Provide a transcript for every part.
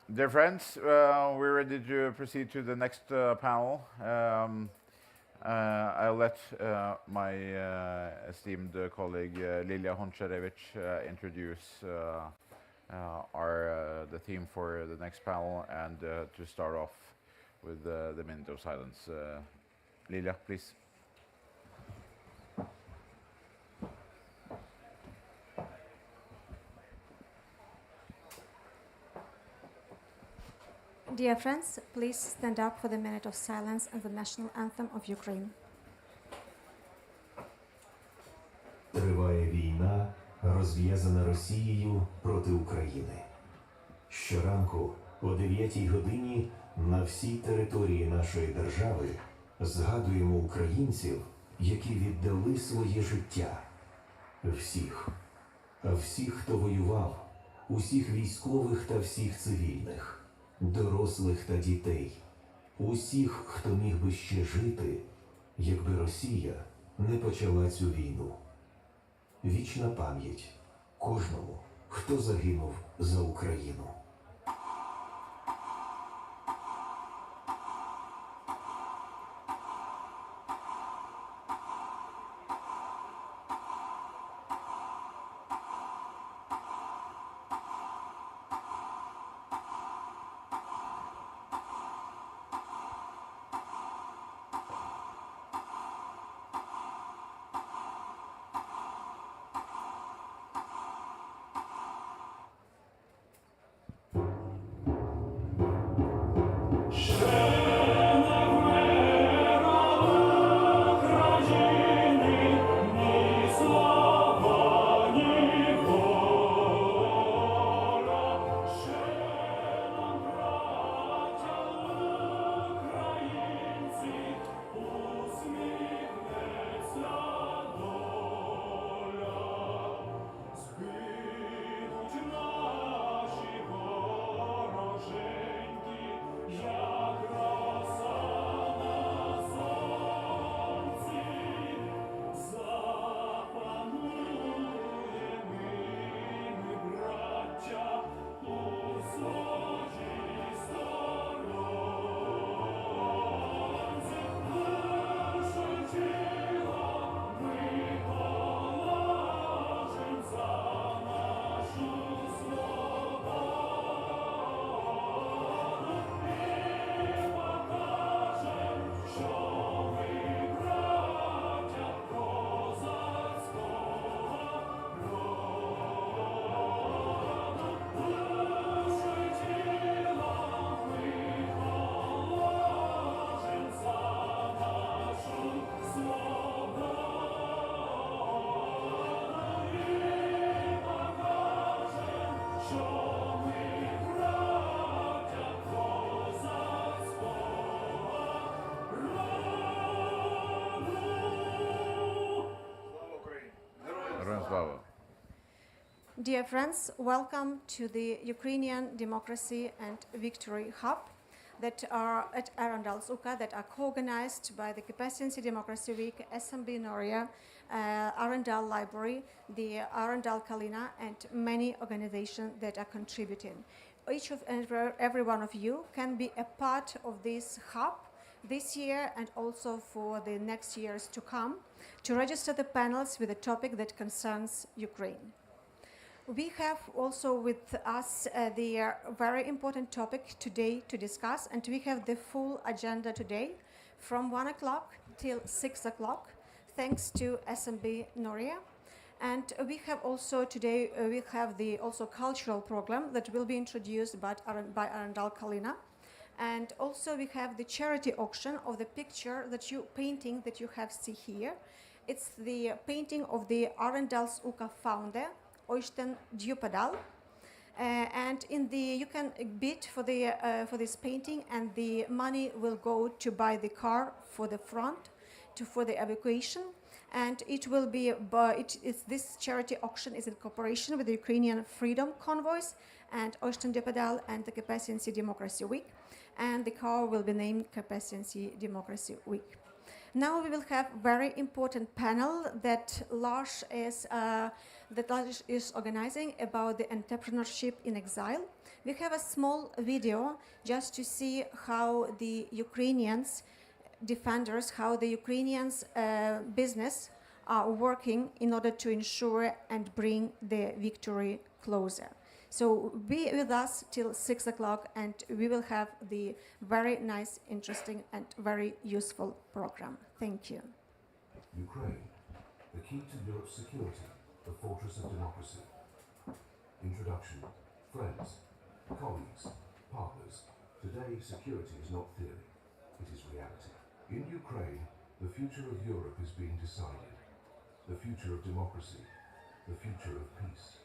Dear friends, we're ready to proceed to the next panel. I'll let my esteemed colleague Lilia Honcharevich introduce the theme for the next panel and to start off with the minute of silence. Lilia, please. Dear friends, please stand up for the minute of silence and the national anthem of Ukraine. Триває війна, розв'язана Росією проти України. Щоранку о 9 годині на всій території нашої держави згадуємо українців, які віддали своє життя. Всіх. А всіх, хто воював, усіх військових та всіх цивільних. Дорослих та дітей, усіх, хто міг би ще жити, якби Росія не почала цю війну. Вічна пам'ять кожному, хто загинув за Україну. Dear friends, welcome to the Ukrainian Democracy and Victory Hub that are at Arendalsuka, that are co-organized by the Capacity Democracy Week, SMB Noria, Arendal Library, the Arendal Kalina, and many organizations that are contributing. Each of every one of you can be a part of this hub this year and also for the next years to come to register the panels with a topic that concerns Ukraine. We have also with us the very important topic today to discuss, and we have the full agenda today from 1 o'clock till 6 o'clock, thanks to SMB Noria. And we have also today, we have the also cultural program that will be introduced by Arendal Kalina. And also we have the charity auction of the picture that painting that you have see here. It's the painting of the Arendalsuka founder, Oysten Djupadal, and you can bid for this painting, and the money will go to buy the car for the front, for the evacuation, and it will be. This charity auction is in cooperation with the Ukrainian Freedom Convoys and Oysten Djupadal and the Capacity Democracy Week, and the car will be named Capacity Democracy Week. Now we will have very important panel that Lars is that is organizing about the entrepreneurship in exile. We have a small video just to see how the Ukrainians defenders, how the Ukrainians business are working in order to ensure and bring the victory closer. So be with us till 6 o'clock and we will have the very nice, interesting and very useful program. Thank you. Ukraine, the key to Europe's security, the fortress of democracy. Introduction. Friends, colleagues, partners, today security is not theory, it is reality. In Ukraine, the future of Europe is being decided. The future of democracy, the future of peace.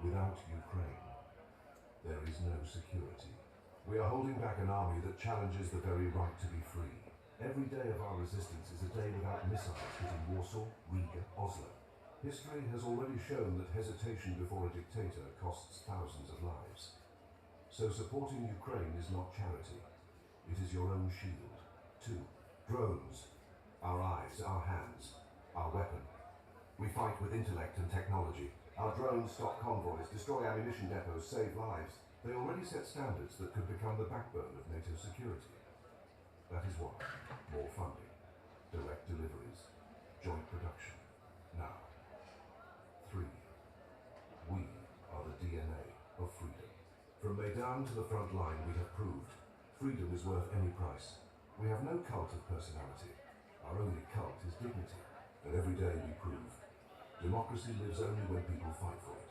Without Ukraine, there is no security. We are holding back an army that challenges the very right to be free. Every day of our resistance is a day without missiles hitting Warsaw, Riga, Oslo. History has already shown that hesitation before a dictator costs thousands of lives. So supporting Ukraine is not charity. It is your own shield. 2. Drones. Our eyes, our hands, our weapon. We fight with intellect and technology. Our drones stop convoys, destroy ammunition depots, save lives. They already set standards that could become the backbone of NATO security. That is why. More funding, direct deliveries, joint production. Now. 3. We are the DNA of freedom. From Maidan to the front line, we have proved freedom is worth any price. We have no cult of personality. Our only cult is dignity. And every day we prove democracy lives only when people fight for it.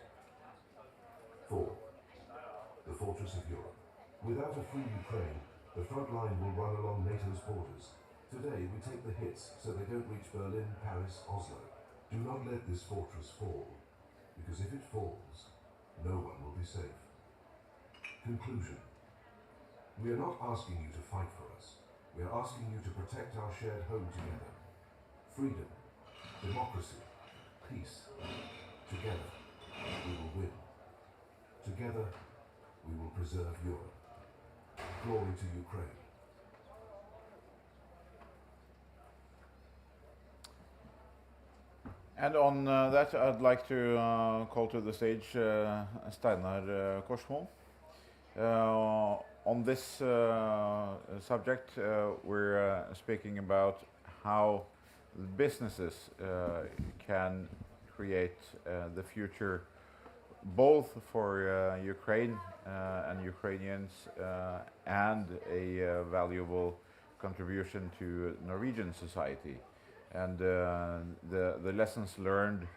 4. The fortress of Europe. Without a free Ukraine, the front line will run along NATO's borders. Today we take the hits so they don't reach Berlin, Paris, Oslo. Do not let this fortress fall, because if it falls, no one will be safe. Conclusion. We are not asking you to fight for us. We are asking you to protect our shared home together. Freedom, democracy, peace. Together, we will win. Together, we will preserve Europe. Glory to Ukraine. And on that, I'd like to call to the stage Steinar Korsmo. On this subject, we're speaking about how businesses can create the future both for Ukraine and Ukrainians and a valuable contribution to Norwegian society. And the lessons learned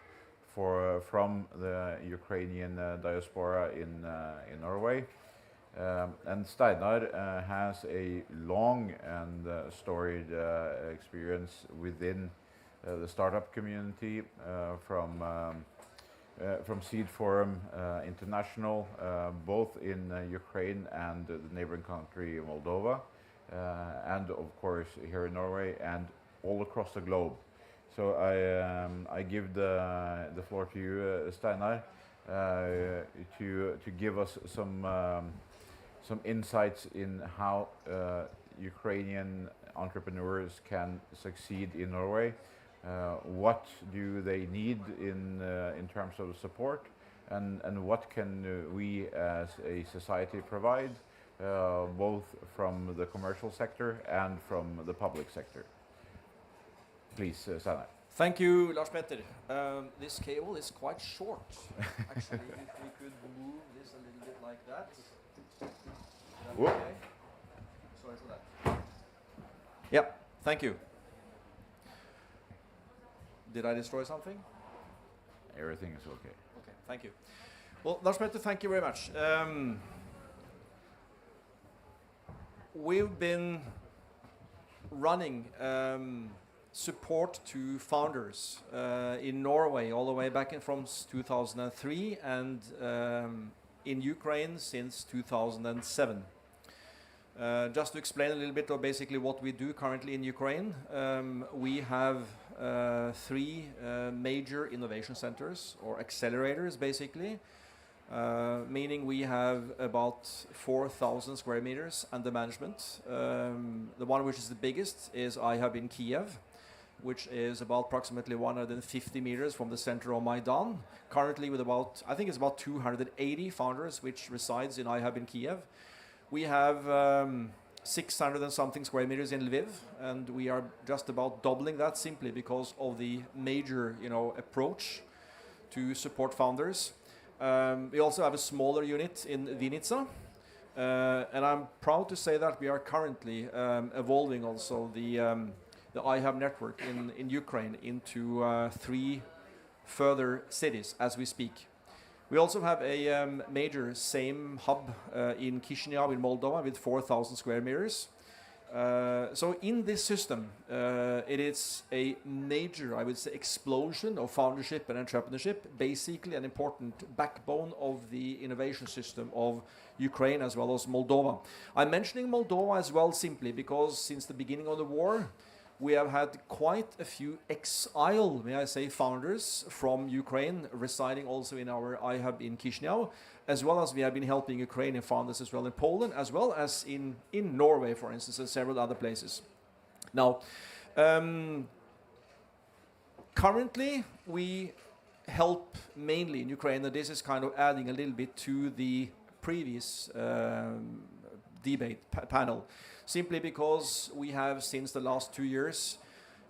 from the Ukrainian diaspora in Norway. And Steinar has a long and storied experience within the startup community from Seed Forum International, both in Ukraine and the neighboring country Moldova, and of course here in Norway and all across the globe. So I give the floor to you, Steinar, to give us some insights in how Ukrainian entrepreneurs can succeed in Norway. What do they need in terms of support, and what can we as a society provide, both from the commercial sector and from the public sector? Please, Steinar. Thank you, Lars Petter. This cable is quite short. Actually, if we could move this a little bit like that. Whoop. Okay? Sorry for that. Yeah, thank you. Did I destroy something? Everything is okay. Okay, thank you. Well, Lars Petter, thank you very much. We've been running support to founders in Norway all the way back from 2003 and in Ukraine since 2007. Just to explain a little bit of basically what we do currently in Ukraine, we have 3 major innovation centers or accelerators basically, meaning we have about 4,000 square meters under management. The one which is the biggest is iHub in Kiev. which is about approximately 150 meters from the center of Maidan. Currently with about, I think it's about 280 founders, which resides in iHub in Kiev. We have 600 and something square meters in Lviv, and we are just about doubling that simply because of the major, approach to support founders. We also have a smaller unit in Vinica, and I'm proud to say that we are currently evolving also the iHub network in Ukraine into 3 further cities as we speak. We also have a major same hub in Chisinau in Moldova with 4,000 square meters. So in this system, it is a major, I would say, explosion of foundership and entrepreneurship, basically an important backbone of the innovation system of Ukraine as well as Moldova. I'm mentioning Moldova as well simply because since the beginning of the war, we have had quite a few exile, may I say, founders from Ukraine residing also in our iHub in Chisinau, as well as we have been helping Ukrainian founders as well in Poland, as well as in Norway, for instance, and several other places. Now, currently we help mainly in Ukraine, and this is kind of adding a little bit to the previous debate panel, simply because we have, since the last 2 years,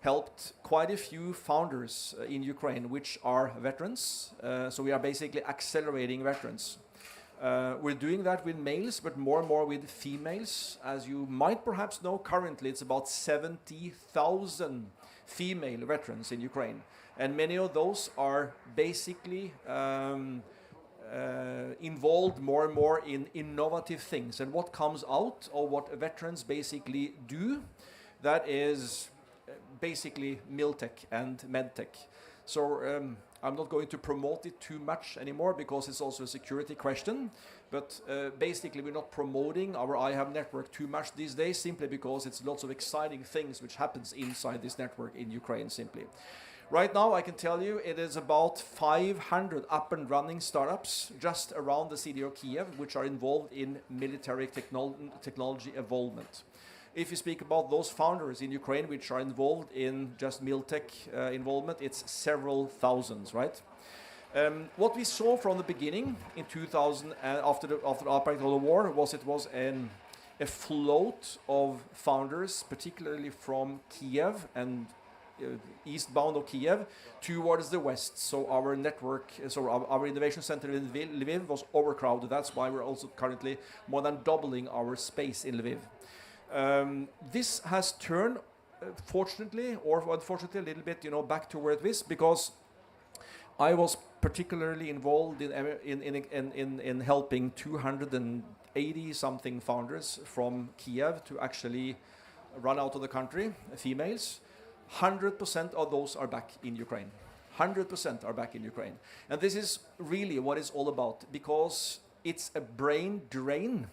helped quite a few founders in Ukraine, which are veterans. So we are basically accelerating veterans. We're doing that with males, but more and more with females. As you might perhaps know, currently it's about 70,000 female veterans in Ukraine. And many of those are basically involved more and more in innovative things. And what comes out of what veterans basically do, that is basically Miltech and Medtech. So I'm not going to promote it too much anymore because it's also a security question. But basically we're not promoting our iHub network too much these days simply because it's lots of exciting things which happens inside this network in Ukraine simply. Right now, I can tell you it is about 500 up and running startups just around the city of Kiev, which are involved in military technology involvement. If you speak about those founders in Ukraine, which are involved in just Miltech involvement, it's several thousands, right? What we saw from the beginning in 2000, after the outbreak of the war, was a float of founders, particularly from Kiev and eastbound of Kiev towards the west. So our network, our innovation center in Lviv was overcrowded. That's why we're also currently more than doubling our space in Lviv. This has turned, fortunately or unfortunately, a little bit, back to where it was, because I was particularly involved in helping 280 something founders from Kiev to actually run out of the country, females. 100% of those are back in Ukraine. 100% are back in Ukraine. And this is really what it's all about, because it's a brain drain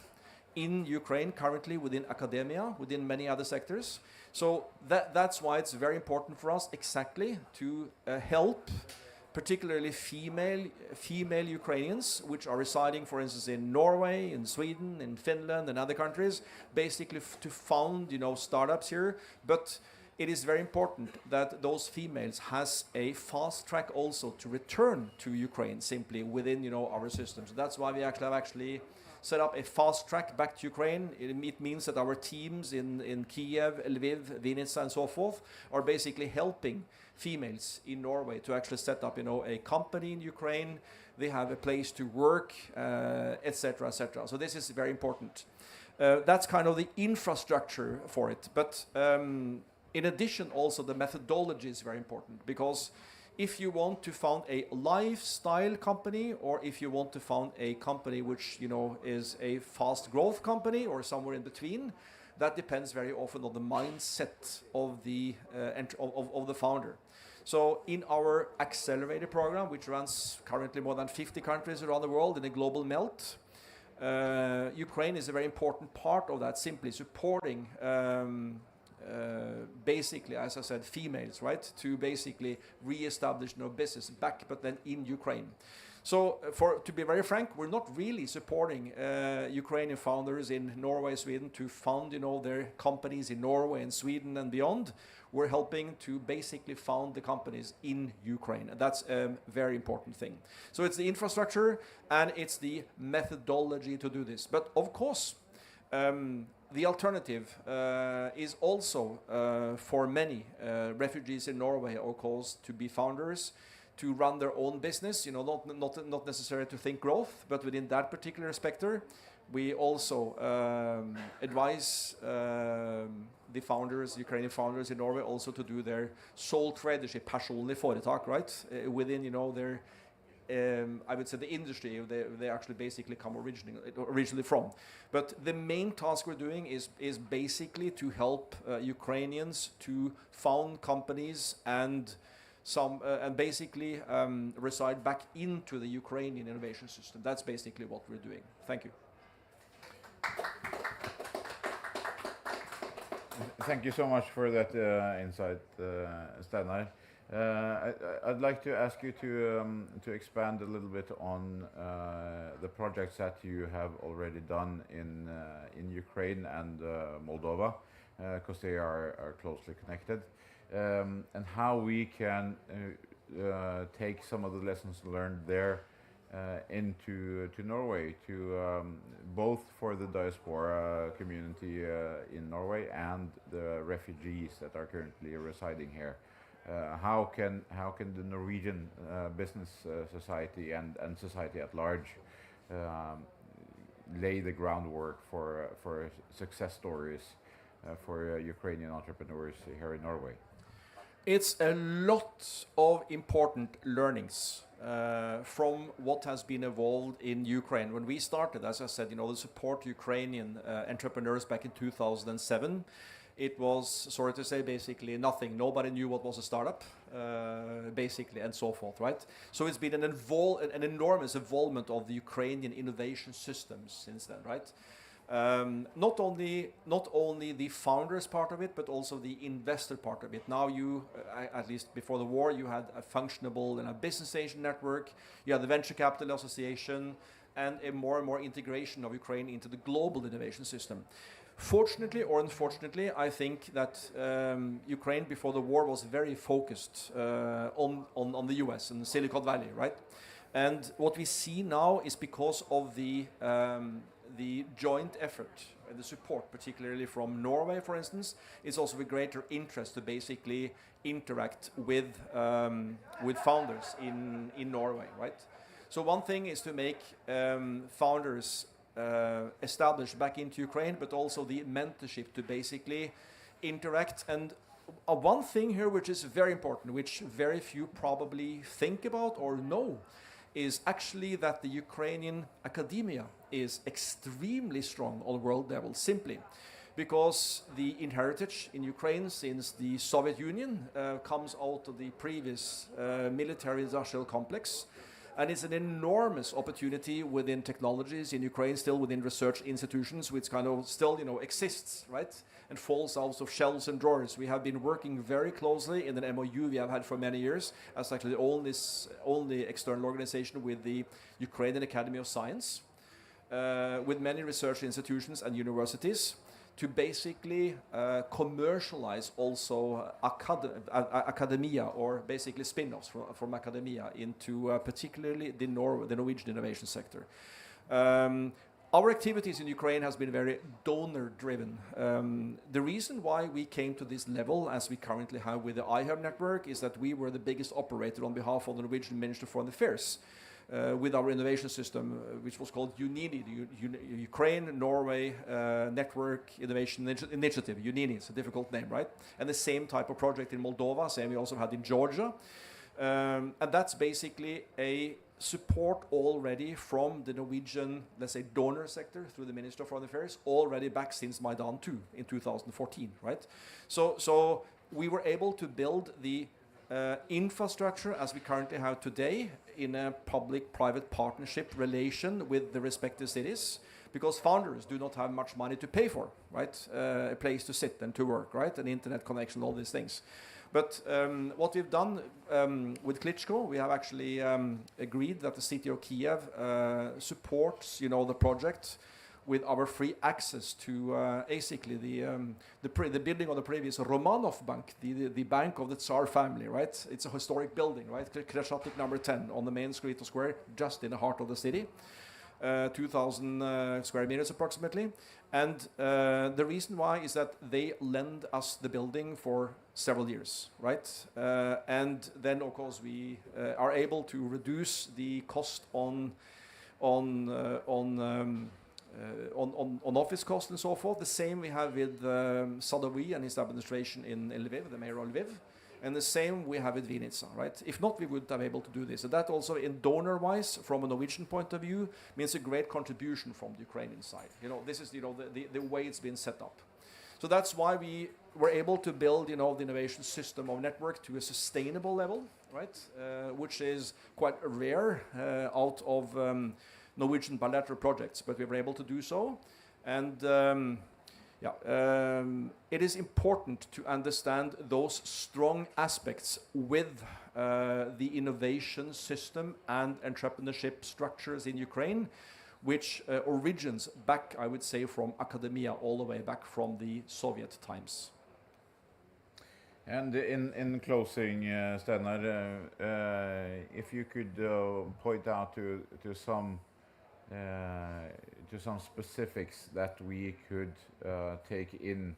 in Ukraine currently within academia, within many other sectors. So that's why it's very important for us exactly to help particularly female Ukrainians, which are residing, for instance, in Norway, in Sweden, in Finland, and other countries, basically to found, startups here. But it is very important that those females has a fast track also to return to Ukraine simply within, our system. So that's why we actually set up a fast track back to Ukraine. It means that our teams in Kiev, Lviv, Vinica, and so forth are basically helping females in Norway to actually set up, a company in Ukraine. They have a place to work, etc., etc. So this is very important. That's kind of the infrastructure for it. But in addition, also the methodology is very important, because if you want to found a lifestyle company, or if you want to found a company which is a fast growth company or somewhere in between, that depends very often on the mindset of the founder. So in our accelerator program, which runs currently more than 50 countries around the world in a global melt, Ukraine is a very important part of that, simply supporting basically, as I said, females, right, to basically re-establish business back, but then in Ukraine. So to be very frank, we're not really supporting Ukrainian founders in Norway, Sweden to found, their companies in Norway and Sweden and beyond. we're helping to basically found the companies in Ukraine. And that's a very important thing. So it's the infrastructure and it's the methodology to do this. But of course, the alternative is also for many refugees in Norway, of course, to be founders, to run their own business. You know, not necessarily to think growth, but within that particular sector, we also advise the founders, Ukrainian founders in Norway, also to do their sole tradership, personlig foretak, right? Within, you know, their I would say the industry they actually basically come originally from. But the main task we're doing is basically to help Ukrainians to found companies and basically reside back into the Ukrainian innovation system. That's basically what we're doing. Thank you. Thank you so much for that insight, Steinar. I'd like to ask you to expand a little bit on the projects that you have already done in Ukraine and Moldova, because they are closely connected, and how we can take some of the lessons learned there into Norway, to both for the diaspora community in Norway and the refugees that are currently residing here. How can the Norwegian business society and society at large lay the groundwork for success stories for Ukrainian entrepreneurs here in Norway? It's a lot of important learnings from what has been evolved in Ukraine. When we started, as I said, you know, to support Ukrainian entrepreneurs back in 2007, it was, sorry to say, basically nothing. Nobody knew what was a startup, basically, and so forth, right? So it's been an enormous involvement of the Ukrainian innovation systems since then, right? Not only the founders part of it, but also the investor part of it. Now you, at least before the war, you had a functionable and a business agent network, you had the venture capital association, and a more and more integration of Ukraine into the global innovation system. Fortunately or unfortunately, I think that Ukraine before the war was very focused on the US and Silicon Valley, right? And what we see now is because of the joint effort and the support, particularly from Norway, for instance, is also a greater interest to basically interact with founders in Norway, right? So one thing is to make founders established back into Ukraine, but also the mentorship to basically interact. And one thing here which is very important, which very few probably think about or know, is actually that the Ukrainian academia is extremely strong on world level, simply because the heritage in Ukraine since the Soviet Union comes out of the previous military industrial complex. And it's an enormous opportunity within technologies in Ukraine, still within research institutions, which kind of still, you know, exists, right? And falls out of shelves and drawers. We have been working very closely in an MOU we have had for many years as actually the only external organization with the Ukrainian Academy of Science, with many research institutions and universities, to basically commercialize also academia, or basically spin-offs from academia into particularly the Norwegian innovation sector. Our activities in Ukraine has been very donor-driven. The reason why we came to this level, as we currently have with the iHub network, is that we were the biggest operator on behalf of the Norwegian Minister of Foreign Affairs. With our innovation system, which was called UNINI, the Ukraine Norway Network Innovation Initiative. UNINI, it's a difficult name, right? And the same type of project in Moldova, same we also had in Georgia. And that's basically a support already from the Norwegian, let's say, donor sector through the Minister of Foreign Affairs, already back since Maidan 2 in 2014, right? So we were able to build the infrastructure as we currently have today in a public-private partnership relation with the respective cities, because founders do not have much money to pay for, right? A place to sit and to work, right? An internet connection, all these things. But what we've done with Klitschko, we have actually agreed that the city of Kiev supports, you know, the project with our free access to basically the building of the previous Romanov Bank, the bank of the Tsar family, right? It's a historic building, right? Kreshatik number 10 on the main street of square, just in the heart of the city. 2,000 square meters approximately. And the reason why is that they lend us the building for several years, right? And then, of course, we are able to reduce the cost on office cost and so forth. The same we have with Sadawi and his administration in Lviv, the mayor of Lviv. And the same we have with Vinica, right? If not, we wouldn't have been able to do this. And that also, in donor-wise, from a Norwegian point of view, means a great contribution from the Ukrainian side. You know, this is, you know, the way it's been set up. So that's why we were able to build, you know, the innovation system of network to a sustainable level, right? Which is quite rare out of Norwegian bilateral projects, but we were able to do so. And it is important to understand those strong aspects with the innovation system and entrepreneurship structures in Ukraine, which originates back, I would say, from academia all the way back from the Soviet times. And in closing, Steinar, if you could point out to some specifics that we could take in,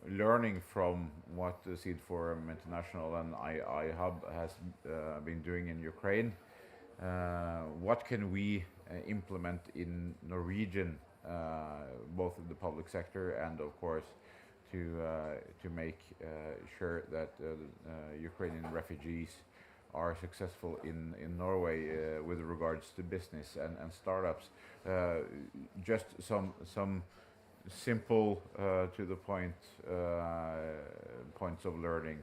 learning from what the Seed Forum International and iHub has been doing in Ukraine. What can we implement in Norwegian, both in the public sector and, of course, to make sure that Ukrainian refugees are successful in Norway with regards to business and startups. Just some simple to the point points of learning.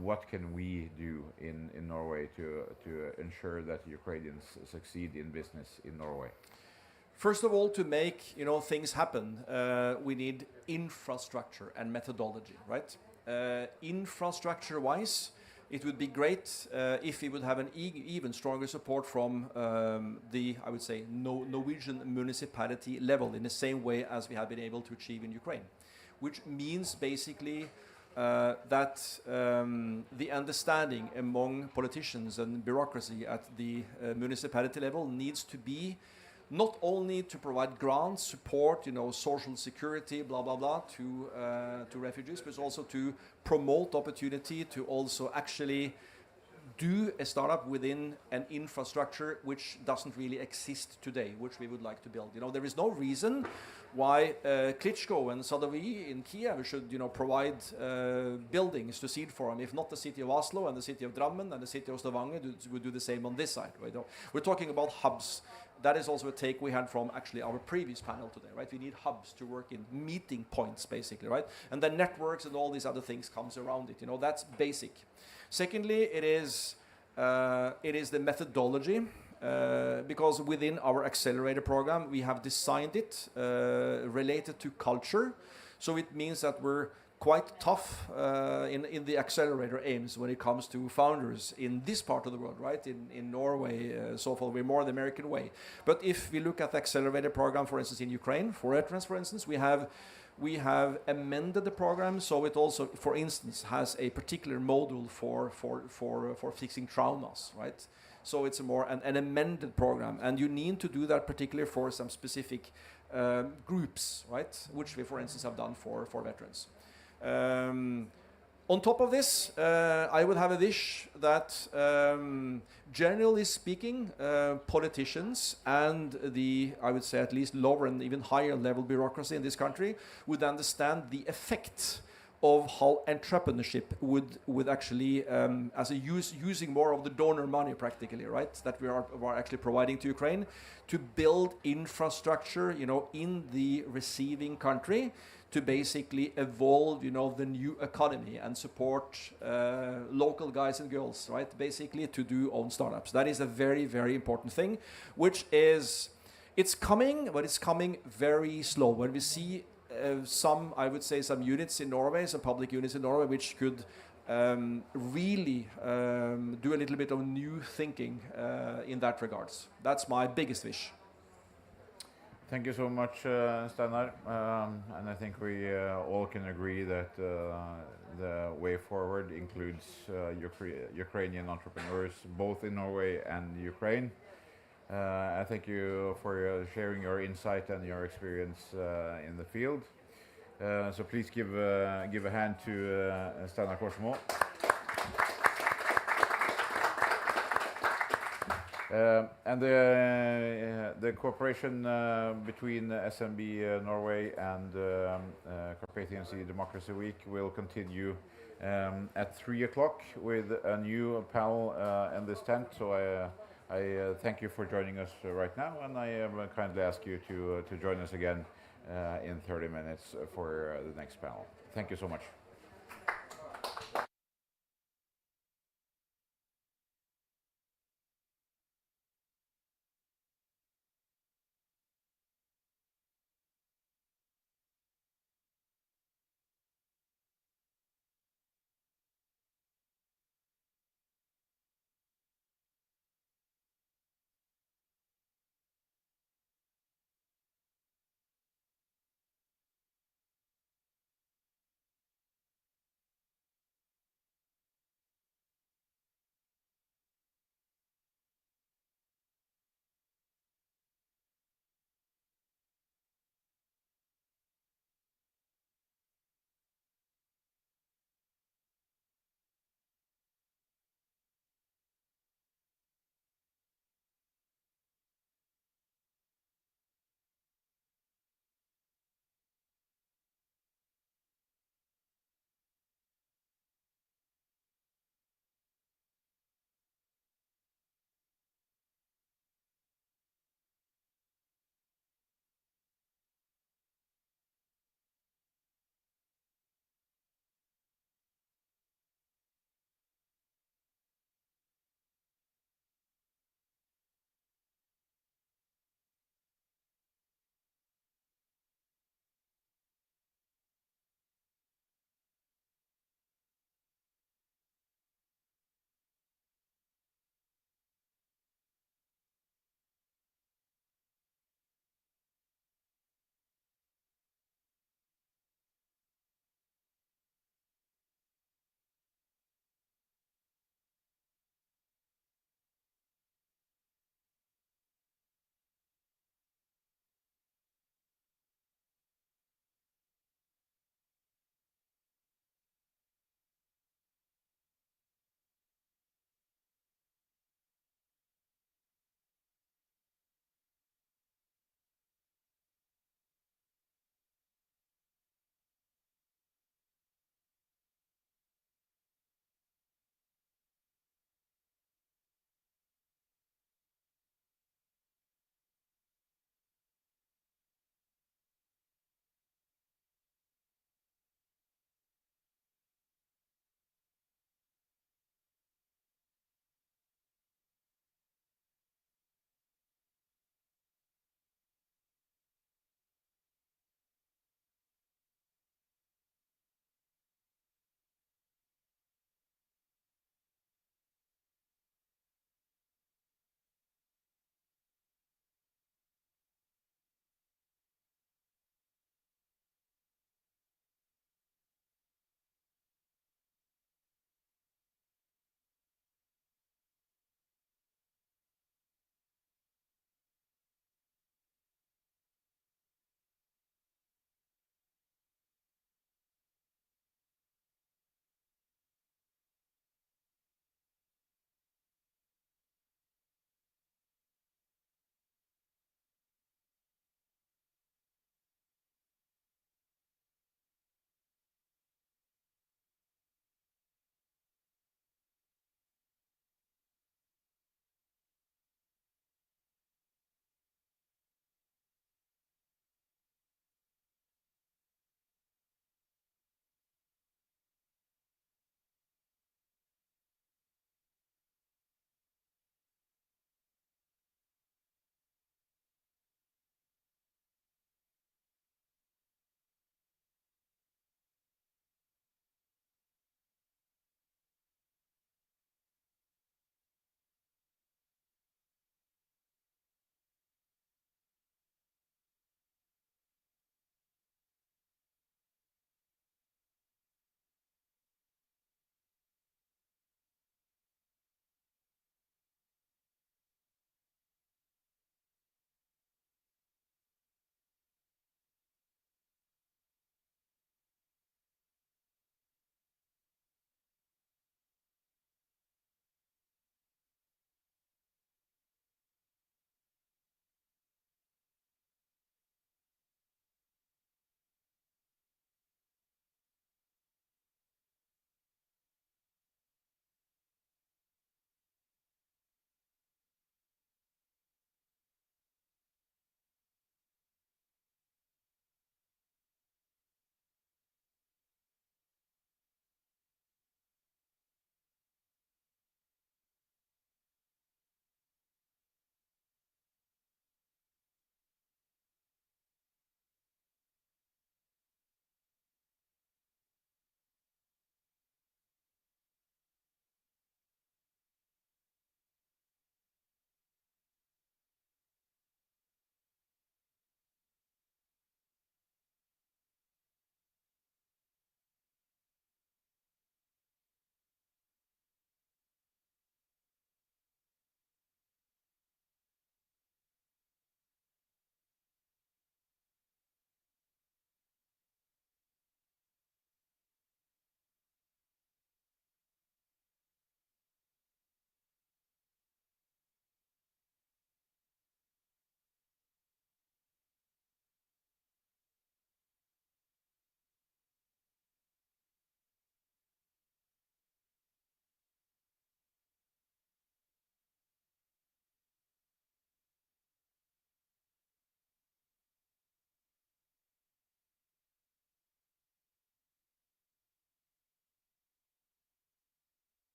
What can we do in Norway to ensure that Ukrainians succeed in business in Norway? First of all, to make, you know, things happen, we need infrastructure and methodology, right? Infrastructure-wise, it would be great if we would have an even stronger support from I would say, Norwegian municipality level in the same way as we have been able to achieve in Ukraine, which means basically that the understanding among politicians and bureaucracy at the municipality level needs to be not only to provide grants, support, you know, social security, blah, blah, blah, to refugees, but also to promote opportunity to also actually do a startup within an infrastructure which doesn't really exist today, which we would like to build. You know, there is no reason why Klitschko and Sadawi in Kiev should, you know, provide buildings to Seed Forum, if not the city of Oslo and the city of Drammen and the city of Stavanger would do the same on this side. Right? We're talking about hubs. That is also a take we had from actually our previous panel today, right? We need hubs to work in, meeting points, basically, right? And then networks and all these other things comes around it. You know, that's basic. Secondly, it is the methodology, because within our accelerator program, we have designed it related to culture. So it means that we're quite tough in the accelerator aims when it comes to founders in this part of the world, right? In Norway, so far, we're more the American way. But if we look at the accelerator program, for instance, in Ukraine, for veterans, for instance, we have amended the program so it also, for instance, has a particular module for fixing traumas, right? So it's a more an amended program, and you need to do that particularly for some specific groups, right? Which we, for instance, have done for veterans. On top of this, I would have a wish that, generally speaking, politicians and the, I would say, at least lower and even higher level bureaucracy in this country would understand the effect of how entrepreneurship would actually, using more of the donor money practically, right, that we are actually providing to Ukraine, to build infrastructure, you know, in the receiving country, to basically evolve, you know, the new economy and support local guys and girls, right? Basically to do own startups. That is a very, very important thing, which is, it's coming, but it's coming very slow. When we see some, I would say, some units in Norway, some public units in Norway, which could really do a little bit of new thinking in that regards. That's my biggest wish. Thank you so much, Steinar. And I think we all can agree that the way forward includes Ukrainian entrepreneurs, both in Norway and Ukraine. I thank you for sharing your insight and your experience in the field. So please give a hand to Steinar Korsmo. And the cooperation between SMB Norway and Carpathian Sea Democracy Week will continue at 3 o'clock with a new panel in this tent. So I thank you for joining us right now, and I kindly ask you to join us again in 30 minutes for the next panel. Thank you so much.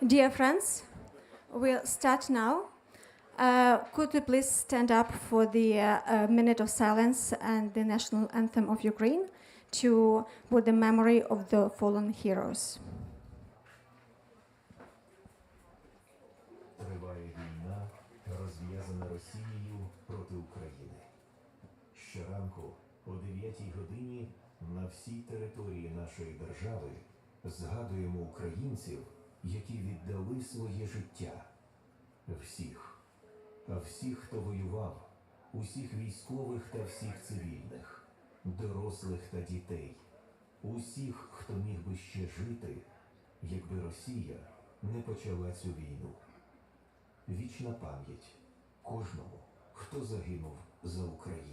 Dear friends, we'll start now. Could you please stand up for the minute of silence and the national anthem of Ukraine to put the memory of the fallen heroes? Триває війна, розв'язана Росією проти України. Щоранку о 9 годині на всій території нашої держави згадуємо українців, які віддали своє життя. Всіх. А всіх, хто воював, усіх військових та всіх цивільних, дорослих та дітей, усіх, хто міг би ще жити, якби Росія не почала цю війну. Вічна пам'ять кожному, хто загинув за Україну.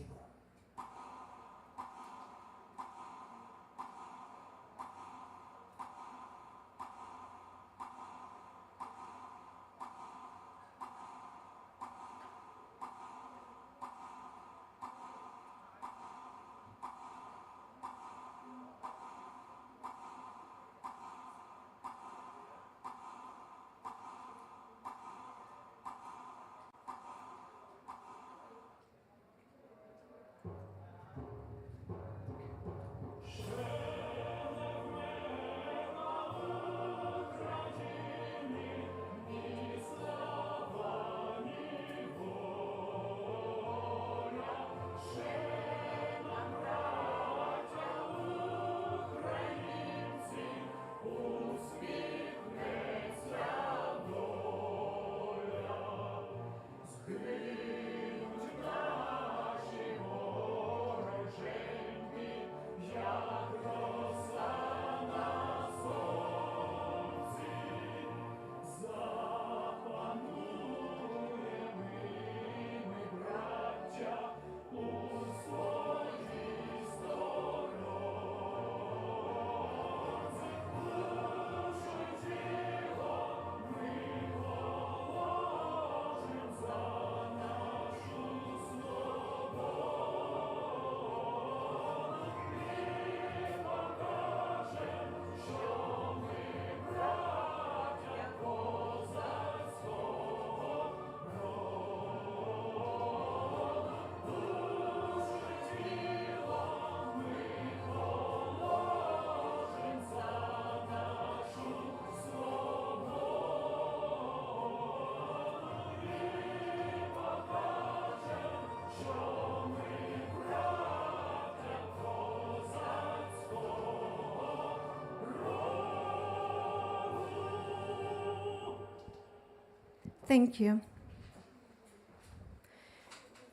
Thank you.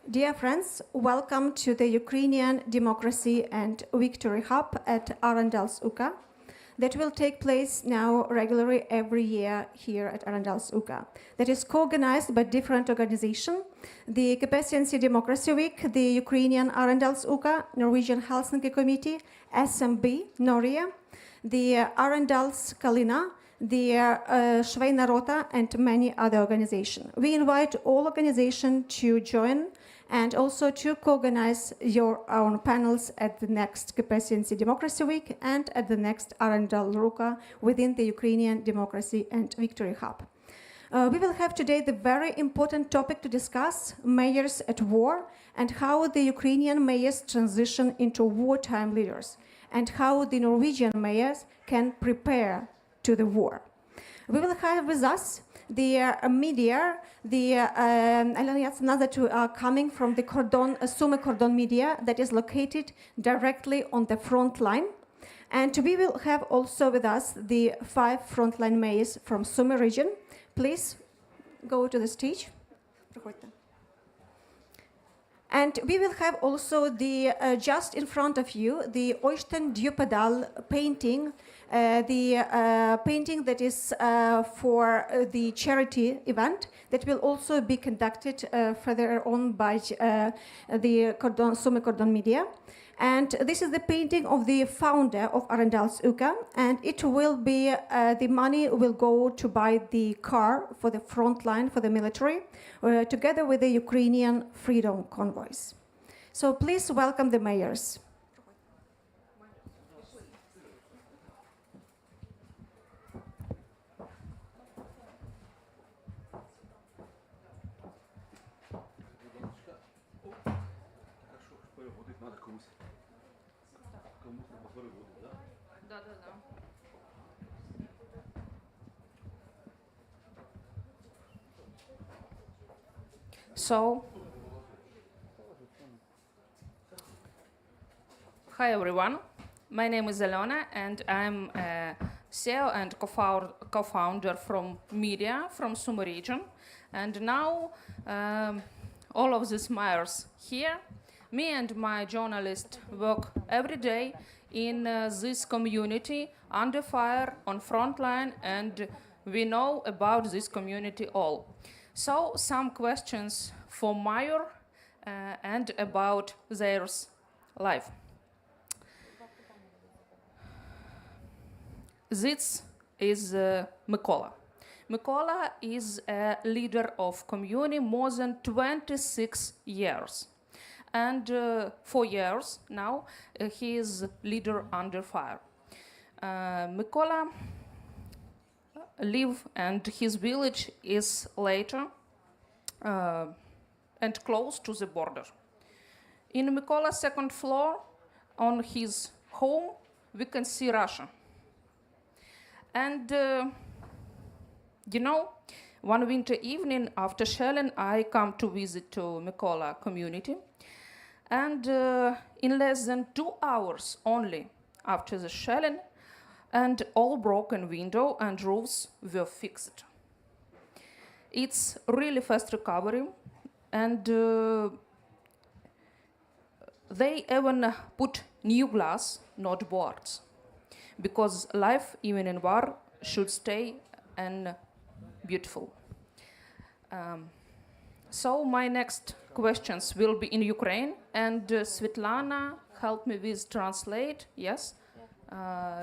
Dear friends, welcome to the Ukrainian Democracy and Victory Hub at Arendalsuka that will take place now regularly every year here at Arendalsuka. That is co-organized by different organizations. The Capacity Democracy Week, the Ukrainian Arendalsuka, Norwegian Helsinki Committee, SMB, Norge, the Arendalskalina, the Shvena Rota, and many other organizations. We invite all organizations to join and also to co-organize your own panels at the next Capacity Democracy Week and at the next Arendalsuka within the Ukrainian Democracy and Victory Hub. We will have today the very important topic to discuss, mayors at war, and how the Ukrainian mayors transition into wartime leaders, and how the Norwegian mayors can prepare to the war. We will have with us the media, the that are coming from the Sumy Cordon Media that is located directly on the front line. And we will have also with us the 5 frontline mayors from Sumy region. Please go to the stage. And we will have also the, just in front of you, the Oystein Djupedal painting, the painting that is for the charity event that will also be conducted further on by the Sumy Cordon Media. And this is the painting of the founder of Arendalsuka, and it will be, the money will go to buy the car for the front line for the military, together with the Ukrainian freedom convoys. So please welcome the mayors. Надо комусь. Комусь треба переводити, так? Да. So, hi everyone. My name is Alona, and I'm a CEO and co-founder from media from Sumy region. And now, all of these mayors here, me and my journalist work every day in this community under fire on front line, and we know about this community all. So some questions for mayor and about their life. This is Mykola. Mykola is a leader of community more than 26 years. And 4 years now, he is leader under fire. Mykola live and his village is later and close to the border. In Mykola's second floor, on his home, we can see Russia. And one winter evening after shelling, I come to visit to Mykola community. And in less than 2 hours only after the shelling, and all broken window and roofs were fixed. It's really fast recovery, and they even put new glass, not boards, because life, even in war, should stay and beautiful. So my next questions will be in Ukraine, and Svetlana help me with translate, yes,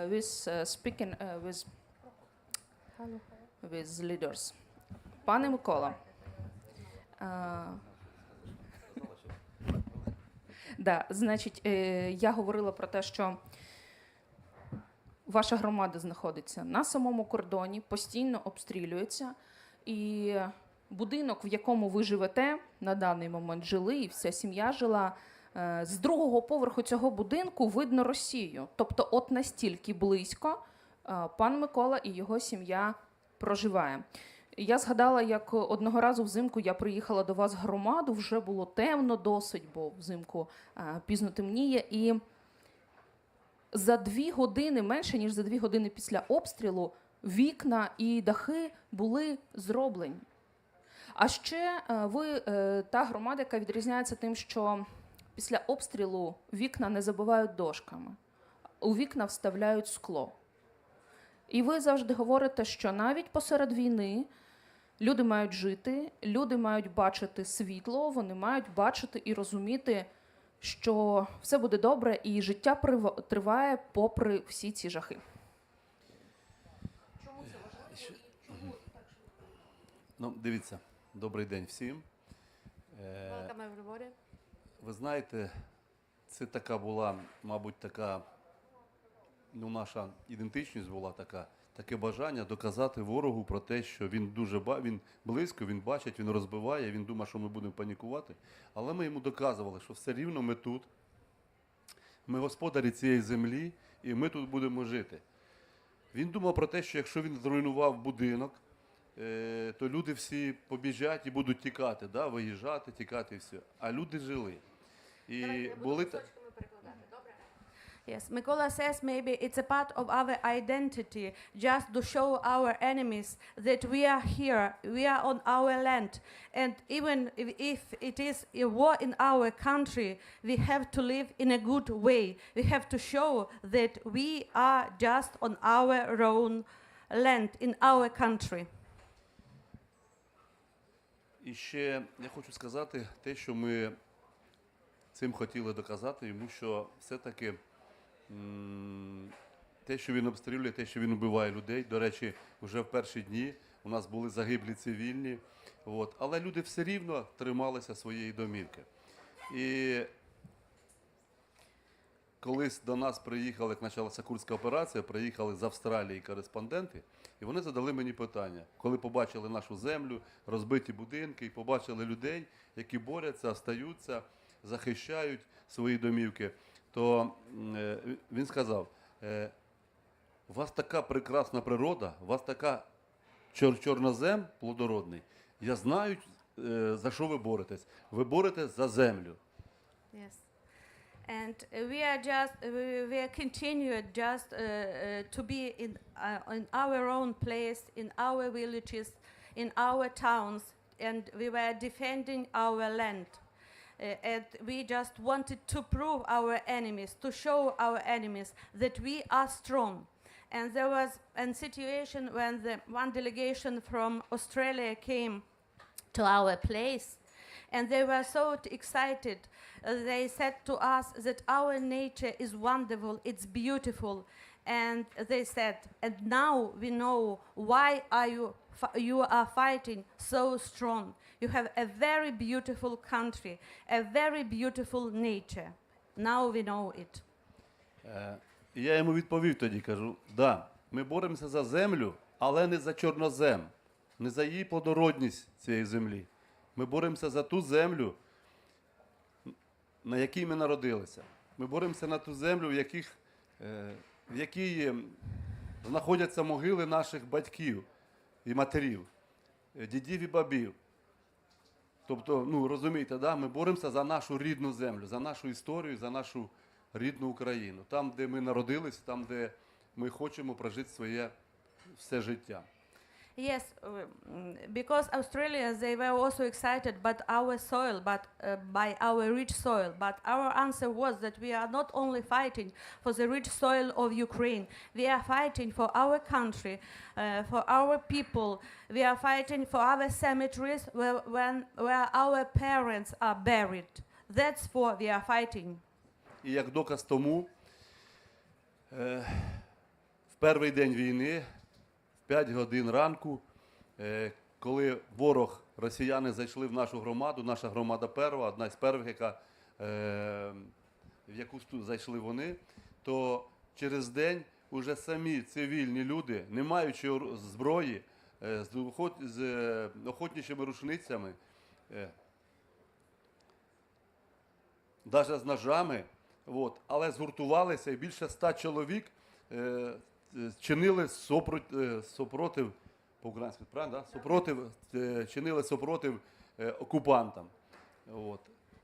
with speaking with leaders. Пане Микола, значить, я говорила про те, що ваша громада знаходиться на самому кордоні, постійно обстрілюється, і будинок, в якому ви живете, на даний момент жили, і вся сім'я жила, з другого поверху цього будинку видно Росію. Тобто от настільки близько пан Микола і його сім'я проживає. Я згадала, як одного разу взимку я приїхала до вас в громаду, вже було темно досить, бо взимку пізно темніє, і за 2 години, менше ніж за 2 години після обстрілу, вікна і дахи були зроблені. А ще ви та громада, яка відрізняється тим, що після обстрілу вікна не забивають дошками, у вікна вставляють скло. І ви завжди говорите, що навіть посеред війни люди мають жити, люди мають бачити світло, вони мають бачити і розуміти, що все буде добре і життя триває попри всі ці жахи. Чому це важливо? Ну, дивіться, добрий день всім. Welcome everybody. Ви знаєте, це така була, мабуть, така, наша ідентичність була така, таке бажання доказати ворогу про те, що він він близько, він бачить, він розбиває, він думає, що ми будемо панікувати. Але ми йому доказували, що все рівно ми тут, ми господарі цієї землі, і ми тут будемо жити. Він думав про те, що якщо він зруйнував будинок, то люди всі побіжать і будуть тікати, виїжджати, тікати і все. А люди жили. І були Yes, Mykola says maybe it's a part of our identity, just to show our enemies that we are here, we are on our land. And even if it is a war in our country, we have to live in a good way. We have to show that we are just on our own land, in our country. І ще я хочу сказати те, що ми цим хотіли доказати йому, що все-таки те, що він обстрілює, те, що він вбиває людей. До речі, вже в перші дні у нас були загиблі цивільні. Але люди все рівно трималися своєї домівки. І колись до нас приїхали, як почалася Курська операція, приїхали з Австралії кореспонденти, і вони задали мені питання, коли побачили нашу землю, розбиті будинки, і побачили людей, які борються, остаються, захищають свої домівки, то він сказав, у вас така прекрасна природа, у вас така чорнозем плодородний, я знаю, за що ви боретесь. Ви боретесь за землю. Yes. And we are continued just to be in our own place, in our villages, in our towns, and we were defending our land. And we just wanted to prove our enemies, to show our enemies that we are strong. And there was a situation when one delegation from Australia came to our place, and they were so excited. They said to us that our nature is wonderful, it's beautiful. And they said, and now we know why you are fighting so strong. You have a very beautiful country, a very beautiful nature. Now we know it. І я йому відповів тоді, кажу, да, ми боремося за землю, але не за чорнозем, не за її плодородність цієї землі. Ми боремося за ту землю, на якій ми народилися. Ми боремося на ту землю, в якій знаходяться могили наших батьків і матерів, дідів і бабів. Тобто, ну, розумієте, да? Ми боремося за нашу рідну землю, за нашу історію, за нашу рідну Україну. Там, де ми народились, там, де ми хочемо прожити своє все життя. Yes, because Australia, they were also excited about our soil, by our rich soil. But our answer was that we are not only fighting for the rich soil of Ukraine, we are fighting for our country, for our people. We are fighting for our cemeteries where our parents are buried. That's for we are fighting. І як доказ тому, в перший день війни, 5 годин ранку, коли ворог, росіяни зайшли в нашу громаду, наша громада перша, одна з перших, в яку зайшли вони, то через день уже самі цивільні люди, не маючи зброї, з охотничими рушницями, навіть з ножами, але згуртувалися і більше 100 чоловік чинили супротив, по-українськи, правильно, да? Чинили супротив окупантам.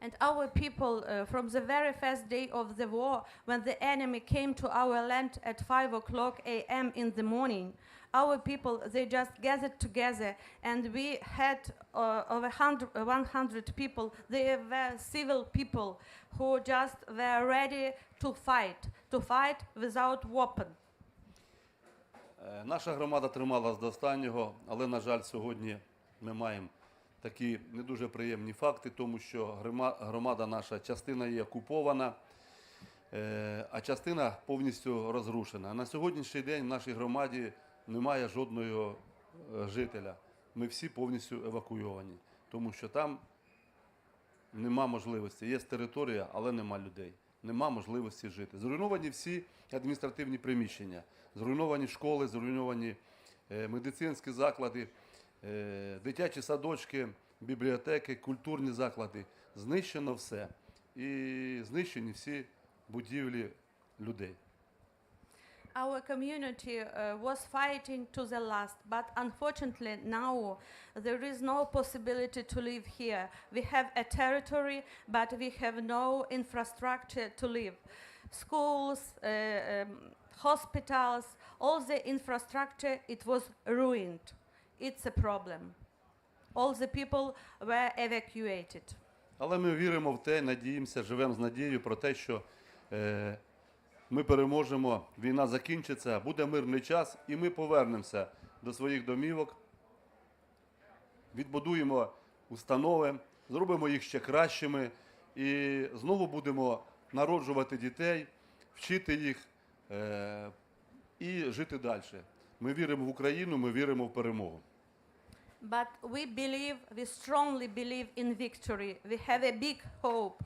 And our people, from the very first day of the war, when the enemy came to our land at 5 o'clock a.m. in the morning, our people, they just gathered together, and we had over 100 people. They were civil people who just were ready to fight without weapon. Наша громада трималась до останнього, але, на жаль, сьогодні ми маємо такі не дуже приємні факти, тому що громада наша, частина є окупована, а частина повністю розрушена. На сьогоднішній день в нашій громаді немає жодного жителя. Ми всі повністю евакуйовані, тому що там нема можливості. Є територія, але нема людей. Нема можливості жити. Зруйновані всі адміністративні приміщення, зруйновані школи, зруйновані медицинські заклади, дитячі садочки, бібліотеки, культурні заклади. Знищено все. І знищені всі будівлі людей. Our community was fighting to the last, but unfortunately now there is no possibility to live here. We have a territory, but we have no infrastructure to live. Schools, hospitals, all the infrastructure, it was ruined. It's a problem. All the people were evacuated. Але ми віримо в те, надіємося, живемо з надією про те, що ми переможемо, війна закінчиться, буде мирний час, і ми повернемося до своїх домівок, відбудуємо установи, зробимо їх ще кращими і знову будемо народжувати дітей, вчити їх і жити далі. Ми віримо в Україну, ми віримо в перемогу. But we strongly believe in victory. We have a big hope.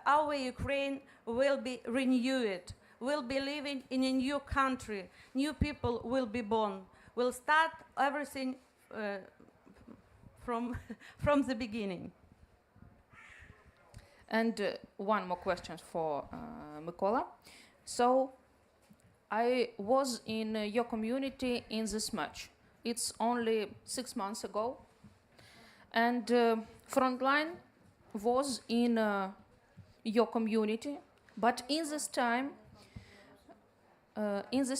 Our Ukraine will be renewed. We'll be living in a new country. New people will be born. We'll start everything from the beginning. And one more question for Mykola. So I was in your community in this match. It's only 6 months ago, and Frontline was in your community, but in this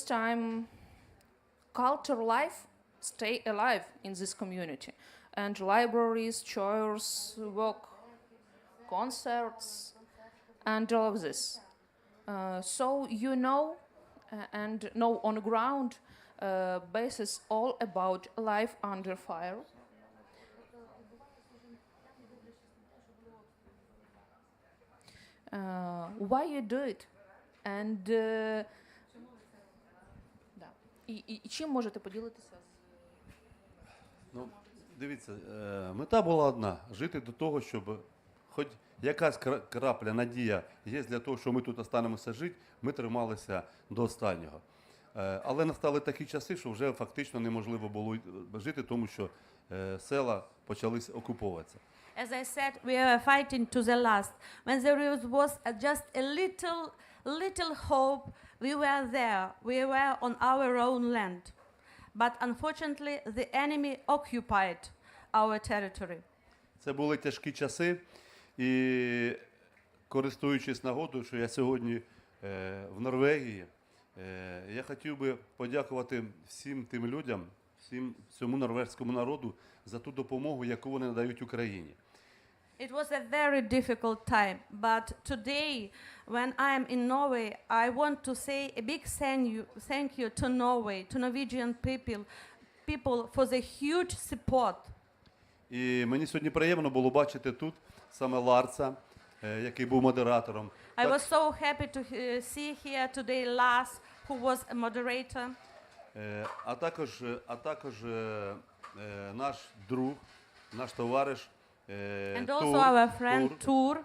time, culture life stay alive in this community, and libraries, churches, work, concerts, and all of this. So you know and know on ground basis all about life under fire. Why you do it? And да. І чим можете поділитися з Ну, дивіться, мета була одна жити до того, щоб хоч якась крапля надія є для того, що ми тут останемося жити, ми трималися до останнього. Але настали такі часи, що вже фактично неможливо було жити, тому що села почались окуповуватися. As I said, we were fighting to the last. When there was just a little hope, we were there. We were on our own land. But unfortunately, the enemy occupied our territory. Це були тяжкі часи, і користуючись нагодою, що я сьогодні в Норвегії, я хотів би подякувати всім тим людям, всьому норвезькому народу за ту допомогу, яку вони надають Україні. It was a very difficult time, but today, when I am in Norway, I want to say a big thank you to Norway, to Norwegian people for the huge support. І мені сьогодні приємно було бачити тут саме Ларса, який був модератором. I was so happy to see here today Lars, who was a moderator. А також наш друг, наш товариш And also our friend Tur.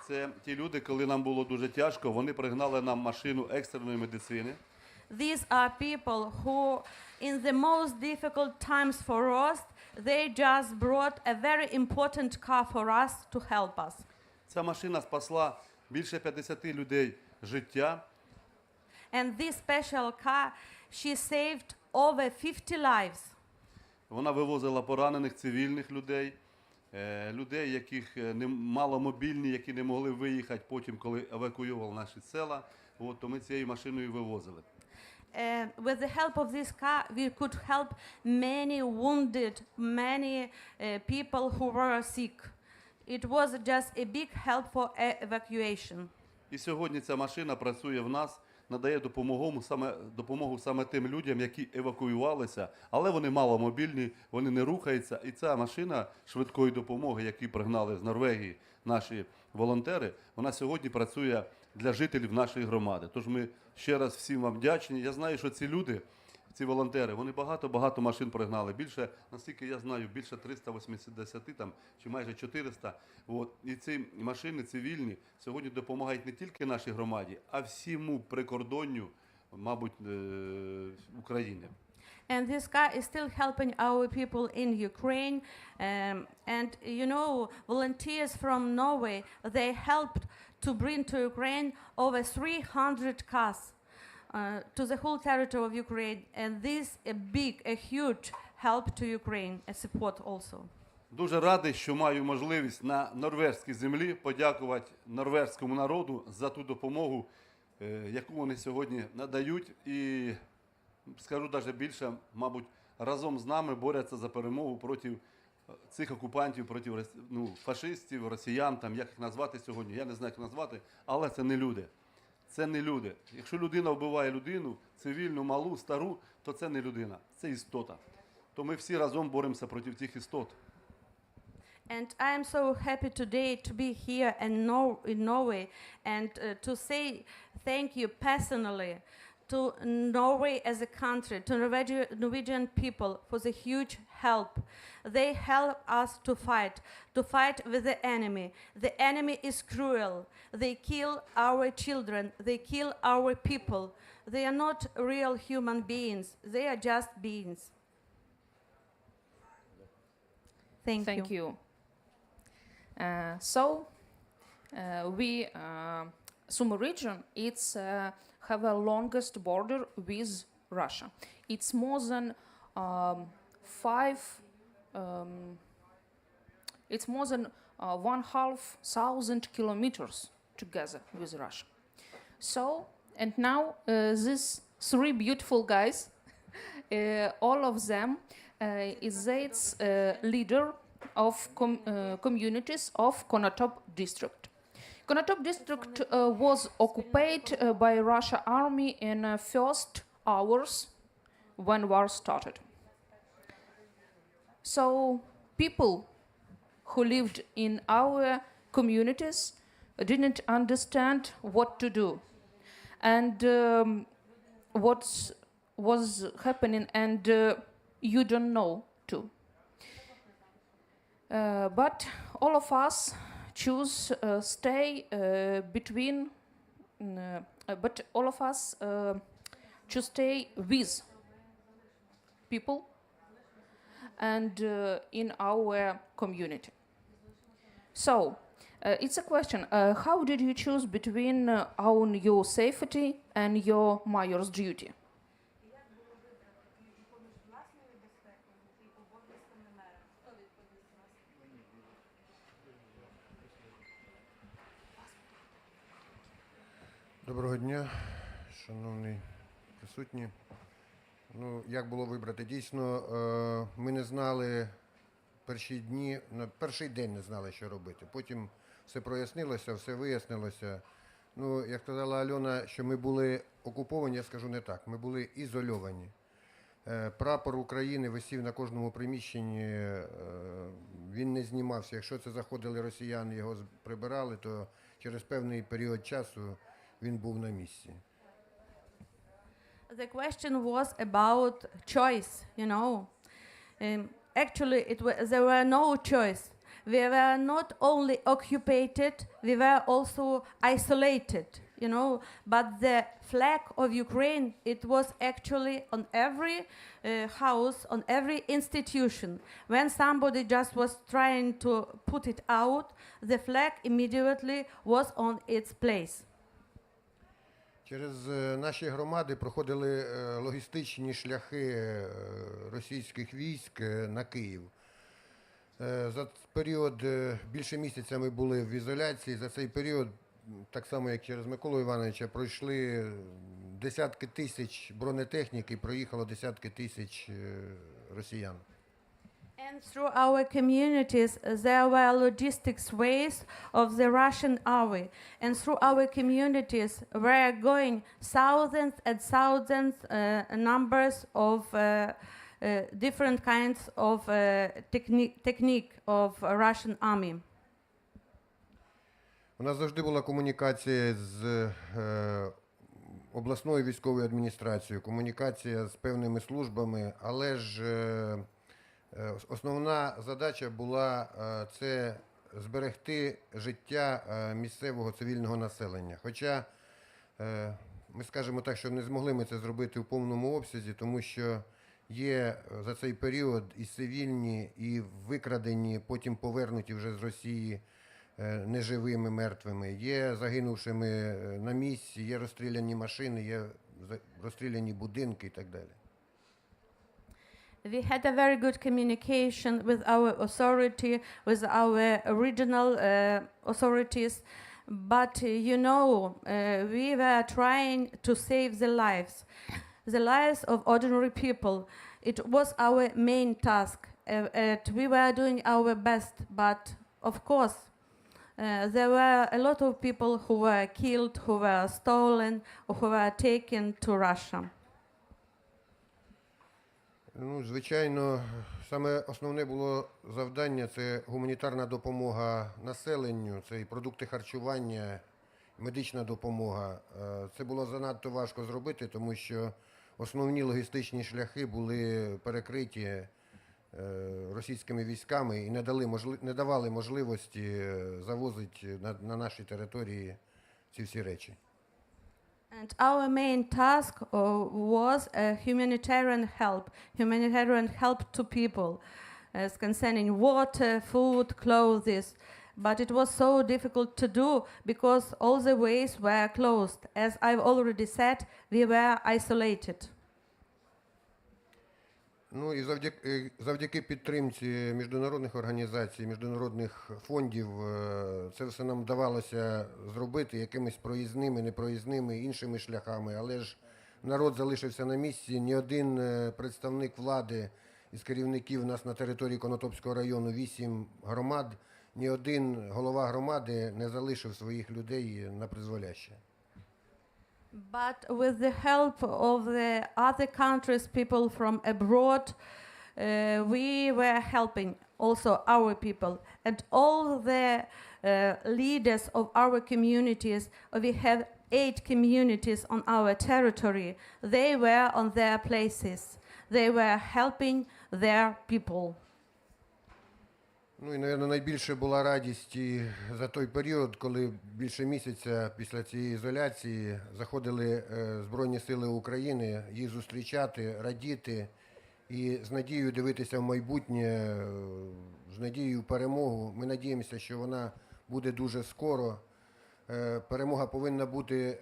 Це ті люди, коли нам було дуже тяжко, вони пригнали нам машину екстреної медицини. These are people who, in the most difficult times for us, they just brought a very important car for us to help us. Ця машина спасла більше 50 людей життя. And this special car, she saved over 50 lives. Вона вивозила поранених цивільних людей, людей, яких маломобільні, які не могли виїхати потім, коли евакуювали наші села. От, то ми цією машиною вивозили. With the help of this car, we could help many wounded, many people who were sick. It was just a big help for evacuation. І сьогодні ця машина працює в нас, надає допомогу саме тим людям, які евакуювалися, але вони маломобільні, вони не рухаються. І ця машина швидкої допомоги, яку пригнали з Норвегії наші волонтери, вона сьогодні працює для жителів нашої громади. Тож ми ще раз всім вам вдячні. Я знаю, що ці люди, ці волонтери, вони багато машин пригнали. Більше, наскільки я знаю, більше 380 там, чи майже 400. От. І ці машини цивільні сьогодні допомагають не тільки нашій громаді, а всьому прикордонню, мабуть, України. And this car is still helping our people in Ukraine. And you know, volunteers from Norway, they helped to bring to Ukraine over 300 cars to the whole territory of Ukraine. And this a huge help to Ukraine, a support also. Дуже радий, що маю можливість на норвезькій землі подякувати норвезькому народу за ту допомогу, яку вони сьогодні надають. І скажу навіть більше, мабуть, разом з нами борються за перемогу проти цих окупантів, проти фашистів, росіян, там, як їх назвати сьогодні, я не знаю, як назвати, але це не люди. Це не люди. Якщо людина вбиває людину, цивільну, малу, стару, то це не людина, це істота. То ми всі разом боремося проти цих істот. And I am so happy today to be here in Norway and to say thank you personally to Norway as a country, to Norwegian people for the huge help. They help us to fight with the enemy. The enemy is cruel. They kill our children. They kill our people. They are not real human beings. They are just beings. Thank you. So, Sumy region, it's have a longest border with Russia. It's more than five. It's more than 1,500 kilometers together with Russia. So, and now these three beautiful guys, all of them is its leader of communities of Konotop district. Konotop district was occupied by Russia army in first hours when war started. So people who lived in our communities didn't understand what to do and what was happening, and you don't know too. But all of us choose stay between. But all of us choose stay with people and in our community. So it's a question: how did you choose between your safety and your mayor's duty? Доброго дня, шановні присутні. Ну, як було вибрати? Дійсно, ми не знали перші дні, на перший день не знали, що робити. Потім все прояснилося, все вияснилося. Ну, як сказала Альона, що ми були окуповані, я скажу не так. Ми були ізольовані. Прапор України висів на кожному приміщенні, він не знімався. Якщо це заходили росіяни, його прибирали, то через певний період часу він був на місці. The question was about choice, you know. Actually, there were no choice. We were not only occupied, we were also isolated, you know. But the flag of Ukraine, it was actually on every house, on every institution. When somebody just was trying to put it out, the flag immediately was on its place. Через наші громади проходили логістичні шляхи російських військ на Київ. За період більше місяця ми були в ізоляції. За цей період, так само як через Миколу Івановича, пройшли десятки тисяч бронетехніки, проїхало десятки тисяч росіян. And through our communities, there were logistics ways of the Russian army. And through our communities were going thousands and thousands numbers of different kinds of technique of Russian army. У нас завжди була комунікація з обласною військовою адміністрацією, комунікація з певними службами, але ж основна задача була це зберегти життя місцевого цивільного населення. Хоча ми скажемо так, що не змогли ми це зробити в повному обсязі, тому що є за цей період і цивільні, і викрадені, потім повернуті вже з Росії неживими, мертвими, є загинувшими на місці, є розстріляні машини, є розстріляні будинки і так далі. We had a very good communication with our authority, with our regional authorities, but you know, we were trying to save the lives of ordinary people. It was our main task. We were doing our best, but of course, there were a lot of people who were killed, who were stolen, who were taken to Russia. Ну, звичайно, саме основне було завдання – це гуманітарна допомога населенню, це і продукти харчування, медична допомога. Це було занадто важко зробити, тому що основні логістичні шляхи були перекриті російськими військами і не давали можливості завозити на наші території ці всі речі. And our main task was humanitarian help to people, as concerning water, food, clothes. but it was so difficult to do because all the ways were closed. As I've already said, we were isolated. Ну і завдяки підтримці міжнародних організацій, міжнародних фондів, це все нам вдавалося зробити якимись проїзними, непроїзними, іншими шляхами. Але ж народ залишився на місці. Ні один представник влади із керівників у нас на території Конотопського району 8 громад, ні один голова громади не залишив своїх людей на призволяще. But with the help of the other countries, people from abroad, we were helping also our people. And all the leaders of our communities, we have 8 communities on our territory, they were on their places. They were helping their people. Ну і, мабуть, найбільше була радість і за той період, коли більше місяця після цієї ізоляції заходили Збройні Сили України, їх зустрічати, радіти і з надією дивитися в майбутнє, з надією в перемогу. Ми надіємося, що вона буде дуже скоро. Перемога повинна бути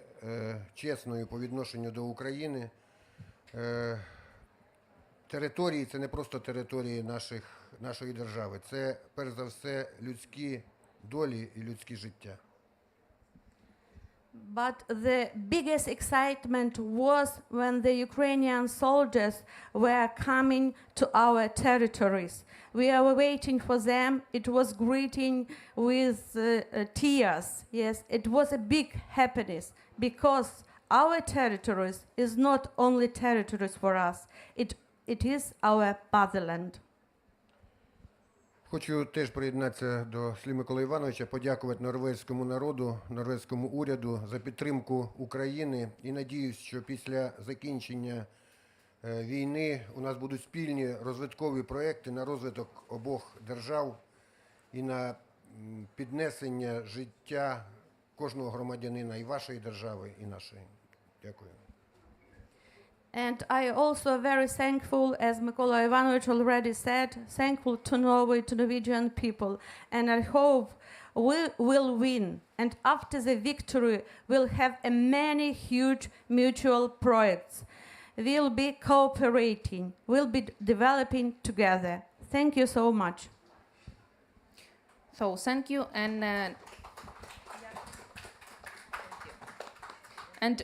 чесною по відношенню до України. Території – це не просто території нашої держави, це, перш за все, людські долі і людські життя. But the biggest excitement was when the Ukrainian soldiers were coming to our territories. We were waiting for them. It was greeting with tears. Yes, it was a big happiness because our territories is not only territories for us. It is our fatherland. Хочу теж приєднатися до слів Миколи Івановича, подякувати норвезькому народу, норвезькому уряду за підтримку України і надіюсь, що після закінчення війни у нас будуть спільні розвиткові проекти на розвиток обох держав і на піднесення життя кожного громадянина і вашої держави, і нашої. Дякую. And I also very thankful, as Mykola Ivanovich already said, thankful to Norway, to Norwegian people. And I hope we will win. And after the victory, we'll have many huge mutual projects. We'll be cooperating. We'll be developing together. Thank you so much. So thank you. And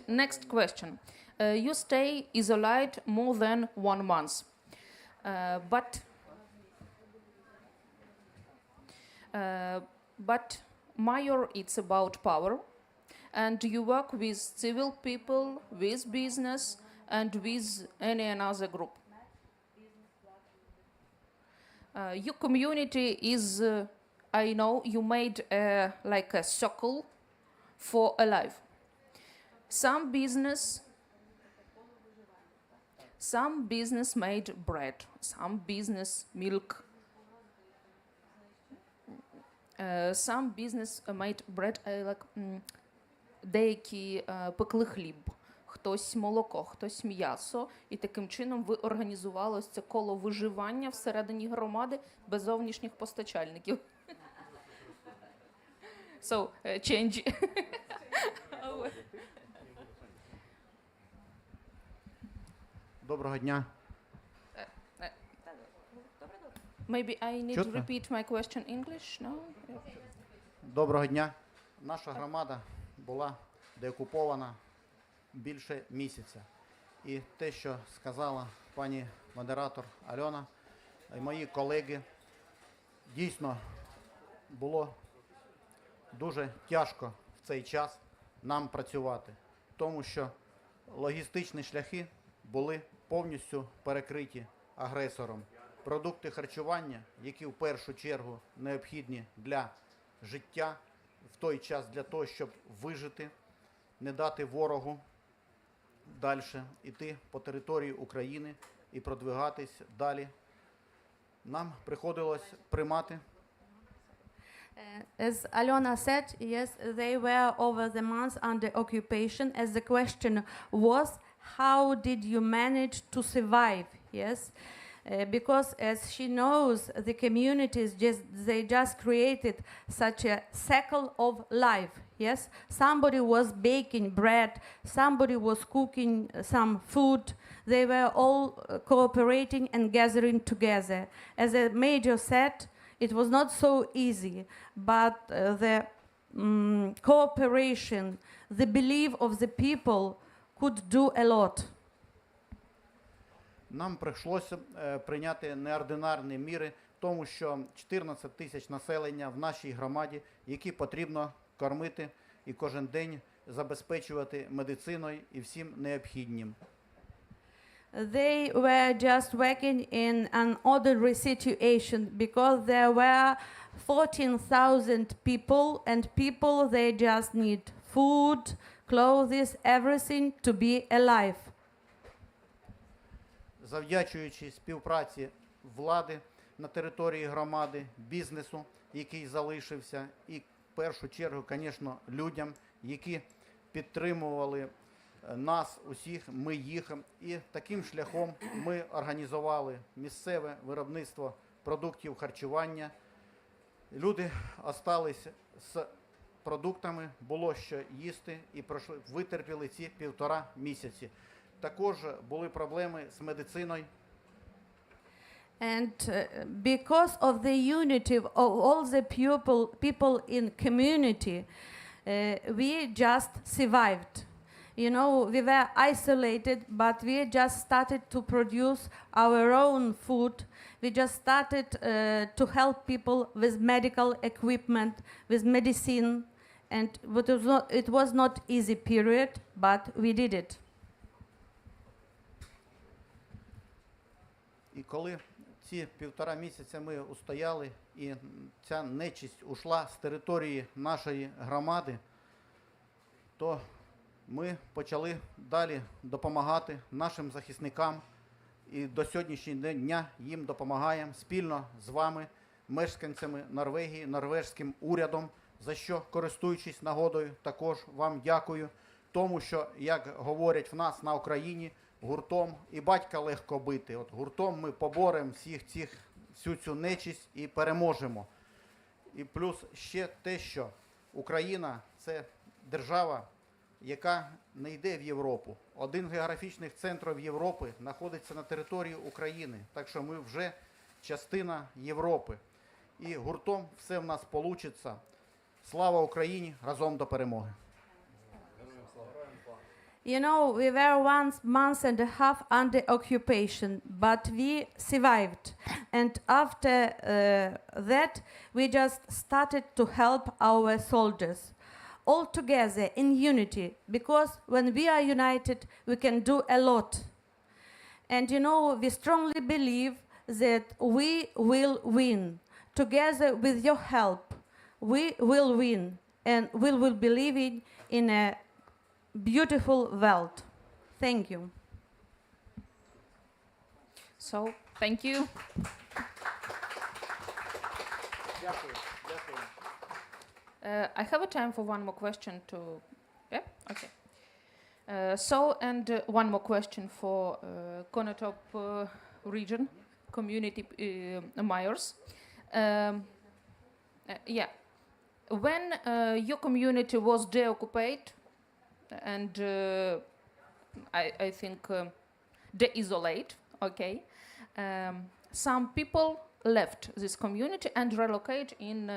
next question. You stay isolated more than 1 month, but Major, it's about power, and you work with civil people, with business, and with any another group. Your community is, I know, you made like a circle for a life. Some business made bread, some business milk, some business made bread, like деякі пекли хліб, хтось молоко, хтось м'ясо, і таким чином ви організували ось це коло виживання всередині громади без зовнішніх постачальників. So, change. Доброго дня. Maybe I need to Чутно? repeat my question in English, no? Доброго дня. Наша громада була деокупована більше місяця. І те, що сказала пані модератор Альона і мої колеги, дійсно було дуже тяжко в цей час нам працювати, тому що логістичні шляхи були повністю перекриті агресором. Продукти харчування, які в першу чергу необхідні для життя, в той час для того, щоб вижити, не дати ворогу далі йти по території України і продвигатись далі. Нам приходилось приймати. As Alona said, yes, they were over the months under occupation. As the question was, how did you manage to survive? Yes, because as she knows, the communities they just created such a cycle of life. Yes, somebody was baking bread, somebody was cooking some food. They were all cooperating and gathering together. As a major said, it was not so easy, but the cooperation, the belief of the people could do a lot. Нам прийшлося прийняти неординарні міри, тому що 14 тисяч населення в нашій громаді, які потрібно кормити і кожен день забезпечувати медициною і всім необхідним. They were just working in an ordinary situation because there were 14,000 people, and people they just need food, clothes, everything to be alive. Завдячуючи співпраці влади на території громади, бізнесу, який залишився, і в першу чергу, звісно, людям, які підтримували нас усіх, ми їх. І таким шляхом ми організували місцеве виробництво продуктів харчування. Люди залишилися з продуктами, було що їсти і витерпіли ці 1,5 місяці. Також були проблеми з медициною. And because of the unity of all the people in community, we just survived. You know, we were isolated, but we just started to produce our own food. We just started to help people with medical equipment, with medicine, and it was not easy period, but we did it. І коли ці 1,5 місяця ми устояли, і ця нечисть ушла з території нашої громади, то ми почали далі допомагати нашим захисникам. І до сьогоднішнього дня їм допомагаємо спільно з вами, мешканцями Норвегії, норвезьким урядом, за що, користуючись нагодою, також вам дякую. Тому що, як говорять в нас на Україні, гуртом і батька легко бити. От гуртом ми поборемо всю цю нечисть і переможемо. І плюс ще те, що Україна – це держава, яка не йде в Європу. Один з географічних центрів Європи знаходиться на території України. Так що ми вже частина Європи. І гуртом все в нас вийде. Слава Україні! Разом до перемоги! You know, we were 1 month and a half under occupation, but we survived. And after that, we just started to help our soldiers. All together in unity, because when we are united, we can do a lot. And you know, we strongly believe that we will win. Together with your help, we will win. And we will be living in a beautiful world. Thank you. So, thank you. I have a time for one more question to... Yeah? Okay. One more question for Konotop region, community mayors. When your community was deoccupied and I think de-isolate, okay, some people left this community and relocate in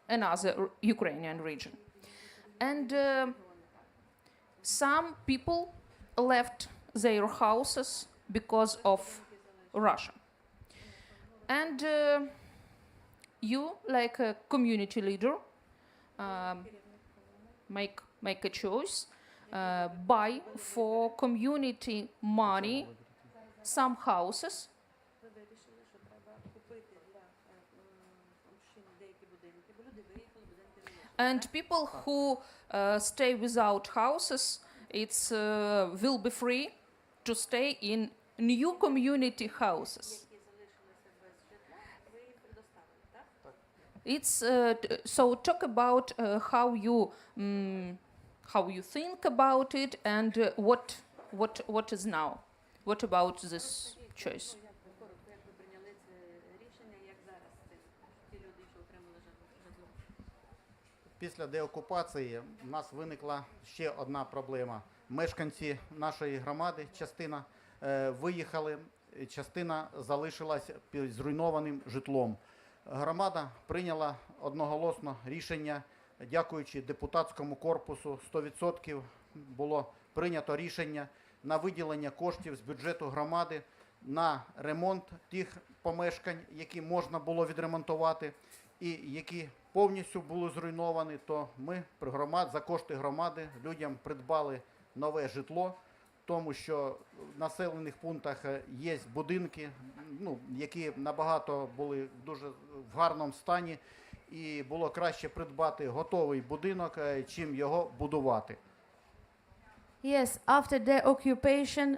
another Ukrainian region. And some people left their houses because of Russia. And you, like a community leader, make a choice, buy for community money some houses. And people who stay without houses, will be free to stay in new community houses. So talk about how you think about it and what is now. What about this choice? після деокупації в нас виникла ще одна проблема. Мешканці нашої громади, частина виїхали, частина залишилась під зруйнованим житлом. Громада прийняла одноголосно рішення, дякуючи депутатському корпусу, 100% було прийнято рішення на виділення коштів з бюджету громади на ремонт тих помешкань, які можна було відремонтувати і які повністю були зруйновані, то ми за кошти громади людям придбали нове житло, тому що в населених пунктах є будинки, які набагато були дуже в гарному стані, і було краще придбати готовий будинок, чим його будувати. Yes, after the occupation,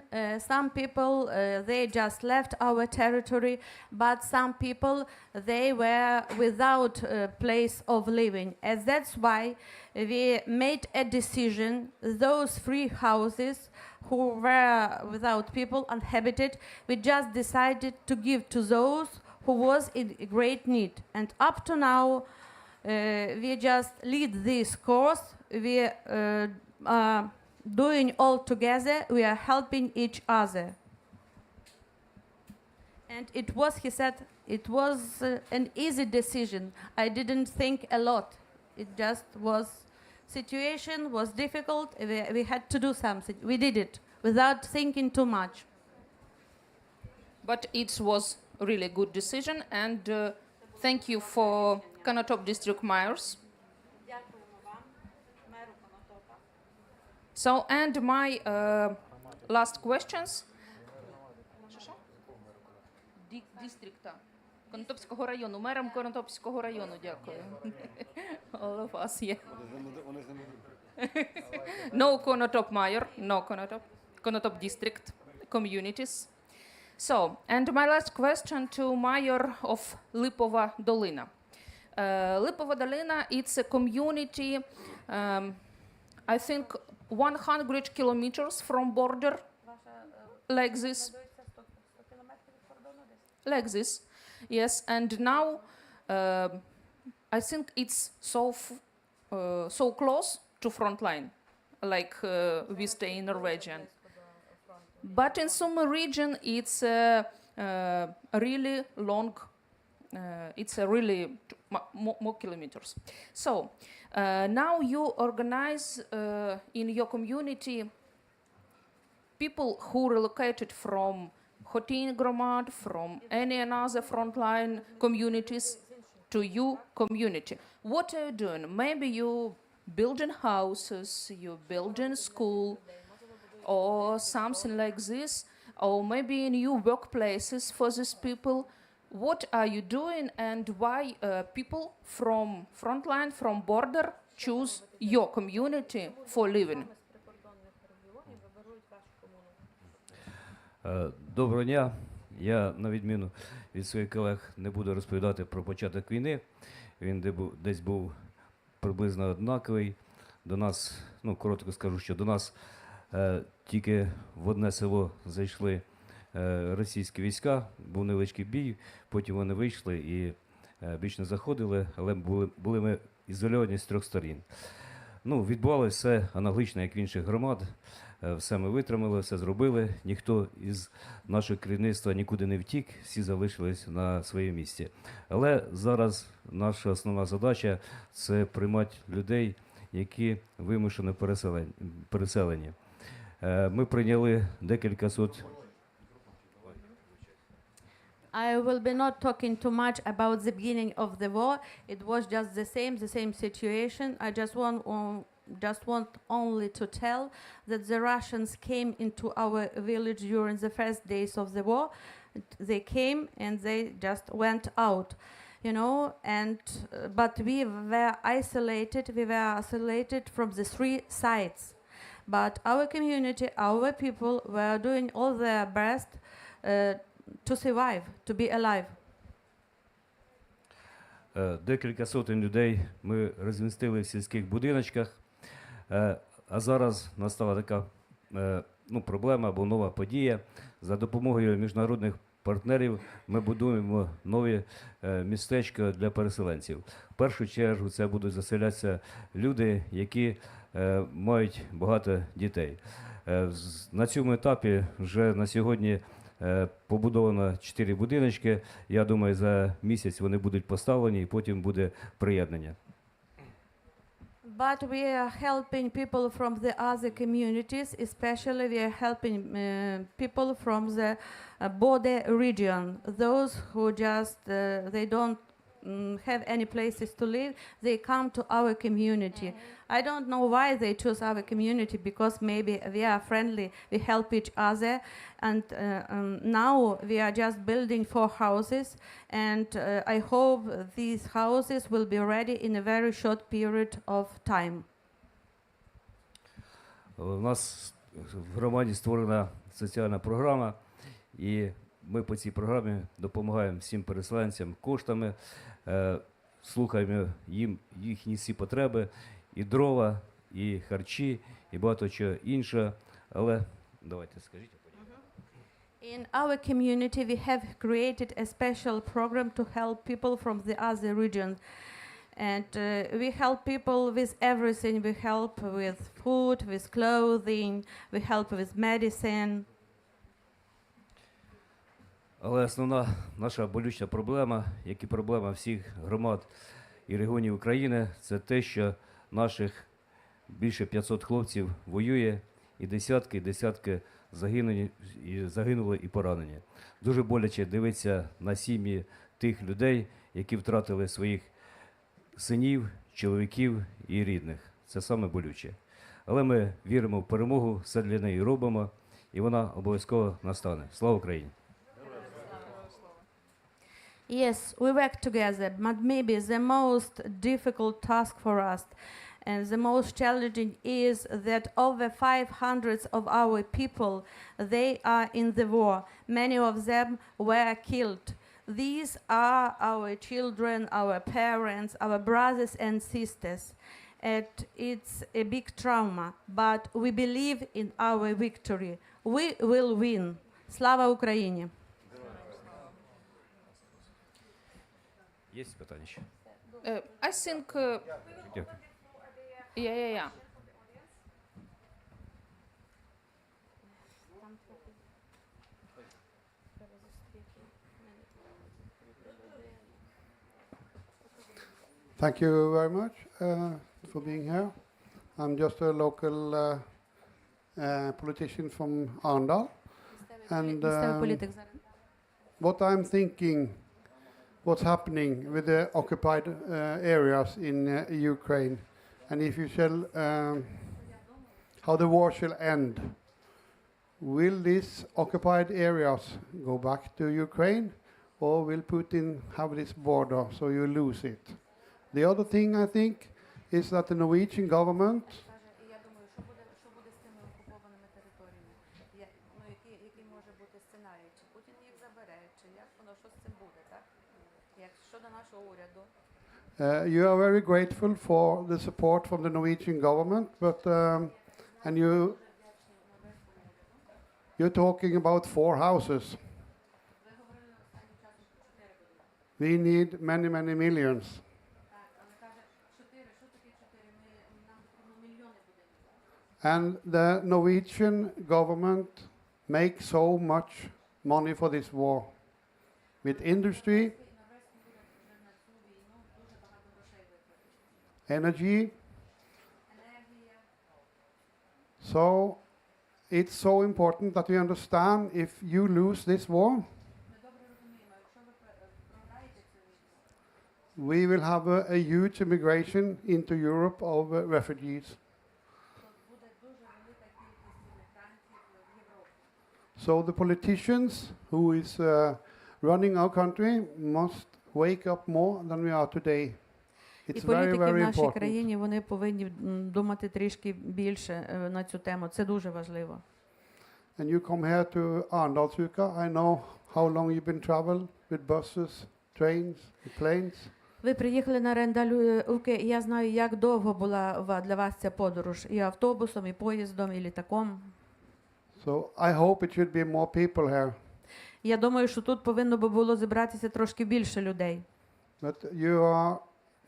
some people they just left our territory, but some people they were without a place of living, and that's why we made a decision. Those 3 houses who were without people, uninhabited, we just decided to give to those who was in great need. And up to now, we just lead this course. We doing all together, we are helping each other. And it was, he said, it was an easy decision. I didn't think a lot. It just was, situation was difficult, we had to do something. We did it without thinking too much. But it was really good decision, and thank you for Konotop District Mayors. So, and my last questions. Дистрикта Конотопського району, мером Конотопського району, дякую. All of us, yeah. No Konotop Mayor, no Konotop District communities. So, and my last question to Mayor of Lipova Dolina. Lipova Dolina, it's a community, I think 100 kilometers from border, like this. Like this, yes. And now, I think it's so close to front line, like we stay in Norwegian. But in some region, it's really long. It's a really more kilometers. So now you organize in your community people who relocated from Hotin Gromad, from any another frontline communities to your community. What are you doing? Maybe you building houses, you building school, or something like this, or maybe new workplaces for these people. What are you doing, and why people from frontline, from border, choose your community for living? Доброго дня. Я, на відміну від своїх колег, не буду розповідати про початок війни. Він десь був приблизно однаковий. До нас, коротко скажу, що до нас тільки в одне село зайшли російські війська, був невеличкий бій, потім вони вийшли і більш не заходили, але були ми ізольовані з 3 сторін. Відбувалося все аналогічно, як в інших громад. Все ми витримали, все зробили. Ніхто із нашого керівництва нікуди не втік, всі залишились на своєму місці. Але зараз наша основна задача – це приймати людей, які вимушено переселені. Ми прийняли декілька сот. I will be not talking too much about the beginning of the war. It was just the same situation. I just want only to tell that the Russians came into our village during the first days of the war. They came and they just went out, and but we were isolated. We were isolated from the 3 sides. But our community, our people were doing all their best to survive, to be alive. Декілька сотень людей ми розмістили в сільських будиночках. А зараз настала така проблема або нова подія. За допомогою міжнародних партнерів ми будуємо нові містечка для переселенців. В першу чергу це будуть заселятися люди, які мають багато дітей. На цьому етапі вже на сьогодні побудовано 4 будиночки. Я думаю, за місяць вони будуть поставлені і потім буде приєднання. But we are helping people from the other communities, especially we are helping people from the border region, those who just they don't have any places to live, they come to our community. I don't know why they choose our community, because maybe we are friendly, we help each other, and now we are just building 4 houses, and I hope these houses will be ready in a very short period of time. У нас в громаді створена соціальна програма, і ми по цій програмі допомагаємо всім переселенцям коштами, слухаємо їм їхні всі потреби, і дрова, і харчі, і багато чого інше. Але давайте скажіть. In our community, we have created a special program to help people from the other regions. And we help people with everything. We help with food, with clothing, we help with medicine. Але основна наша болюча проблема, як і проблема всіх громад і регіонів України, це те, що наших більше 500 хлопців воює, і десятки загинули і поранені. Дуже боляче дивитися на сім'ї тих людей, які втратили своїх синів, чоловіків і рідних. Це саме болюче. Але ми віримо в перемогу, все для неї робимо, і вона обов'язково настане. Слава Україні! Yes, we work together, but maybe the most difficult task for us and the most challenging is that over 500 of our people, they are in the war. Many of them were killed. These are our children, our parents, our brothers and sisters. And it's a big trauma, but we believe in our victory. We will win. Slava Ukraini! Є питання ще? I think... Дякую. Yeah. Thank you very much for being here. I'm just a local politician from Arendal. And what I'm thinking, what's happening with the occupied areas in Ukraine, and if you shall, how the war shall end. Will these occupied areas go back to Ukraine, or will Putin have this border so you lose it? The other thing I think is that the Norwegian government you are very grateful for the support from the Norwegian government, but and you're talking about 4 houses. We need many millions. And the Norwegian government makes so much money for this war with industry, energy. So it's so important that we understand if you lose this war, we will have a huge immigration into Europe of refugees. So the politicians who is running our country must wake up more than we are today. І It's very, політики в very нашій important. країні, вони повинні думати трішки більше на цю тему. Це дуже важливо. And you come here to Arendalsuka. I know how long you've been travel with buses, trains, planes. Ви приїхали на Арендалуки, і я знаю, як довго була для вас ця подорож. І автобусом, і поїздом, і літаком. So I hope it should be more people here. Я думаю, що тут повинно би було зібратися трошки більше людей. But you are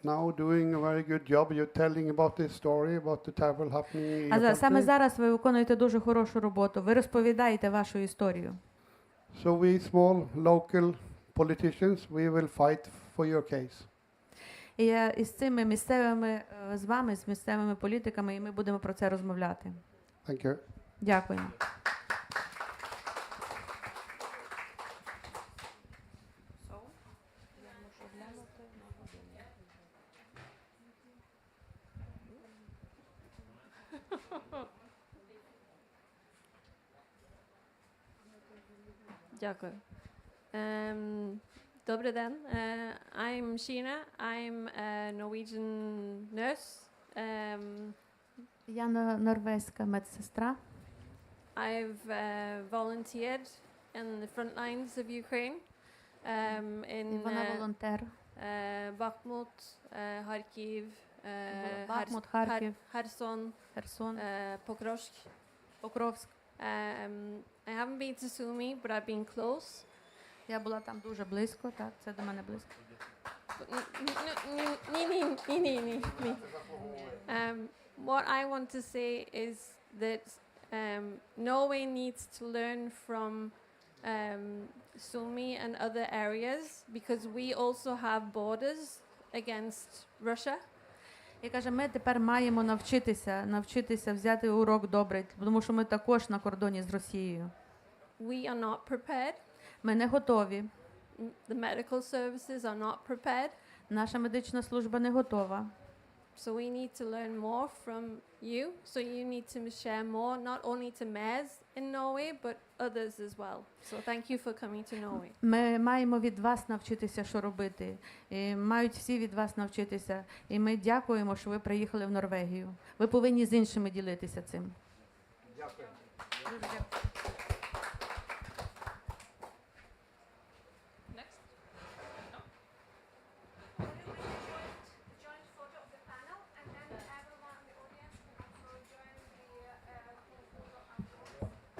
now doing a very good job. You're telling about this story, about the terrible happening in your Саме country. зараз ви виконуєте дуже хорошу роботу. Ви розповідаєте вашу історію. So we small local politicians, we will fight for your case. І я із цими місцевими, з вами, з місцевими політиками, і ми будемо про це розмовляти. Thank you. Дякуємо. Дякую. Добрий день. I'm Sheena. I'm a Norwegian nurse. Я норвезька медсестра. I've volunteered in the front lines of Ukraine. In Вона волонтер. Bakhmut, Kharkiv, Бахмут, Харків, Kherson, Херсон, Pokrovsk. Покровськ. I haven't been to Sumy, but I've been close. Я була там дуже близько, так, це до мене близько. What I want to say is that Norway needs to learn from Sumy and other areas because we also have borders against Russia. І каже, ми тепер маємо навчитися взяти урок добре, тому що ми також на кордоні з Росією. We are not prepared. Ми не готові. The medical services are not prepared. Наша медична служба не готова. So we need to learn more from you. So you need to share more, not only to mayors in Norway, but others as well. So thank you for coming to Norway. Ми маємо від вас навчитися, що робити. І мають всі від вас навчитися. І ми дякуємо, що ви приїхали в Норвегію. Ви повинні з іншими ділитися цим. Дякую.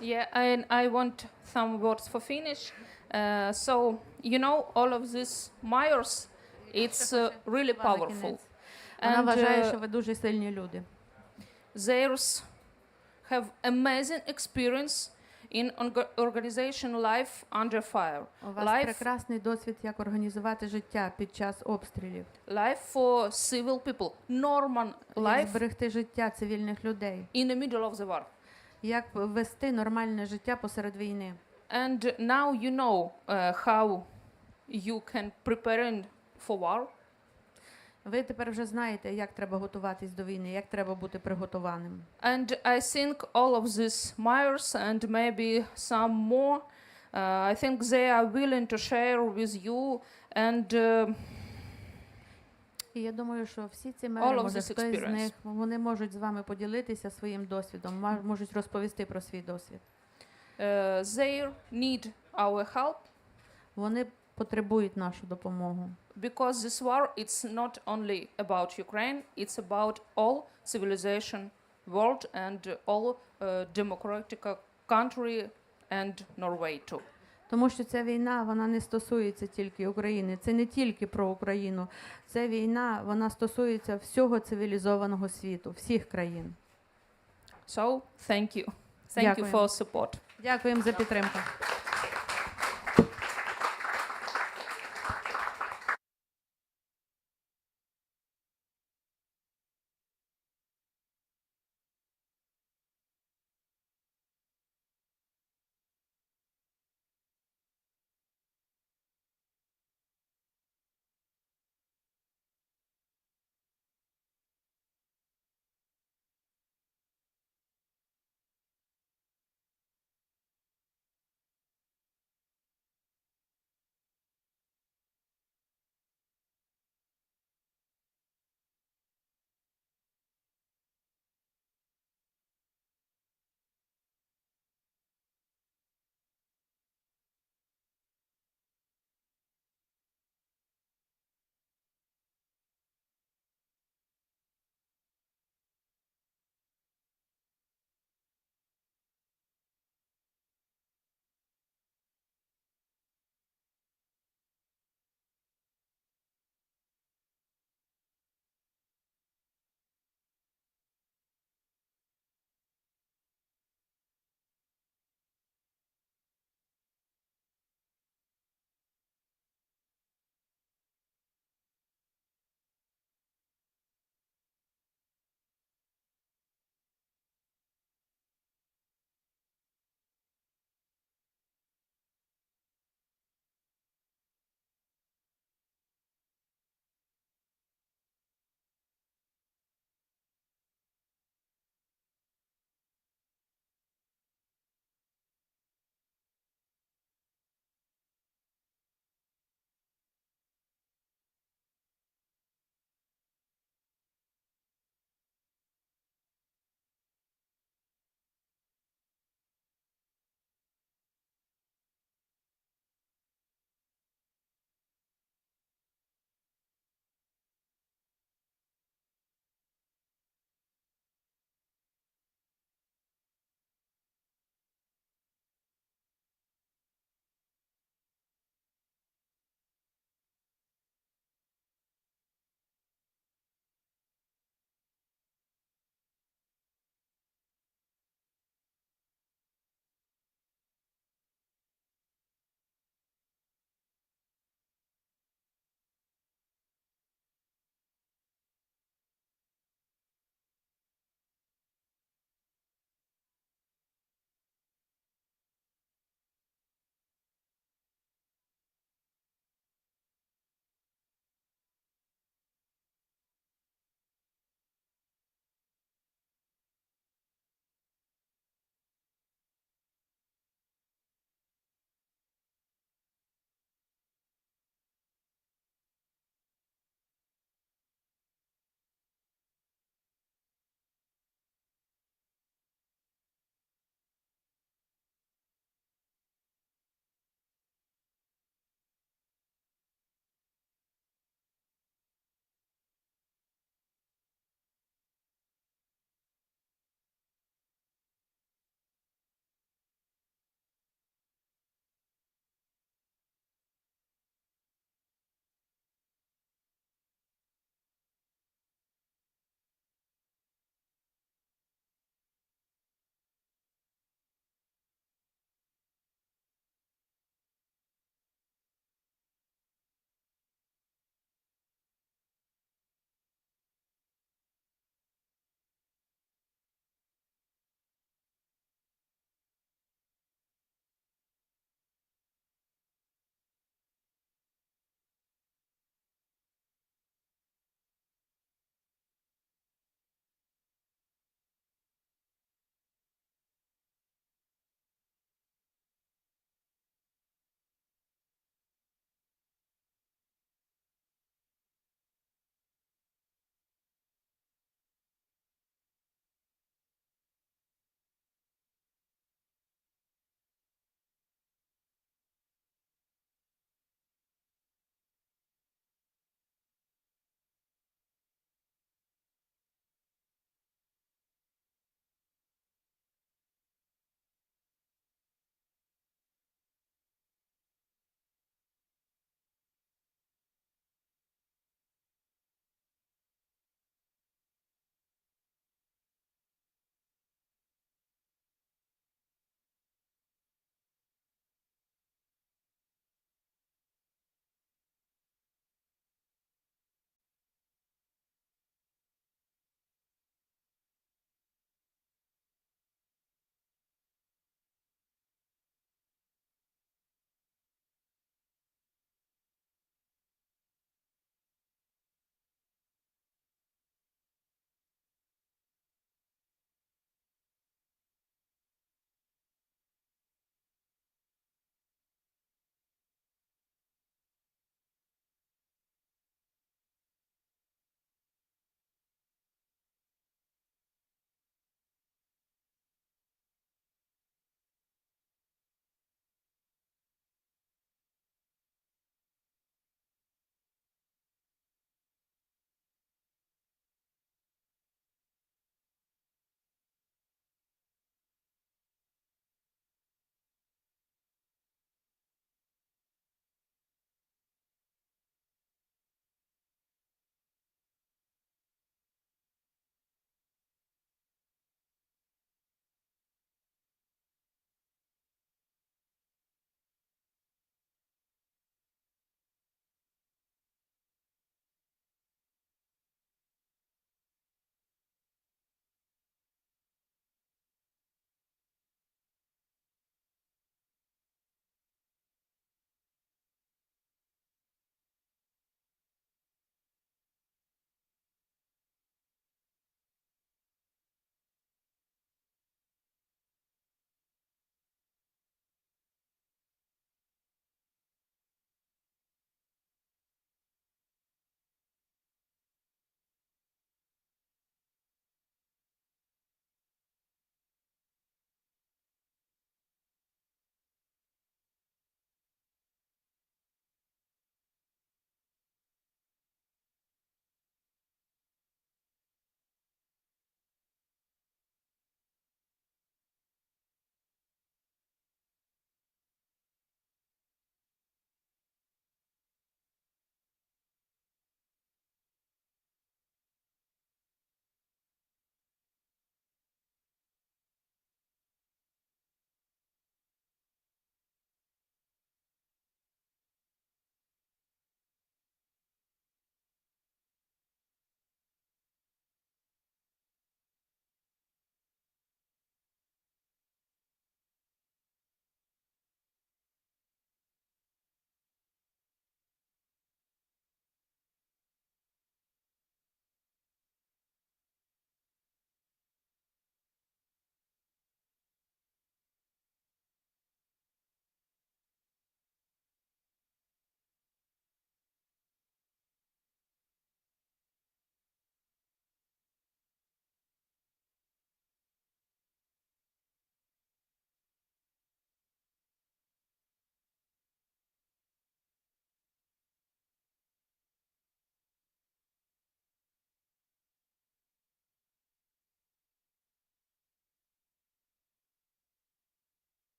Yeah, and I want some words for finish. So, you know, all of these mayors, it's really powerful. Вона And вважає, що ви дуже сильні люди. theirs have amazing experience in organization life under fire. У вас Life, прекрасний досвід, як організувати життя під час обстрілів. life for civil people, normal Як life зберегти життя цивільних людей. in the middle of the war. Як вести нормальне життя посеред війни. And now you know how you can prepare for war. Ви тепер вже знаєте, як треба готуватись до війни, як треба бути приготованим. And I think all of these mayors and maybe some more, I think they are willing to share with you and І я думаю, що всі ці мери, All of може this хтось з experience. них, вони можуть з вами поділитися своїм досвідом, можуть розповісти про свій досвід. they need our help Вони потребують нашу допомогу. because this war it's not only about Ukraine, it's about all civilization world and all democratic country and Norway too. Тому що ця війна, вона не стосується тільки України. Це не тільки про Україну. Ця війна, вона стосується всього цивілізованого світу, всіх країн. So, thank you. Thank you Дякуємо. for support. Дякуємо за підтримку.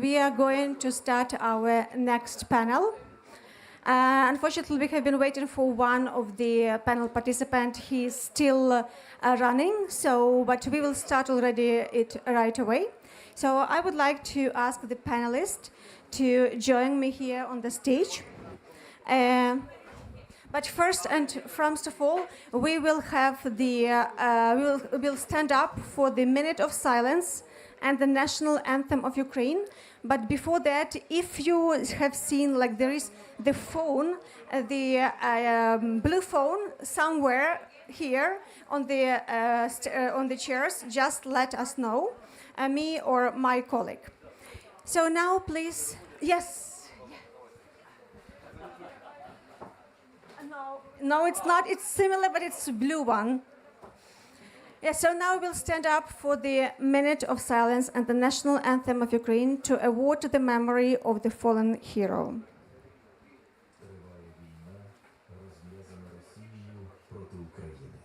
we are going to start our next panel. Unfortunately, we have been waiting for one of the panel participants. He is still running, but we will start already it right away. So I would like to ask the panelists to join me here on the stage. But first and foremost of all, we will have we'll stand up for the minute of silence and the national anthem of Ukraine. But before that, if you have seen, like there is the phone, the blue phone somewhere here on the chairs, just let us know, me or my colleague. So now, please, yes. No, it's not. It's similar, but it's a blue one. Yeah, so now we'll stand up for the minute of silence and the national anthem of Ukraine to award the memory of the fallen hero. Триває війна, розв'язана Росією проти України.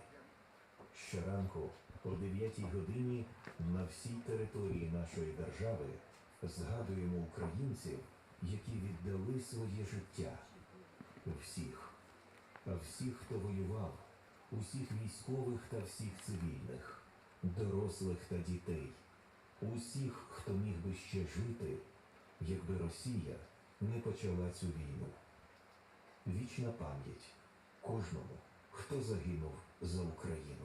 Щоранку о 9 годині на всій території нашої держави згадуємо українців, які віддали своє життя. Всіх. А всіх, хто воював, усіх військових та всіх цивільних, дорослих та дітей, усіх, хто міг би ще жити, якби Росія не почала цю війну. Вічна пам'ять кожному, хто загинув за Україну.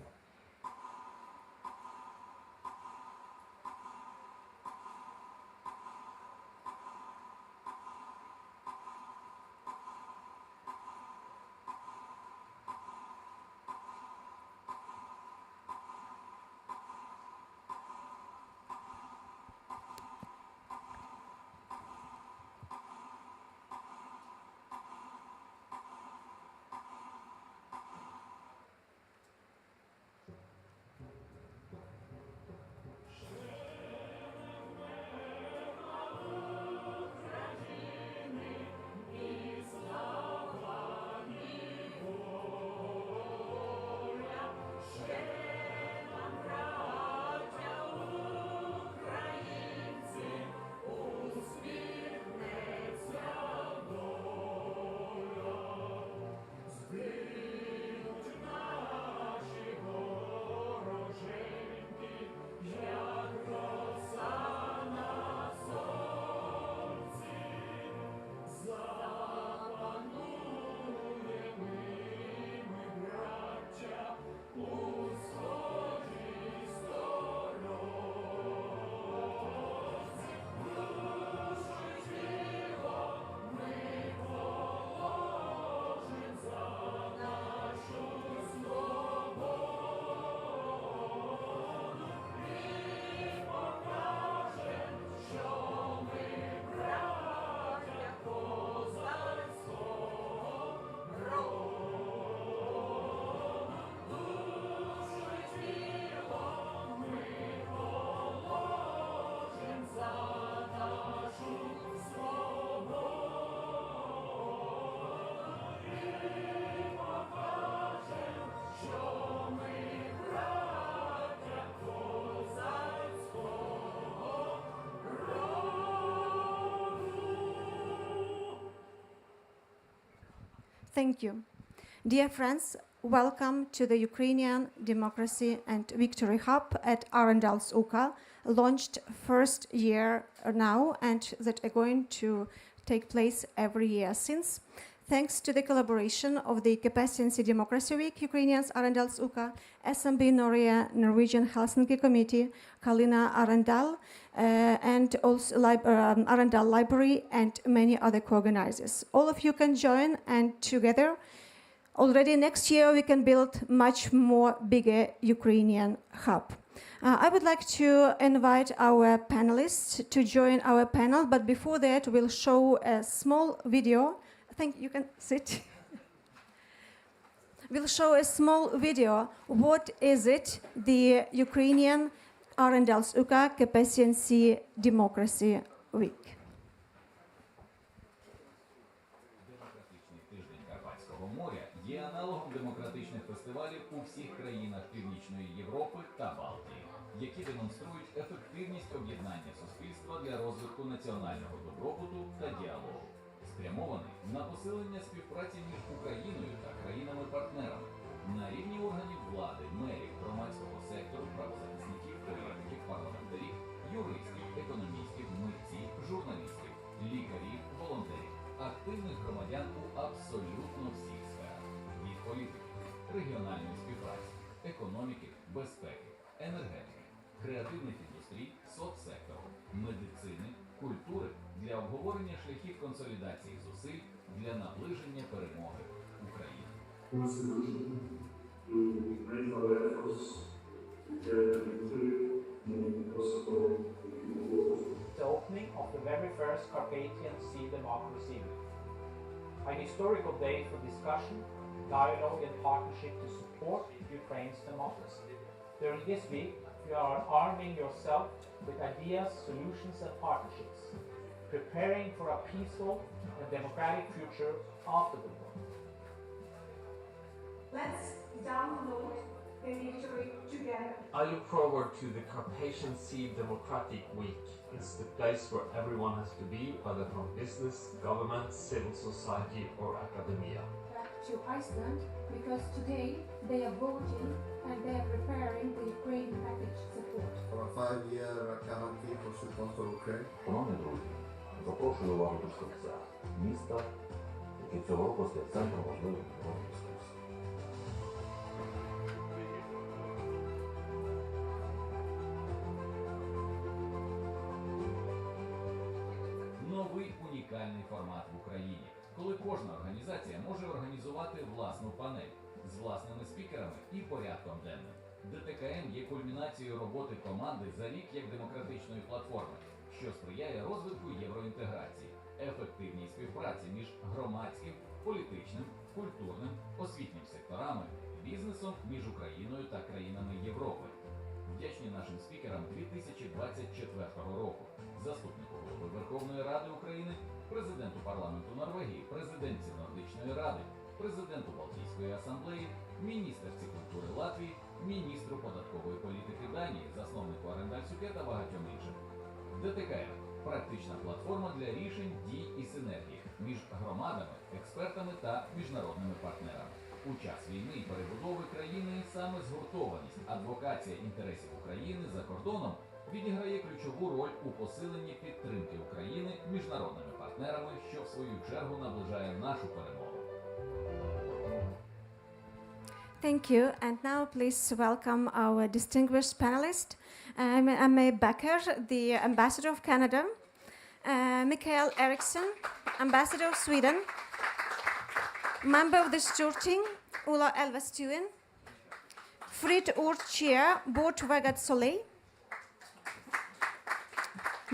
Thank you. Dear friends, welcome to the Ukrainian Democracy and Victory Hub at Arendalsuka, launched first year now and that are going to take place every year since. Thanks to the collaboration of the Capacity Democracy Week, Ukrainians Arendalsuka, SMB Noria, Norwegian Helsinki Committee, Kalina Arendal, and also Arendal Library and many other co-organizers. All of you can join, and together, already next year we can build much more bigger Ukrainian hub. I would like to invite our panelists to join our panel, but before that we'll show a small video. I think you can sit. We'll show a small video. What is it, the Ukrainian Arendalsuka Capacity Democracy Week? Демократичний тиждень Карпатського моря є аналогом демократичних фестивалів у всіх країнах Північної Європи та Балтії, які демонструють ефективність ефективність об'єднання суспільства для розвитку національного добробуту та діалогу, спрямований на посилення співпраці між Україною та країнами-партнерами на рівні органів влади, мерів, громадського сектору, правозахисників, політиків, парламентарів, юристів, економістів, митців, журналістів, лікарів, волонтерів, активних громадян у абсолютно всіх сферах – від політики, регіональної співпраці, економіки, безпеки, енергетики, креативних індустрій, соцсектору, медицини, культури для обговорення шляхів консолідації зусиль для наближення перемоги України. The opening of the very first Carpathian Sea Democracy Week, a historical day for discussion, dialogue and partnership to support Ukraine's democracy. During this week, you are arming yourself with ideas, solutions and partnerships, preparing for a peaceful and democratic future after the war. Let's download the victory together. I look forward to the Carpathian Sea Democratic Week. It's the place where everyone has to be, whether from business, government, civil society or academia. Back to Iceland, because today they are voting and they are preparing the Ukraine package support. For a 5-year guarantee for support for Ukraine. Шановні друзі, запрошую увагу до Шевця, міста, яке цього року стає центром важливих міжнародних дискусій. Новий унікальний формат в Україні, коли кожна організація може організувати власну панель з власними спікерами і порядком денним. ДТКМ є кульмінацією роботи команди за рік як демократичної платформи, що сприяє розвитку євроінтеграції, ефективній співпраці між громадським, політичним, культурним, освітнім секторами, бізнесом між Україною та країнами Європи. Вдячні нашим спікерам 2024 року, заступнику голови Верховної Ради України, президенту парламенту Норвегії, президентці Нордичної Ради, президенту Балтійської асамблеї, міністерці культури Латвії, міністру податкової політики Данії, засновнику Арендальсуке та багатьом іншим. ДТКР – практична платформа для рішень, дій і синергії між громадами, експертами та міжнародними партнерами. У час війни і перебудови країни саме згуртованість, адвокація інтересів України за кордоном відіграє ключову роль у посиленні підтримки України міжнародними партнерами, що в свою чергу наближає нашу перемогу. Thank you. And now please welcome our distinguished panelist, Amy Becker, the Ambassador of Canada, Mikael Eriksson, Ambassador of Sweden, Member of the Storting, Ulla Elvestuen, Frid Urt Chair, Bort Vagat Soleil,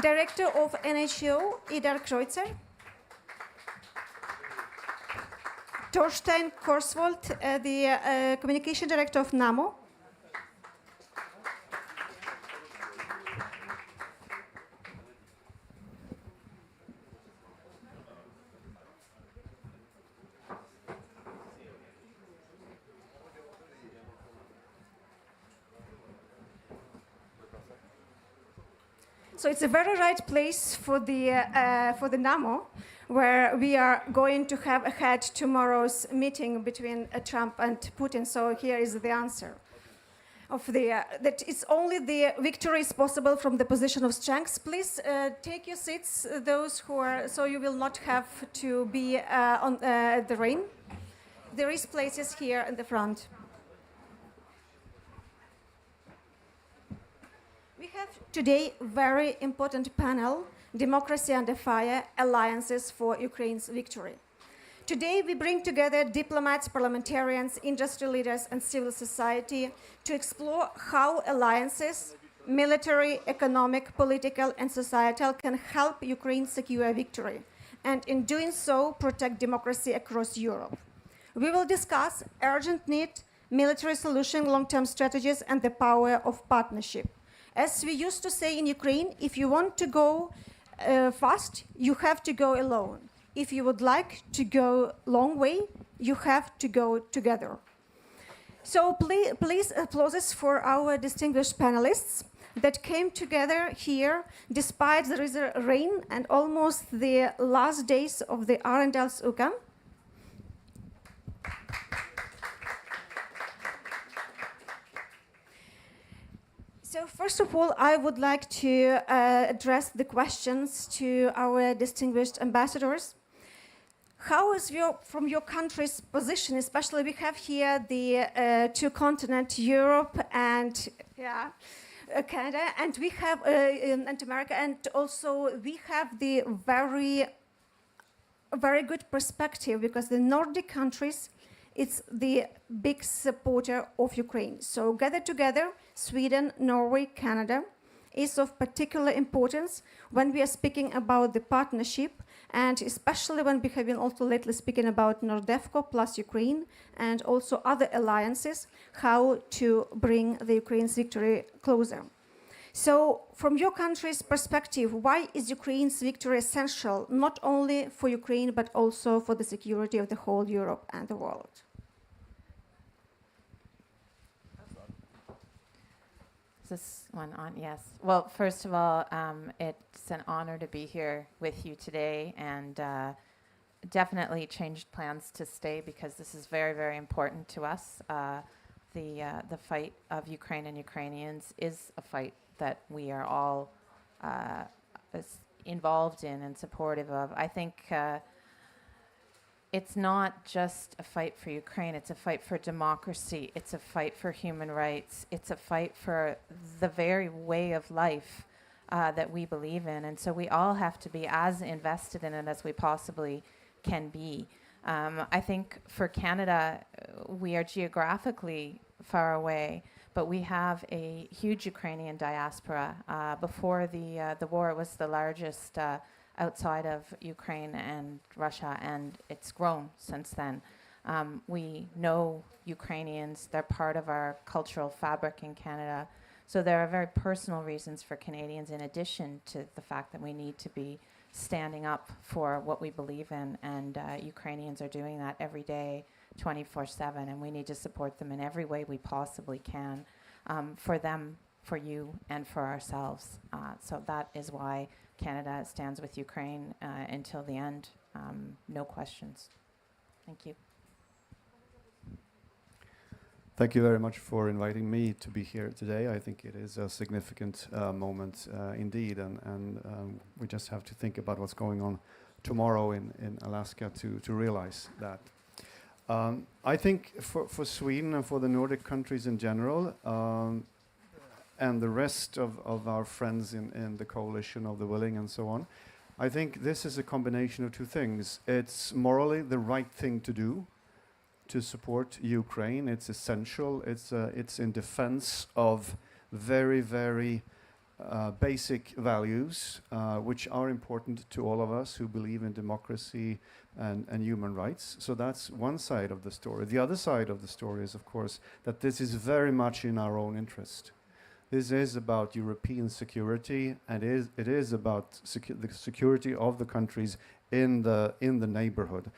Director of NHO, Idar Kreutzer, Torstein Korsvold, the Communication Director of NAMO, So it's a very right place for the NAMO, where we are going to have ahead tomorrow's meeting between Trump and Putin. So here is the answer of that it's only the victory is possible from the position of strength. Please take your seats, those who are, so you will not have to be on the rain. There is places here in the front. We have today very important panel, Democracy Under Fire, Alliances for Ukraine's Victory. Today we bring together diplomats, parliamentarians, industry leaders and civil society to explore how alliances, military, economic, political and societal can help Ukraine secure a victory and in doing so protect democracy across Europe. We will discuss urgent need, military solution, long-term strategies and the power of partnership. As we used to say in Ukraine, if you want to go fast, you have to go alone. If you would like to go long way, you have to go together. So please applause for our distinguished panelists. that came together here despite there is a rain and almost the last days of the Arendalsuka. So first of all, I would like to address the questions to our distinguished ambassadors. How is from your country's position, especially we have here the two continents, Europe and Canada, and we have and America, and also we have the very good perspective because the Nordic countries, it's the big supporter of Ukraine. So gathered together, Sweden, Norway, Canada, is of particular importance when we are speaking about the partnership, and especially when we have been also lately speaking about Nordefco plus Ukraine and also other alliances, how to bring the Ukraine's victory closer. So from your country's perspective, why is Ukraine's victory essential, not only for Ukraine, but also for the security of the whole Europe and the world? Is this one on? Yes. Well, first of all, it's an honor to be here with you today, and definitely changed plans to stay because this is very, very important to us. The fight of Ukraine and Ukrainians is a fight that we are all involved in and supportive of. I think it's not just a fight for Ukraine, it's a fight for democracy, it's a fight for human rights, it's a fight for the very way of life that we believe in. And so we all have to be as invested in it as we possibly can be. I think for Canada, we are geographically far away, but we have a huge Ukrainian diaspora. Before the war, it was the largest outside of Ukraine and Russia, and it's grown since then. We know Ukrainians, they're part of our cultural fabric in Canada. So there are very personal reasons for Canadians, in addition to the fact that we need to be standing up for what we believe in, and Ukrainians are doing that every day, 24/7, and we need to support them in every way we possibly can, for them, for you, and for ourselves. So that is why Canada stands with Ukraine until the end. No questions. Thank you. Thank you very much for inviting me to be here today. I think it is a significant moment indeed, and we just have to think about what's going on tomorrow in Alaska to realize that. I think for Sweden and for the Nordic countries in general, and the rest of our friends in the coalition of the willing and so on, I think this is a combination of two things. It's morally the right thing to do, to support Ukraine. It's essential. It's in defense of very, very basic values, which are important to all of us who believe in democracy and human rights. So that's one side of the story. The other side of the story is, of course, that this is very much in our own interest. This is about European security, and it is about the security of the countries in the neighborhood.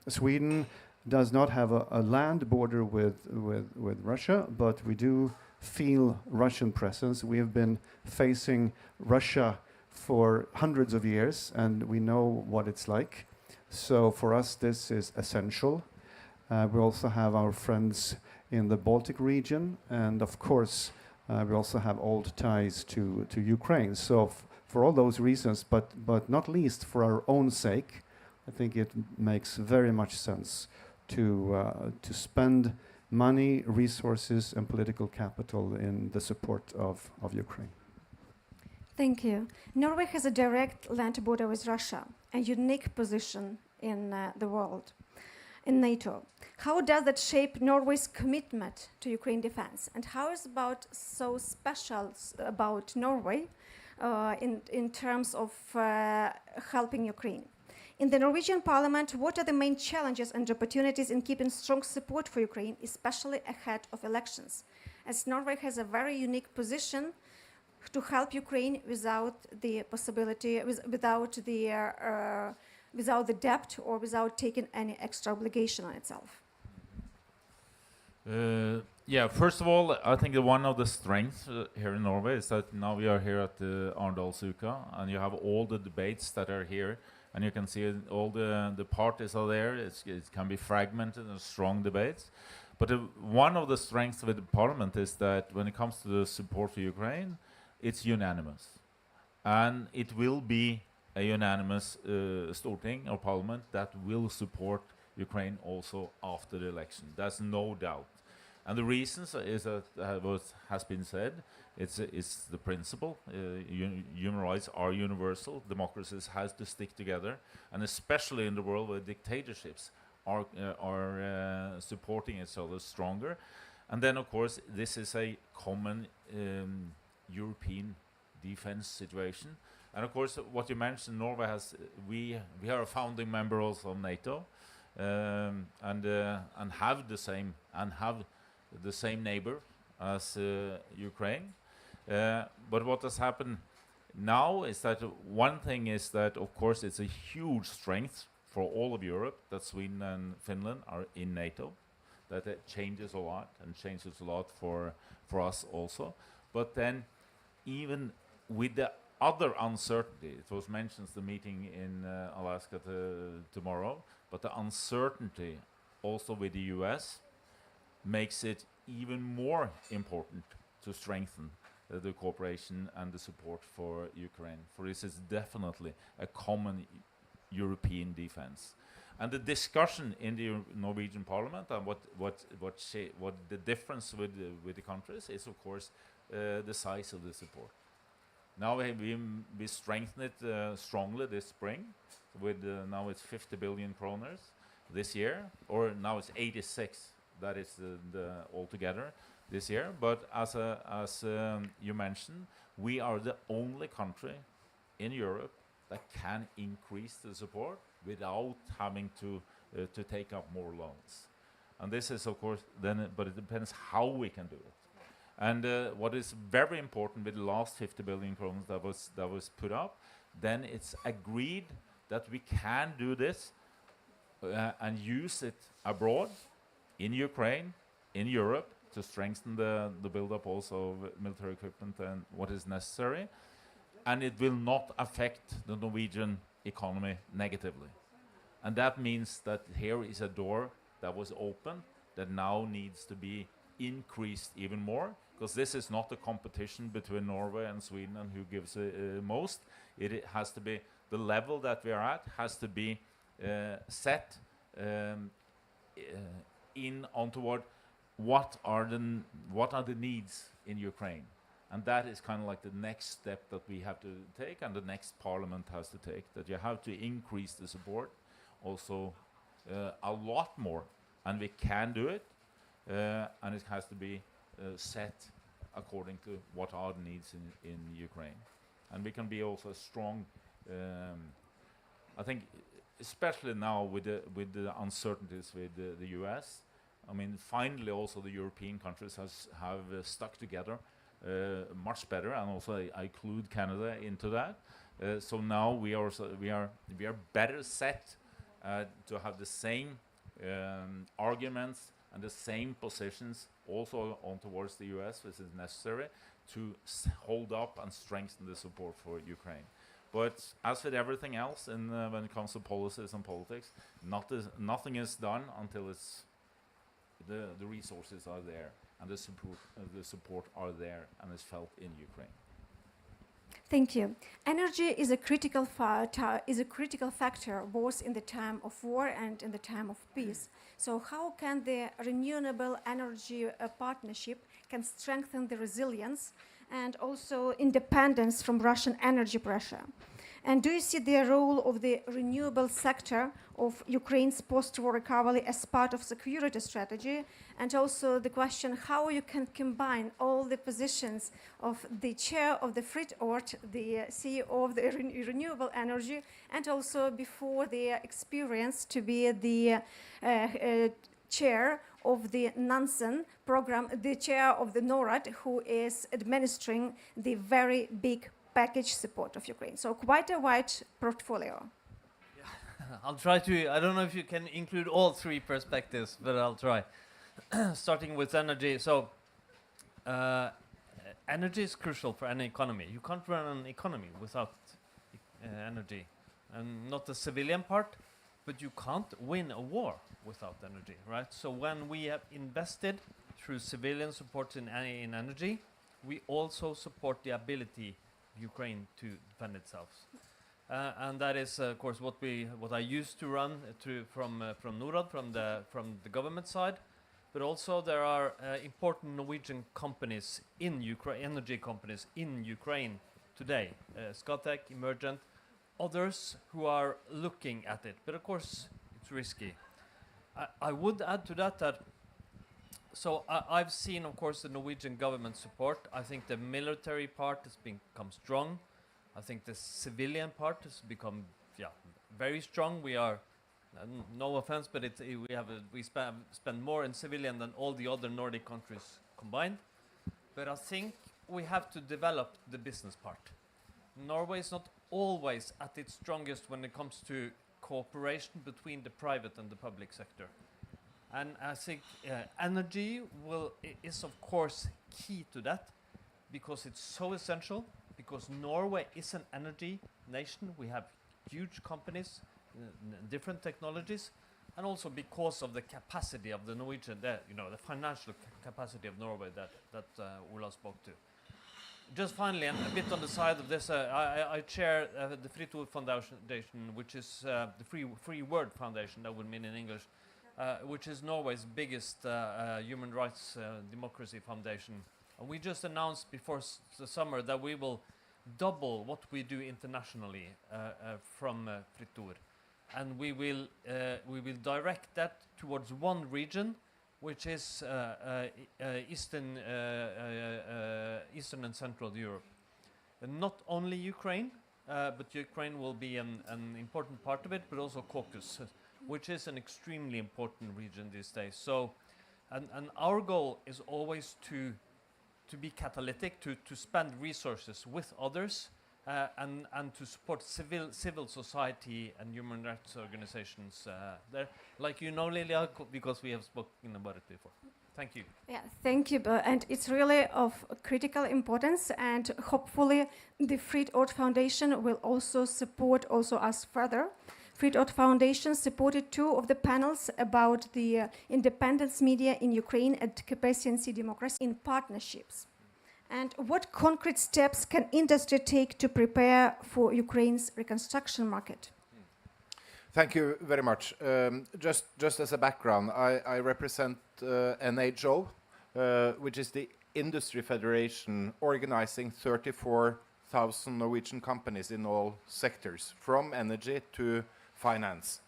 Sweden does not have a land border with Russia, but we do feel Russian presence. We have been facing Russia for hundreds of years, and we know what it's like. So for us, this is essential. We also have our friends in the Baltic region, and of course, we also have old ties to Ukraine. So for all those reasons, but not least for our own sake, I think it makes very much sense to spend money, resources, and political capital in the support of Ukraine. Thank you. Norway has a direct land border with Russia, a unique position in the world, in NATO. How does that shape Norway's commitment to Ukraine defense? And how is about so special about Norway in terms of helping Ukraine? In the Norwegian parliament, what are the main challenges and opportunities in keeping strong support for Ukraine, especially ahead of elections? As Norway has a very unique position to help Ukraine without the possibility, without the debt or without taking any extra obligation on itself. Yeah, first of all, I think that one of the strengths here in Norway is that now we are here at the Arendalsuka, and you have all the debates that are here, and you can see all the parties are there. It can be fragmented and strong debates. But one of the strengths with the parliament is that when it comes to the support for Ukraine, it's unanimous. And it will be a unanimous Storting or parliament that will support Ukraine also after the election. There's no doubt. And the reasons is that what has been said. It's the principle. Human rights are universal. Democracies has to stick together, and especially in the world where dictatorships are supporting each other stronger. And then, of course, this is a common European defense situation. And of course, what you mentioned, Norway has we are a founding member also of NATO, and have the same neighbor as Ukraine. But what has happened now is that one thing is that, of course, it's a huge strength for all of Europe that Sweden and Finland are in NATO. That it changes a lot and changes a lot for us also. But then, even with the other uncertainty, it was mentioned the meeting in Alaska tomorrow, but the uncertainty also with the US makes it even more important to strengthen the cooperation and the support for Ukraine. For this is definitely a common European defense. And the discussion in the Norwegian Parliament and what the difference with the countries is, of course, the size of the support. Now we strengthen it strongly this spring. With now it's 50 billion kroners this year, or now it's 86. That is the altogether this year. But as you mentioned, we are the only country in Europe that can increase the support without having to take up more loans. And this is, of course, but it depends how we can do it. And what is very important with the last 50 billion kroners that was put up, then it's agreed that we can do this and use it abroad, in Ukraine, in Europe, to strengthen the build-up also of military equipment and what is necessary. And it will not affect the Norwegian economy negatively. And that means that here is a door that was open that now needs to be increased even more, because this is not a competition between Norway and Sweden and who gives most. It has to be, the level that we are at has to be set in on toward what are the needs in Ukraine. And that is kind of like the next step that we have to take, and the next parliament has to take, that you have to increase the support also a lot more, and we can do it, and it has to be set according to what are the needs in Ukraine. And we can be also strong, I think, especially now with the uncertainties with the US. I mean, finally also the European countries have stuck together much better, and also I include Canada into that. So now we are better set to have the same arguments and the same positions also on towards the US, which is necessary to hold up and strengthen the support for Ukraine. But as with everything else, when it comes to policies and politics, nothing is done until the resources are there and the support are there and is felt in Ukraine. Thank you. Energy is a critical factor both in the time of war and in the time of peace. So how can the renewable energy partnership can strengthen the resilience and also independence from Russian energy pressure? And do you see the role of the renewable sector of Ukraine's post-war recovery as part of security strategy? And also the question how you can combine all the positions of the chair of the Frittort, the CEO of the renewable energy, and also before the experience to be the chair of the Nansen program, the chair of the NORAD, who is administering the very big package support of Ukraine. So quite a wide portfolio. I'll try to, I don't know if you can include all three perspectives, but I'll try. starting with energy. So, energy is crucial for any economy. You can't run an economy without energy, and not the civilian part, but you can't win a war without energy, right? So when we have invested through civilian support in energy, we also support the ability of Ukraine to defend itself. And that is, of course, what I used to run from Norad, from the government side. But also there are important Norwegian companies in Ukraine, energy companies in Ukraine today, Scatec, Emergent, others who are looking at it. But of course, it's risky. I would add to that so I've seen, of course, the Norwegian government support. I think the military part has become strong. I think the civilian part has become very strong. We are, no offense, but we spend more in civilian than all the other Nordic countries combined. But I think we have to develop the business part. Norway is not always at its strongest when it comes to cooperation between the private and the public sector. And I think energy is of course key to that, because it's so essential, because Norway is an energy nation. We have huge companies, different technologies, and also because of the capacity of the Norwegian, the financial capacity of Norway that Ola spoke to. Just finally, and a bit on the side of this, I chair the Fritt Ord Foundation, which is the Free Word Foundation, that would mean in English, which is Norway's biggest human rights democracy foundation. And we just announced before the summer that we will double what we do internationally from Fritt Ord. And we will direct that towards one region, which is Eastern and Central Europe. And not only Ukraine, but Ukraine will be an important part of it, but also Caucasus, which is an extremely important region these days. So, and our goal is always to be catalytic, to spend resources with others, and to support civil society and human rights organizations there, like Lilia, because we have spoken about it before. Thank you. Yeah, thank you. And it's really of critical importance, and hopefully the Fritt Ord Foundation will also support us further. Fritt Ord Foundation supported 2 of the panels about the independence media in Ukraine and capacity democracy in partnerships. And what concrete steps can industry take to prepare for Ukraine's reconstruction market? Thank you very much. Just as a background, I represent NHO, which is the industry federation organizing 34,000 Norwegian companies in all sectors, from energy to finance.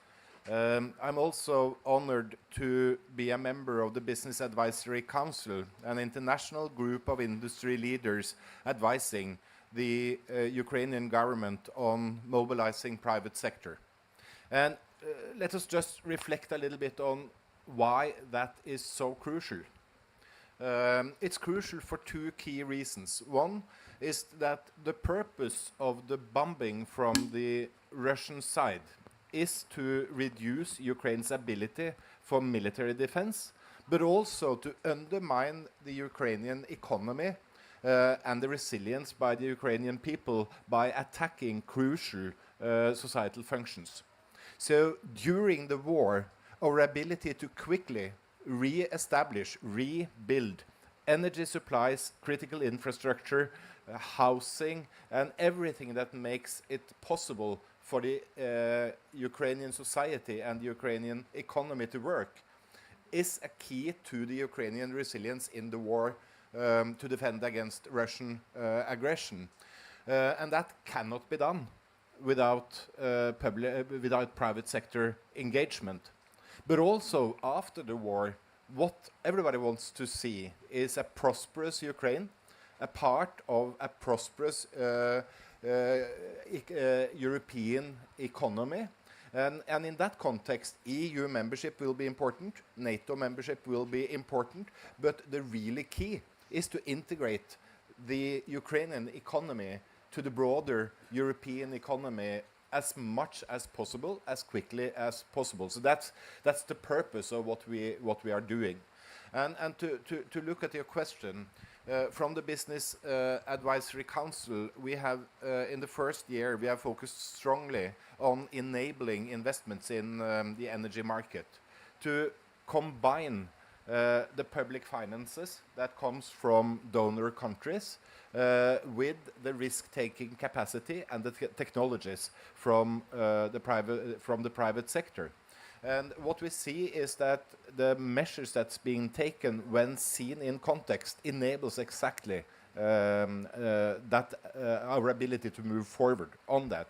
I'm also honored to be a member of the Business Advisory Council, an international group of industry leaders advising the Ukrainian government on mobilizing private sector. And let us just reflect a little bit on why that is so crucial. It's crucial for 2 key reasons. One is that the purpose of the bombing from the Russian side is to reduce Ukraine's ability for military defense, but also to undermine the Ukrainian economy and the resilience by the Ukrainian people by attacking crucial societal functions. So during the war, our ability to quickly re-establish, rebuild energy supplies, critical infrastructure, housing, and everything that makes it possible for the Ukrainian society and the Ukrainian economy to work is a key to the Ukrainian resilience in the war to defend against Russian aggression. And that cannot be done without private sector engagement. But also after the war, what everybody wants to see is a prosperous Ukraine, a part of a prosperous European economy. And in that context, EU membership will be important, NATO membership will be important, but the really key is to integrate the Ukrainian economy to the broader European economy as much as possible, as quickly as possible. So that's the purpose of what we are doing. And to look at your question, from the Business Advisory Council, we have, in the first year, we have focused strongly on enabling investments in the energy market to combine the public finances that comes from donor countries with the risk-taking capacity and the technologies from the private sector. And what we see is that the measures that's being taken when seen in context enables exactly that our ability to move forward on that.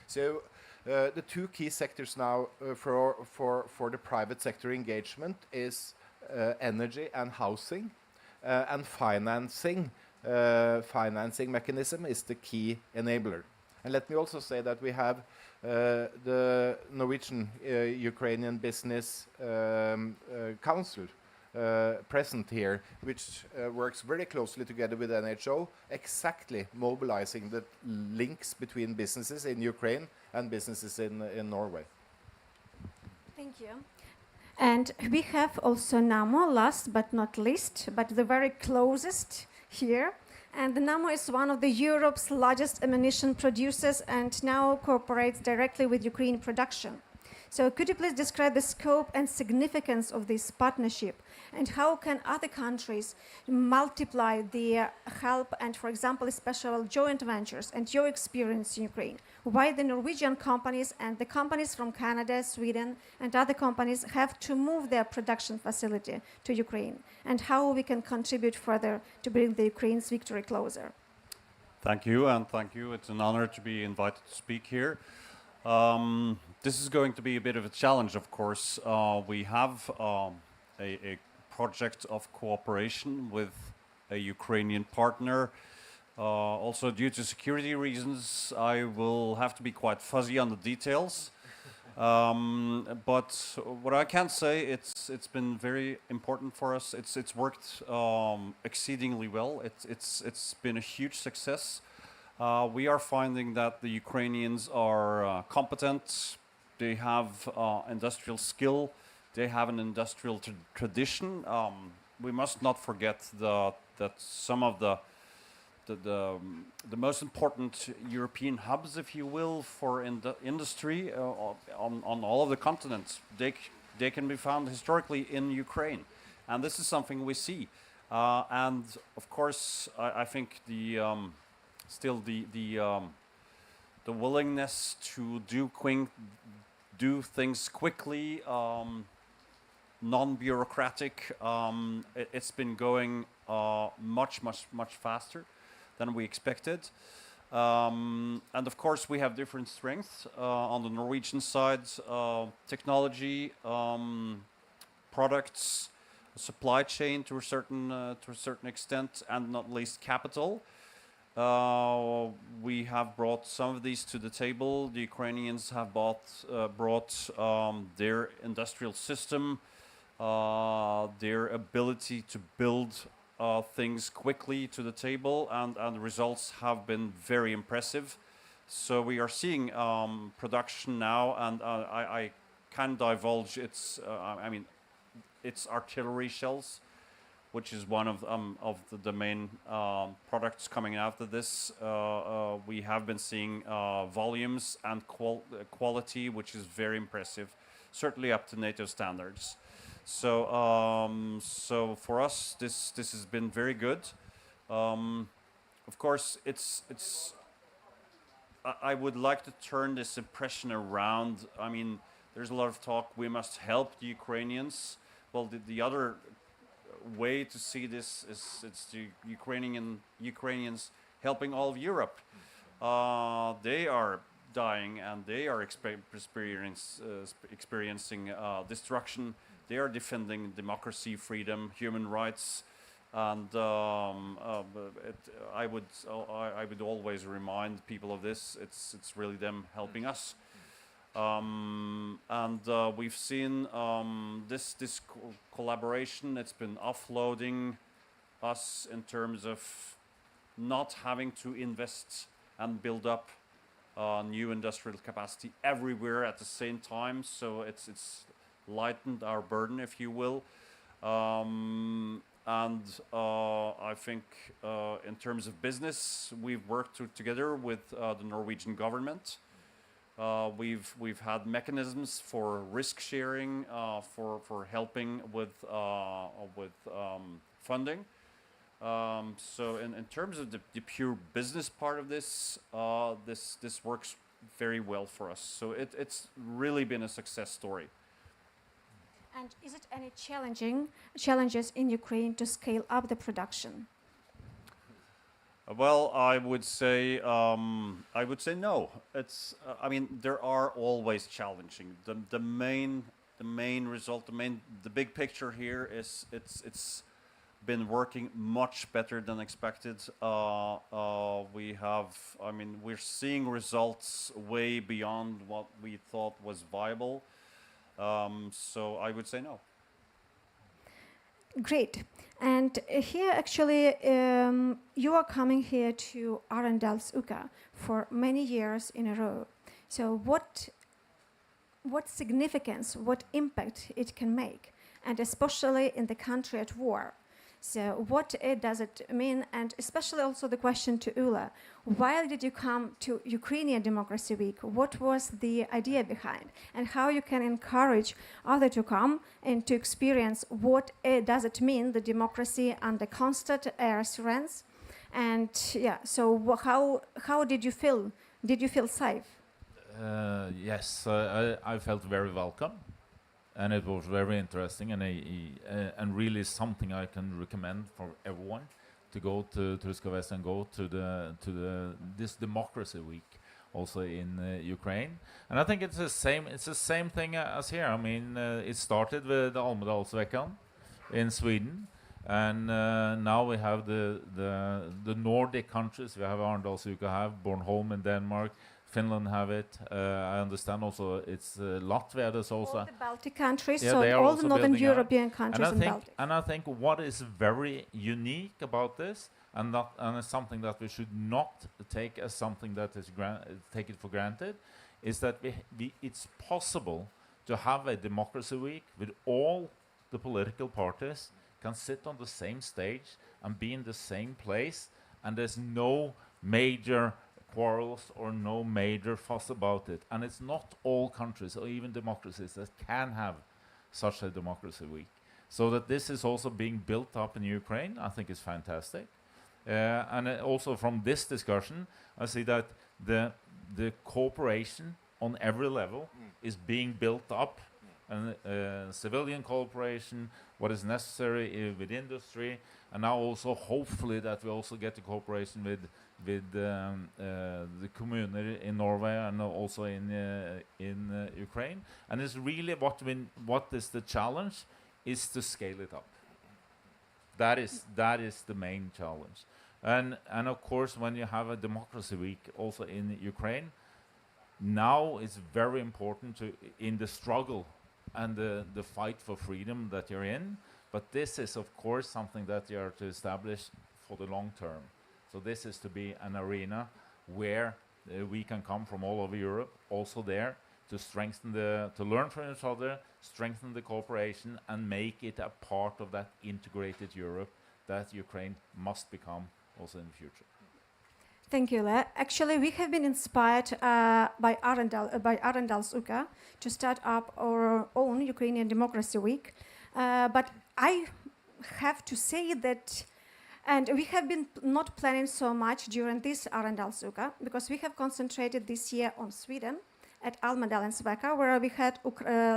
So the two key sectors now for the private sector engagement is energy and housing, and financing mechanism is the key enabler. And let me also say that we have the Norwegian Ukrainian Business Council present here, which works very closely together with NHO, exactly mobilizing the links between businesses in Ukraine and businesses in Norway. Thank you. And we have also NAMO, last but not least, but the very closest here. And the NAMO is one of the Europe's largest ammunition producers and now cooperates directly with Ukraine production. So could you please describe the scope and significance of this partnership, and how can other countries multiply their help and, for example, special joint ventures and your experience in Ukraine? Why the Norwegian companies and the companies from Canada, Sweden, and other companies have to move their production facility to Ukraine, and how we can contribute further to bring the Ukraine's victory closer? Thank you, and thank you. It's an honor to be invited to speak here. This is going to be a bit of a challenge, of course. We have a project of cooperation with a Ukrainian partner. Also, due to security reasons, I will have to be quite fuzzy on the details. But what I can say, it's been very important for us. It's worked exceedingly well. It's been a huge success. We are finding that the Ukrainians are competent. They have industrial skill. They have an industrial tradition. We must not forget that some of the most important European hubs, if you will, for industry on all of the continents, they can be found historically in Ukraine, and this is something we see. And of course, I think still the willingness to do things quickly, non-bureaucratic. It's been going much faster than we expected. And of course, we have different strengths on the Norwegian side: technology, products, supply chain to a certain extent, and not least capital. We have brought some of these to the table. The Ukrainians have brought their industrial system, their ability to build things quickly to the table, and the results have been very impressive. So we are seeing production now, and I can divulge it's artillery shells, which is one of the main products coming out of this. We have been seeing volumes and quality, which is very impressive, certainly up to NATO standards. So for us, this has been very good. Of course, I would like to turn this impression around. I mean, there's a lot of talk. We must help the Ukrainians. Well, the other way to see this is it's the Ukrainians helping all of Europe. They are dying, and they are experiencing destruction. They are defending democracy, freedom, human rights, and I would always remind people of this. It's really them helping us. And we've seen this collaboration. It's been offloading us in terms of not having to invest and build up new industrial capacity everywhere at the same time. So it's lightened our burden, if you will. And I think in terms of business, we've worked together with the Norwegian government. We've had mechanisms for risk sharing, for helping with funding. So in terms of the pure business part of this, this works very well for us. So it's really been a success story. And is it any challenges in Ukraine to scale up the production? Well, I would say no. It's I mean, there are always challenging. The main result, the big picture here is it's been working much better than expected. We're seeing results way beyond what we thought was viable. So I would say no. Great. And here actually you are coming here to Arendalsuka for many years in a row. So what significance, what impact it can make, and especially in the country at war? So what does it mean? And especially also the question to Ula, why did you come to Ukrainian Democracy Week? What was the idea behind? And how you can encourage others to come and to experience what does it mean, the democracy under constant air threats? And yeah, so how did you feel? Did you feel safe? Yes, I felt very welcome. And it was very interesting, and really something I can recommend for everyone to go to Truskavest and go to this Democracy Week, also in Ukraine. And I think it's the same thing as here. I mean, it started with the Arendalsuka in Sweden, and now we have the Nordic countries. We have Arendalsuka, have Bornholm in Denmark. Finland have it. I understand also it's Latvia. There's also all the Baltic countries, yeah, so all the Northern European countries and Baltic. And I think what is very unique about this, and it's something that we should not take as something that is take it for granted, is that it's possible to have a democracy week with all the political parties can sit on the same stage and be in the same place, and there's no major quarrels or no major fuss about it. And it's not all countries or even democracies that can have such a democracy week. So that this is also being built up in Ukraine, I think is fantastic. And also from this discussion, I see that the cooperation on every level is being built up, and civilian cooperation, what is necessary with industry, and now also hopefully that we also get the cooperation with the community in Norway and also in Ukraine. And it's really what is the challenge is to scale it up. That is the main challenge. And of course, when you have a democracy week also in Ukraine, now it's very important to in the struggle and the fight for freedom that you're in. But this is of course something that you are to establish for the long term. So this is to be an arena where we can come from all over Europe, also there, to strengthen to learn from each other, strengthen the cooperation, and make it a part of that integrated Europe that Ukraine must become also in the future. Thank you, Le. Actually, we have been inspired by Arendalsuka to start up our own Ukrainian Democracy Week. But I have to say that, and we have been not planning so much during this Arendalsuka, because we have concentrated this year on Sweden at Arendalsuka, where we had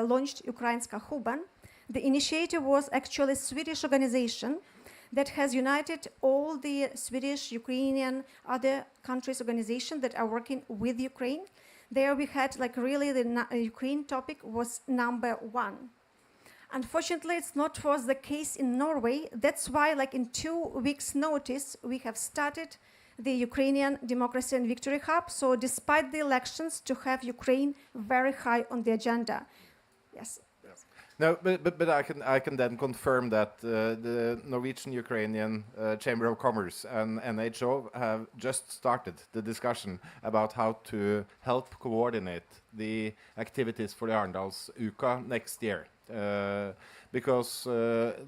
launched Ukrainska Huban. The initiative was actually a Swedish organization that has united all the Swedish, Ukrainian, other countries' organizations that are working with Ukraine. There we had really the Ukraine topic was number one. Unfortunately, it's not was the case in Norway. That's why in 2 weeks' notice, we have started the Ukrainian Democracy and Victory Hub. So despite the elections, to have Ukraine very high on the agenda. Yes. No, but I can then confirm that the Norwegian Ukrainian Chamber of Commerce and NHO have just started the discussion about how to help coordinate the activities for the Arendalsuka next year. because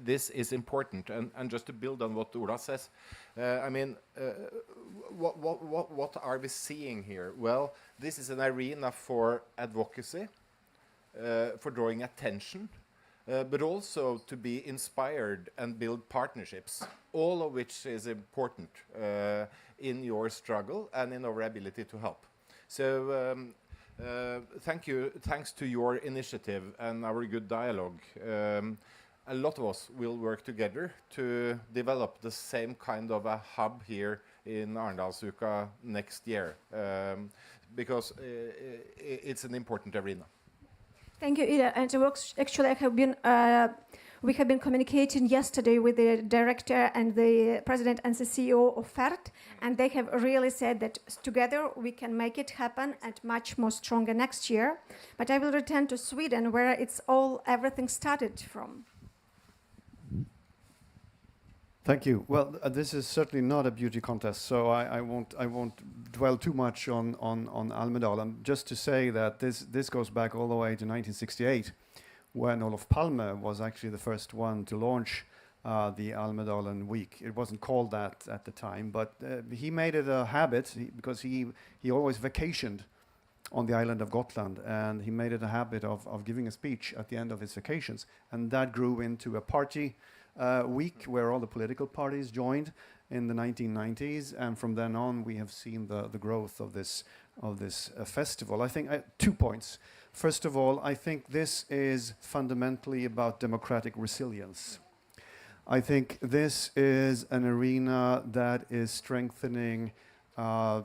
this is important. And just to build on what Ola says, I mean, what are we seeing here? Well, this is an arena for advocacy, for drawing attention, but also to be inspired and build partnerships, all of which is important in your struggle and in our ability to help. So thanks to your initiative and our good dialogue. A lot of us will work together to develop the same kind of a hub here in Arendalsuka next year, because it's an important arena. Thank you, Ida. And actually, we have been communicating yesterday with the director and the president and the CEO of FERT, and they have really said that together we can make it happen and much more stronger next year. But I will return to Sweden, where everything started from. Thank you. Well, this is certainly not a beauty contest, so I won't dwell too much on Almedalen. Just to say that this goes back all the way to 1968, when Olof Palme was actually the first one to launch the Almedalen Week. It wasn't called that at the time, but he made it a habit because he always vacationed on the island of Gotland, and he made it a habit of giving a speech at the end of his vacations, and that grew into a party week where all the political parties joined in the 1990s, and from then on we have seen the growth of this festival. I think 2 points. First of all, I think this is fundamentally about democratic resilience. I think this is an arena that is strengthening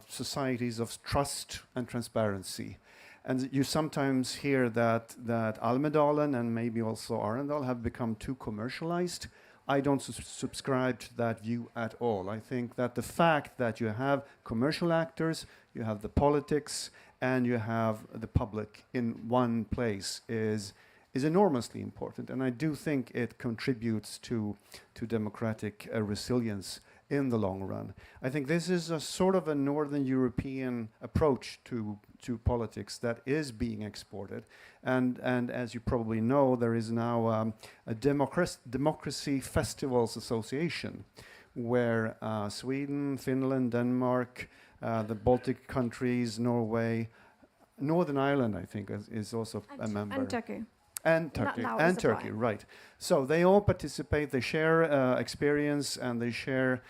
societies of trust and transparency. And you sometimes hear that Almedalen and maybe also Arendal have become too commercialized. I don't subscribe to that view at all. I think that the fact that you have commercial actors, you have the politics, and you have the public in one place is enormously important. And I do think it contributes to democratic resilience in the long run. I think this is a sort of a Northern European approach to politics that is being exported. And as you probably know, there is now a Democracy Festivals Association where Sweden, Finland, Denmark, the Baltic countries, Norway, Northern Ireland, I think, is also a member. And Turkey. And Turkey, and Turkey, right. So they all participate, they share experience, and they share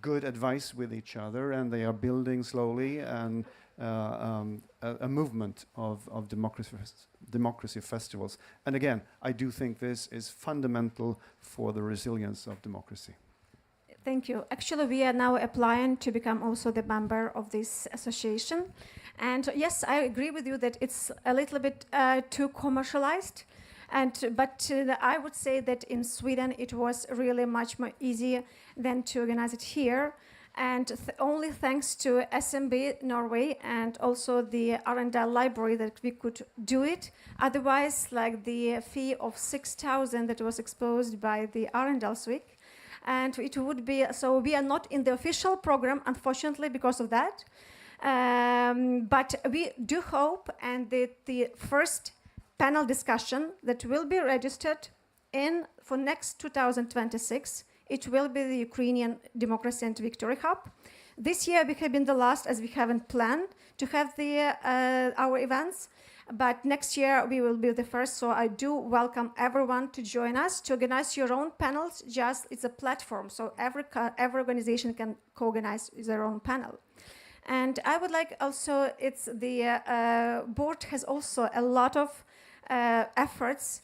good advice with each other, and they are building slowly and a movement of democracy festivals. And again, I do think this is fundamental for the resilience of democracy. Thank you. Actually, we are now applying to become also the member of this association. And yes, I agree with you that it's a little bit too commercialized. But I would say that in Sweden it was really much more easier than to organize it here. And only thanks to SMB Norway and also the Arendal Library that we could do it. Otherwise, like the fee of 6,000 that was exposed by the Arendalsuka. And it would be, so we are not in the official program, unfortunately, because of that. But we do hope, and the first panel discussion that will be registered for next 2026, it will be the Ukrainian Democracy and Victory Hub. This year we have been the last, as we haven't planned to have our events. But next year we will be the first, so I do welcome everyone to join us, to organize your own panels. Just it's a platform, so every organization can co-organize their own panel. And I would like also, the board has also a lot of efforts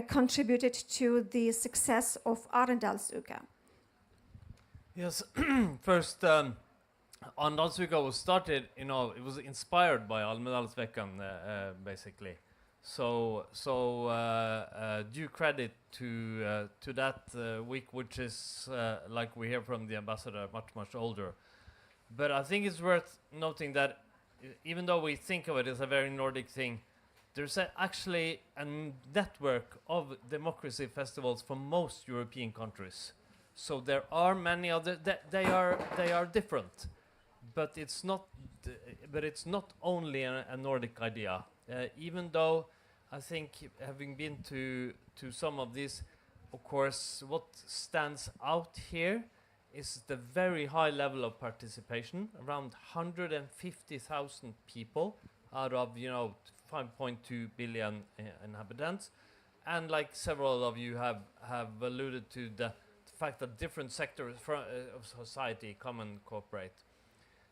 contributed to the success of Arendalsuka. Yes, first. Arendalsuka was started, it was inspired by Almedalsveckan, basically. So due credit to that week, which is, like we hear from the ambassador, much older. But I think it's worth noting that even though we think of it as a very Nordic thing, there's actually a network of democracy festivals for most European countries. So there are many other, they are different. But it's not only a Nordic idea. Even though I think having been to some of these, of course, what stands out here is the very high level of participation, around 150,000 people out of 5.2 billion inhabitants, and like several of you have alluded to the fact that different sectors of society come and cooperate.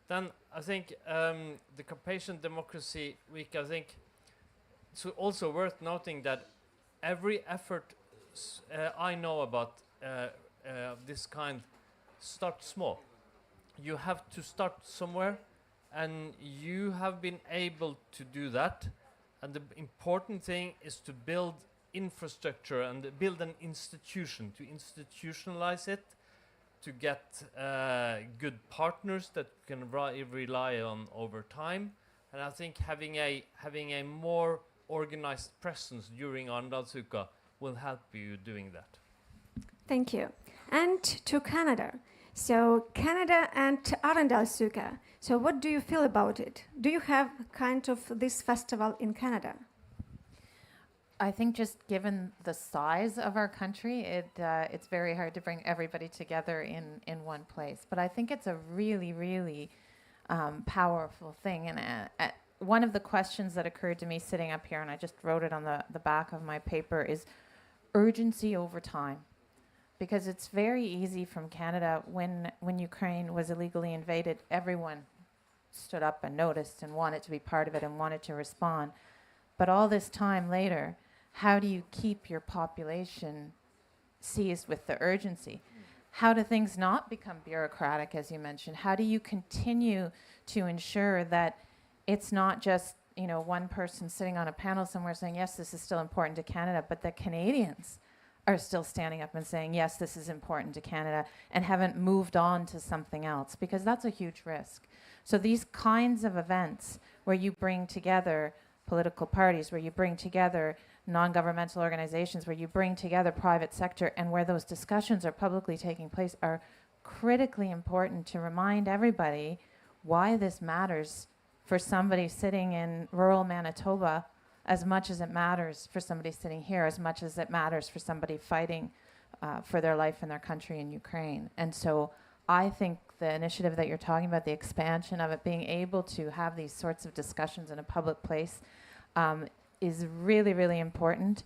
Then I think the Carpathian Democracy Week, I think it's also worth noting that every effort I know about this kind start small. You have to start somewhere, and you have been able to do that. And the important thing is to build infrastructure and build an institution, to institutionalize it, to get good partners that you can rely on over time. And I think having a more organized presence during Arendalsuka will help you doing that. Thank you. And to Canada. So Canada and Arendalsuka. So what do you feel about it? Do you have kind of this festival in Canada? I think just given the size of our country, it's very hard to bring everybody together in one place. But I think it's a really, really powerful thing. And one of the questions that occurred to me sitting up here, and I just wrote it on the back of my paper, is urgency over time. Because it's very easy from Canada, when Ukraine was illegally invaded, everyone stood up and noticed and wanted to be part of it and wanted to respond. But all this time later, how do you keep your population seized with the urgency? How do things not become bureaucratic, as you mentioned? How do you continue to ensure that it's not just one person sitting on a panel somewhere saying, yes, this is still important to Canada, but that Canadians are still standing up and saying, yes, this is important to Canada, and haven't moved on to something else, because that's a huge risk. So these kinds of events where you bring together political parties, where you bring together non-governmental organizations, where you bring together private sector, and where those discussions are publicly taking place, are critically important to remind everybody why this matters for somebody sitting in rural Manitoba as much as it matters for somebody sitting here, as much as it matters for somebody fighting for their life and their country in Ukraine. And so I think the initiative that you're talking about, the expansion of it, being able to have these sorts of discussions in a public place is really, really important.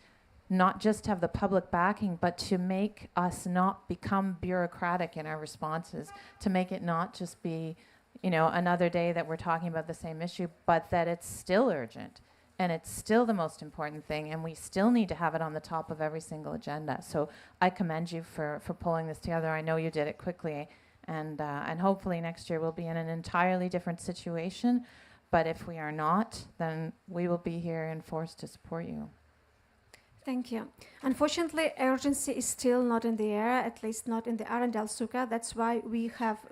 Not just to have the public backing, but to make us not become bureaucratic in our responses, to make it not just be, another day that we're talking about the same issue, but that it's still urgent. And it's still the most important thing, and we still need to have it on the top of every single agenda. So I commend you for pulling this together. I know you did it quickly, and hopefully next year we'll be in an entirely different situation. But if we are not, then we will be here in force to support you. Thank you. Unfortunately, urgency is still not in the air, at least not in the Arendalsuka. That's why we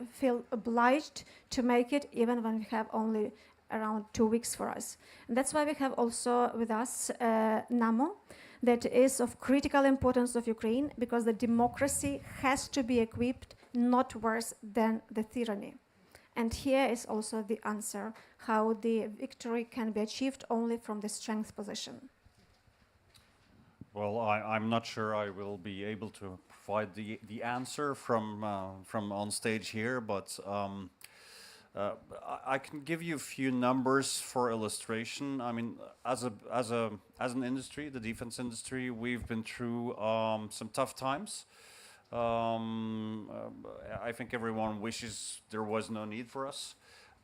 feel obliged to make it, even when we have only around 2 weeks for us. And that's why we have also with us NAMO, that is of critical importance of Ukraine, because the democracy has to be equipped not worse than the tyranny. And here is also the answer, how the victory can be achieved only from the strength position. Well, I'm not sure I will be able to provide the answer from on stage here, but I can give you a few numbers for illustration. I mean, as an industry, the defense industry, we've been through some tough times. I think everyone wishes there was no need for us,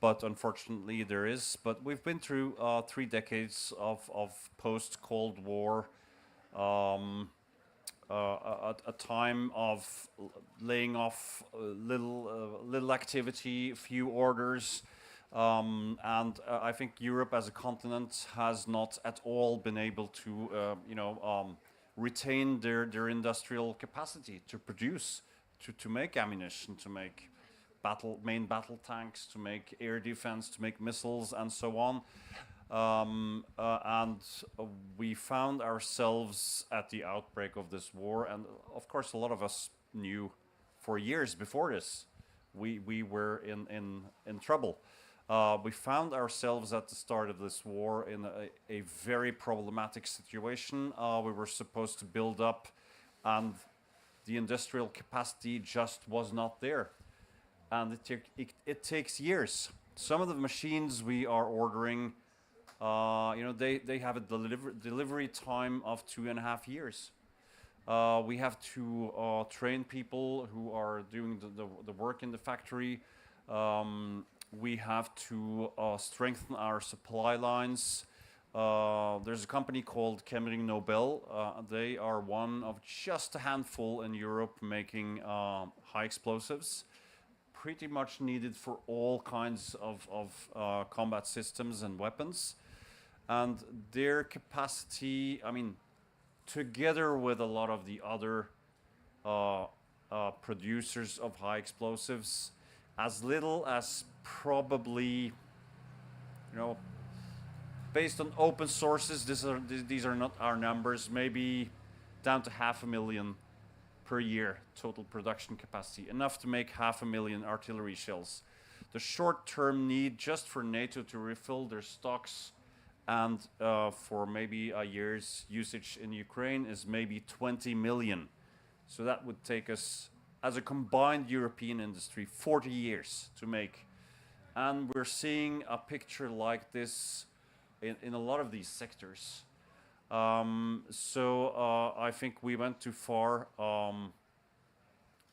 but unfortunately there is. But we've been through 3 decades of post-Cold War, a time of laying off little activity, few orders, and I think Europe as a continent has not at all been able to, retain their industrial capacity to produce, to make ammunition, to make main battle tanks, to make air defense, to make missiles, and so on. And we found ourselves at the outbreak of this war, and of course a lot of us knew for years before this we were in trouble. We found ourselves at the start of this war in a very problematic situation. We were supposed to build up, and the industrial capacity just was not there. And it takes years. Some of the machines we are ordering, they have a delivery time of 2.5 years. We have to train people who are doing the work in the factory. We have to strengthen our supply lines. There's a company called Chemring Nobel. They are one of just a handful in Europe making high explosives, pretty much needed for all kinds of combat systems and weapons. And their capacity, together with a lot of the other producers of high explosives, as little as probably, based on open sources, these are not our numbers, maybe down to 500,000 per year total production capacity, enough to make 500,000 artillery shells. The short-term need just for NATO to refill their stocks and for maybe a year's usage in Ukraine is maybe 20 million. So that would take us, as a combined European industry, 40 years to make. And we're seeing a picture like this in a lot of these sectors. I think we went too far,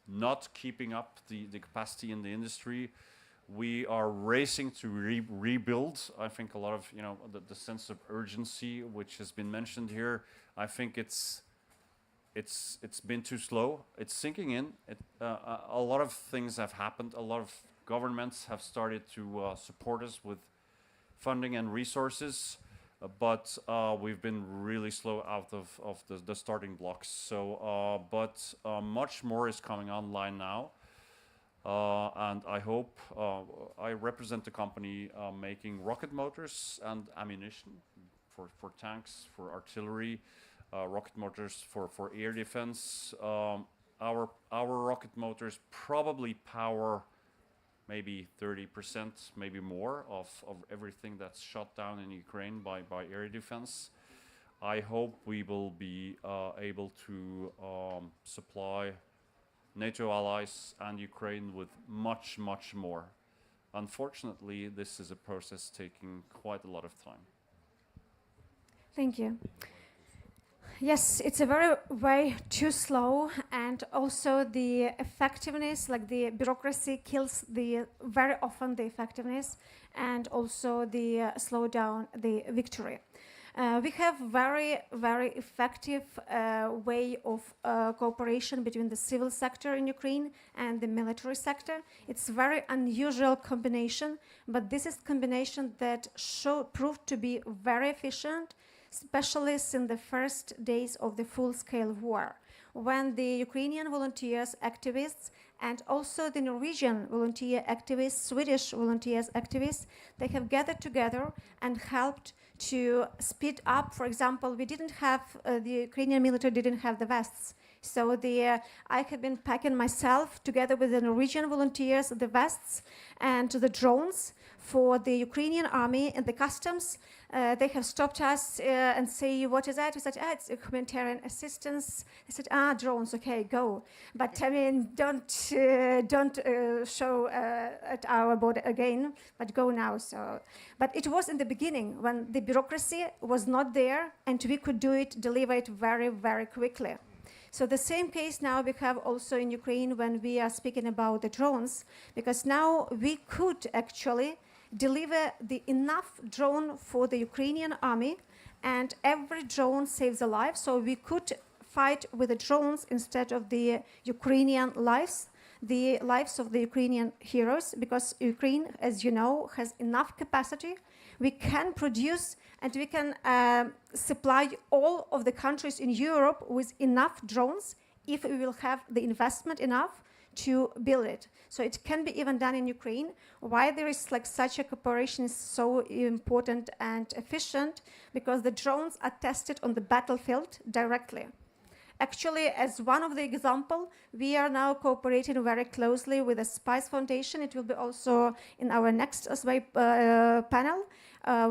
not keeping up the capacity in the industry. We are racing to rebuild. I think a lot of the sense of urgency, which has been mentioned here, I think it's been too slow. It's sinking in. A lot of things have happened. A lot of governments have started to support us with funding and resources, but we've been really slow out of the starting blocks. But much more is coming online now. And I hope, I represent the company making rocket motors and ammunition for tanks, for artillery, rocket motors for air defense. Our rocket motors probably power maybe 30%, maybe more of everything that's shot down in Ukraine by air defense. I hope we will be able to supply NATO allies and Ukraine with much, much more. Unfortunately, this is a process taking quite a lot of time. Thank you. Yes, it's a very way too slow, and also the effectiveness, like the bureaucracy kills very often the effectiveness, and also the slow down the victory. We have very, very effective way of cooperation between the civil sector in Ukraine and the military sector. It's a very unusual combination, but this is combination that proved to be very efficient, especially in the first days of the full-scale war, when the Ukrainian volunteers, activists, and also the Norwegian volunteer activists, Swedish volunteers activists, they have gathered together and helped to speed up. For example, we didn't have, the Ukrainian military didn't have the vests. So I have been packing myself together with the Norwegian volunteers, the vests and the drones for the Ukrainian army and the customs. They have stopped us and say, what is that? We said, it's humanitarian assistance. They said, drones, okay, go. But don't show at our border again, but go now. So, but it was in the beginning when the bureaucracy was not there and we could deliver it very, very quickly. So the same case now we have also in Ukraine when we are speaking about the drones, because now we could actually deliver the enough drone for the Ukrainian army, and every drone saves a life. So we could fight with the drones instead of the Ukrainian lives, the lives of the Ukrainian heroes, because Ukraine, as you know, has enough capacity. We can produce and we can supply all of the countries in Europe with enough drones if we will have the investment enough to build it. So it can be even done in Ukraine. Why there is like such a cooperation is so important and efficient, because the drones are tested on the battlefield directly. Actually, as one of the example, we are now cooperating very closely with the Spice Foundation. It will be also in our next panel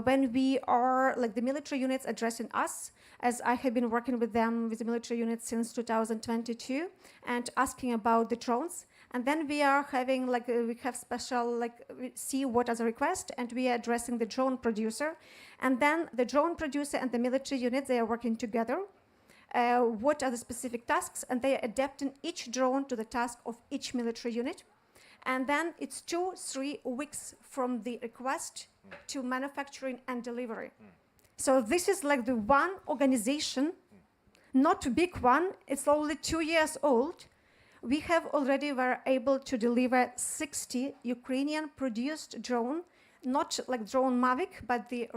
when we are, like the military units addressing us, as I have been working with them, with the military units since 2022, and asking about the drones. And then we are having, like, we have special, like, we see what are the request, and we are addressing the drone producer. And then the drone producer and the military unit, they are working together. What are the specific tasks? And they are adapting each drone to the task of each military unit. And then it's 2-3 weeks from the request to manufacturing and delivery. So this is like the one organization, not a big one, it's only 2 years old. We have already were able to deliver 60 Ukrainian produced drone, not like drone Mavic, but the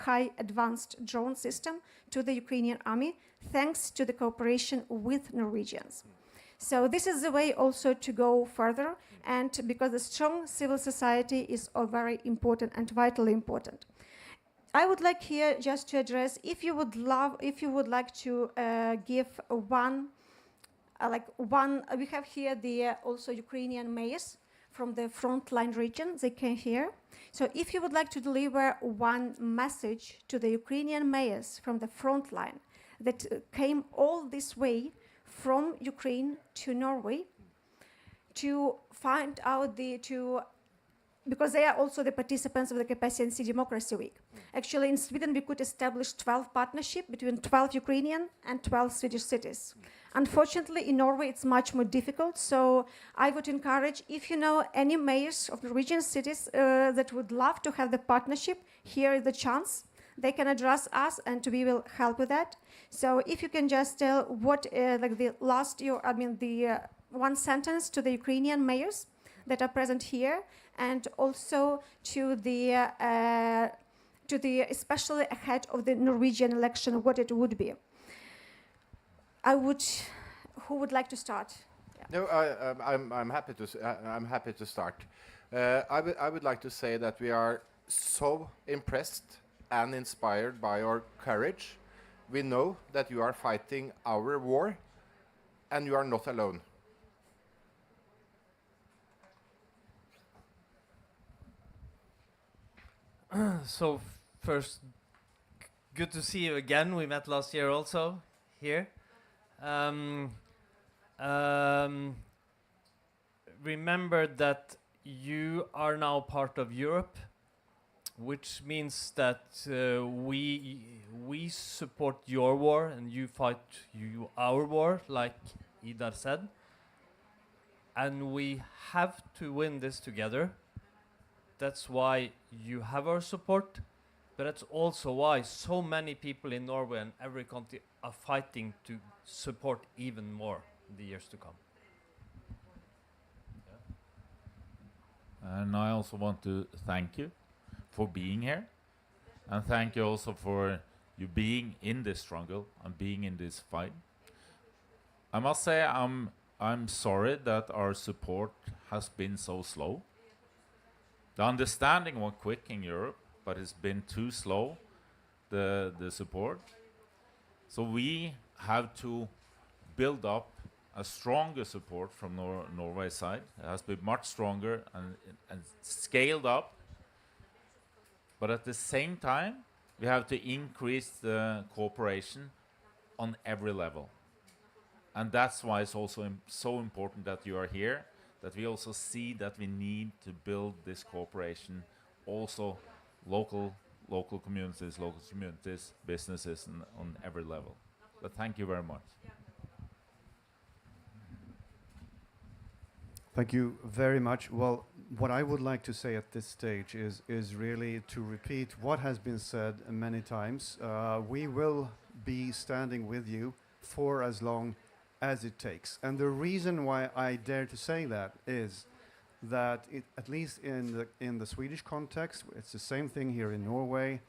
high advanced drone system to the Ukrainian army, thanks to the cooperation with Norwegians. So this is the way also to go further, and because the strong civil society is very important and vitally important. I would like here just to address, if you would like to give one, we have here the also Ukrainian mayors from the frontline region, they came here. So if you would like to deliver one message to the Ukrainian mayors from the frontline that came all this way from Ukraine to Norway to find out because they are also the participants of the Capacity Democracy Week. Actually, in Sweden, we could establish 12 partnerships between 12 Ukrainian and 12 Swedish cities. Unfortunately, in Norway, it's much more difficult. So I would encourage, if you know any mayors of Norwegian cities that would love to have the partnership, here is the chance. They can address us, and we will help with that. So if you can just tell what, the one sentence to the Ukrainian mayors that are present here, and also to the especially ahead of the Norwegian election, what it would be. Who would like to start? Yeah. No, I'm happy to start. I would like to say that we are so impressed and inspired by your courage. We know that you are fighting our war, and you are not alone. So first, good to see you again. We met last year also here. Remember that you are now part of Europe, which means that we support your war and you fight our war, like Idar said. And we have to win this together. That's why you have our support, but that's also why so many people in Norway and every country are fighting to support even more in the years to come. And I also want to thank you for being here, and thank you also for you being in this struggle and being in this fight. I must say I'm sorry that our support has been so slow. The understanding was quick in Europe, but it's been too slow, the support. So we have to build up a stronger support from Norway's side. It has been much stronger and scaled up. But at the same time, we have to increase the cooperation on every level. And that's why it's also so important that you are here, that we also see that we need to build this cooperation, also local communities, businesses, and on every level. But thank you very much. Thank you very much. Well, what I would like to say at this stage is really to repeat what has been said many times. We will be standing with you for as long as it takes. And the reason why I dare to say that is that at least in the Swedish context, it's the same thing here in Norway.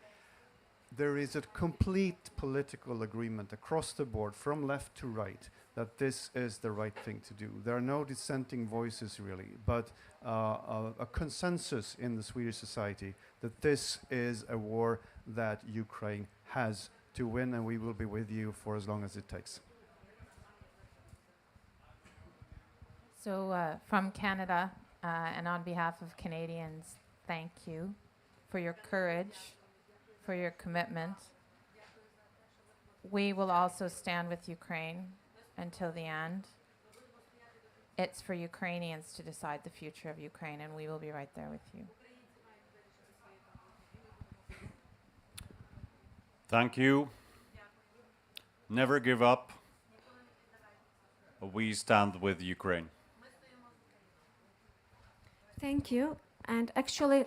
There is a complete political agreement across the board, from left to right, that this is the right thing to do. There are no dissenting voices really, but a consensus in the Swedish society that this is a war that Ukraine has to win, and we will be with you for as long as it takes. So from Canada and on behalf of Canadians, thank you for your courage, for your commitment. We will also stand with Ukraine until the end. It's for Ukrainians to decide the future of Ukraine, and we will be right there with you. Thank you. Never give up. We stand with Ukraine. Thank you. And actually,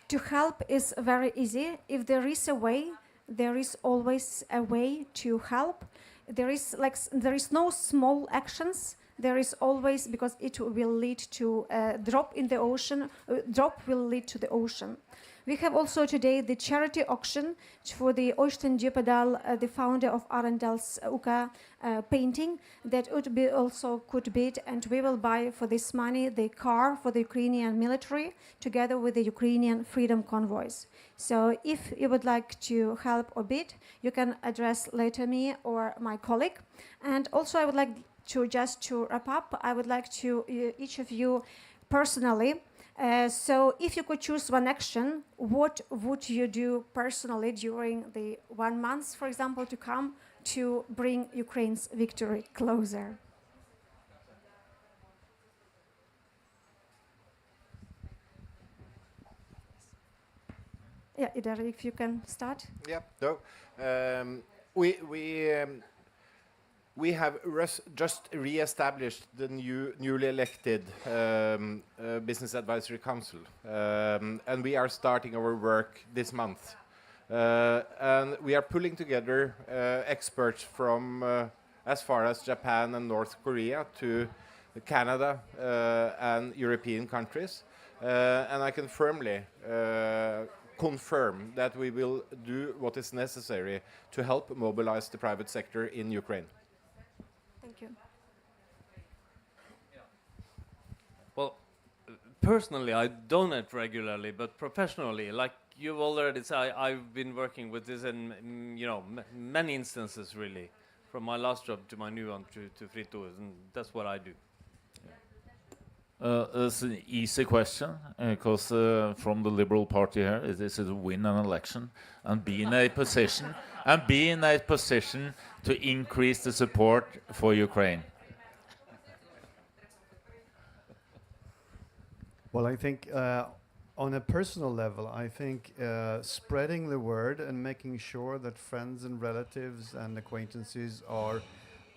to help is very easy. If there is a way, there is always a way to help. There is no small actions. There is always, because it will lead to a drop in the ocean. Drop will lead to the ocean. We have also today the charity auction for the Oystein Djupedal, the founder of Arendalsuka painting, that would be also could bid, and we will buy for this money the car for the Ukrainian military together with the Ukrainian freedom convoys. So if you would like to help or bid, you can address later me or my colleague. And also I would like to just to wrap up, I would like to each of you personally. So if you could choose one action, what would you do personally during the 1 month, for example, to come to bring Ukraine's victory closer? Yeah, Idar, if you can start. Yeah, no. We have just re-established the newly elected Business Advisory Council, and we are starting our work this month. And we are pulling together experts from as far as Japan and North Korea to Canada and European countries. And I can firmly confirm that we will do what is necessary to help mobilize the private sector in Ukraine. Thank you. Well, personally, I donate regularly, but professionally, like you've already said, I've been working with this in many instances, really, from my last job to my new one to Frito, and that's what I do. It's an easy question because from the Liberal Party here, it is to win an election and be in a position to increase the support for Ukraine. Well, I think on a personal level, I think spreading the word and making sure that friends and relatives and acquaintances are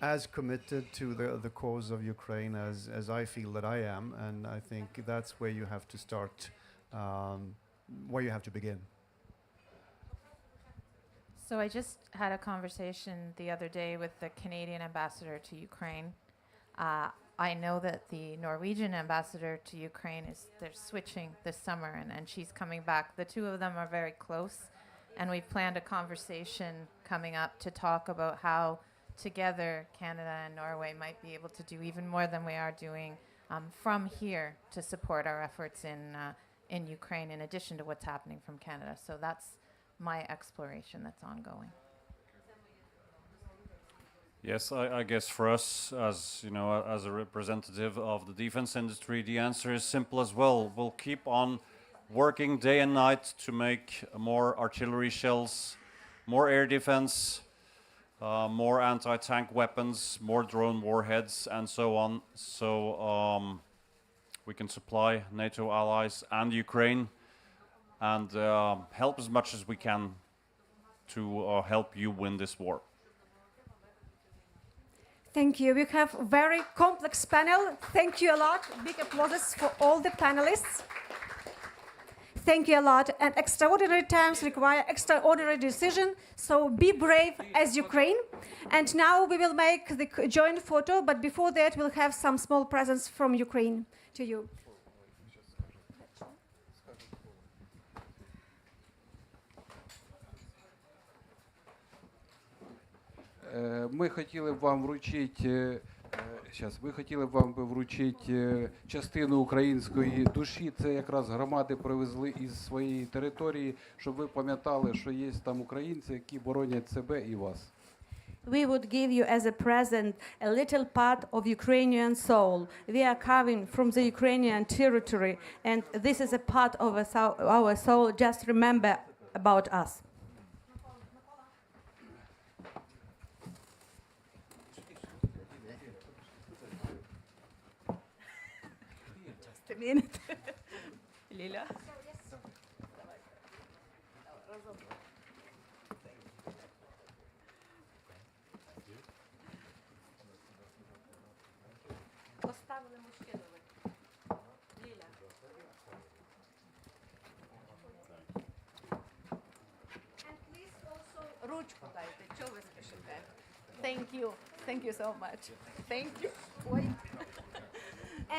as committed to the cause of Ukraine as I feel that I am, and I think that's where you have to start, where you have to begin. So I just had a conversation the other day with the Canadian ambassador to Ukraine. I know that the Norwegian ambassador to Ukraine they're switching this summer, and she's coming back. The two of them are very close, and we've planned a conversation coming up to talk about how together Canada and Norway might be able to do even more than we are doing from here to support our efforts in Ukraine, in addition to what's happening from Canada. So that's my exploration that's ongoing. Yes, I guess for us, as as a representative of the defense industry, the answer is simple as well. We'll keep on working day and night to make more artillery shells, more air defense, more anti-tank weapons, more drone warheads, and so on. So we can supply NATO allies and Ukraine, and help as much as we can to help you win this war. Thank you. We have a very complex panel. Thank you a lot. Big applause for all the panelists. Thank you a lot. And extraordinary times require extraordinary decision. So be brave as Ukraine. And now we will make the joint photo. But before that, we'll have some small presents from Ukraine to you. Ми хотіли б вам вручити, ви хотіли б вам вручити частину української душі. Це якраз громади привезли із своєї території, щоб ви пам'ятали, що є там українці, які боронять себе і вас. we would give you as a present a little part of Ukrainian soul. We are coming from the Ukrainian territory, and this is a part of our soul. Just remember about us. Just a minute. Lila. Поставили мушкетове. Ліля. Ручку дайте, чого ви спішите? Thank you. Thank you so much. Thank you. Ой.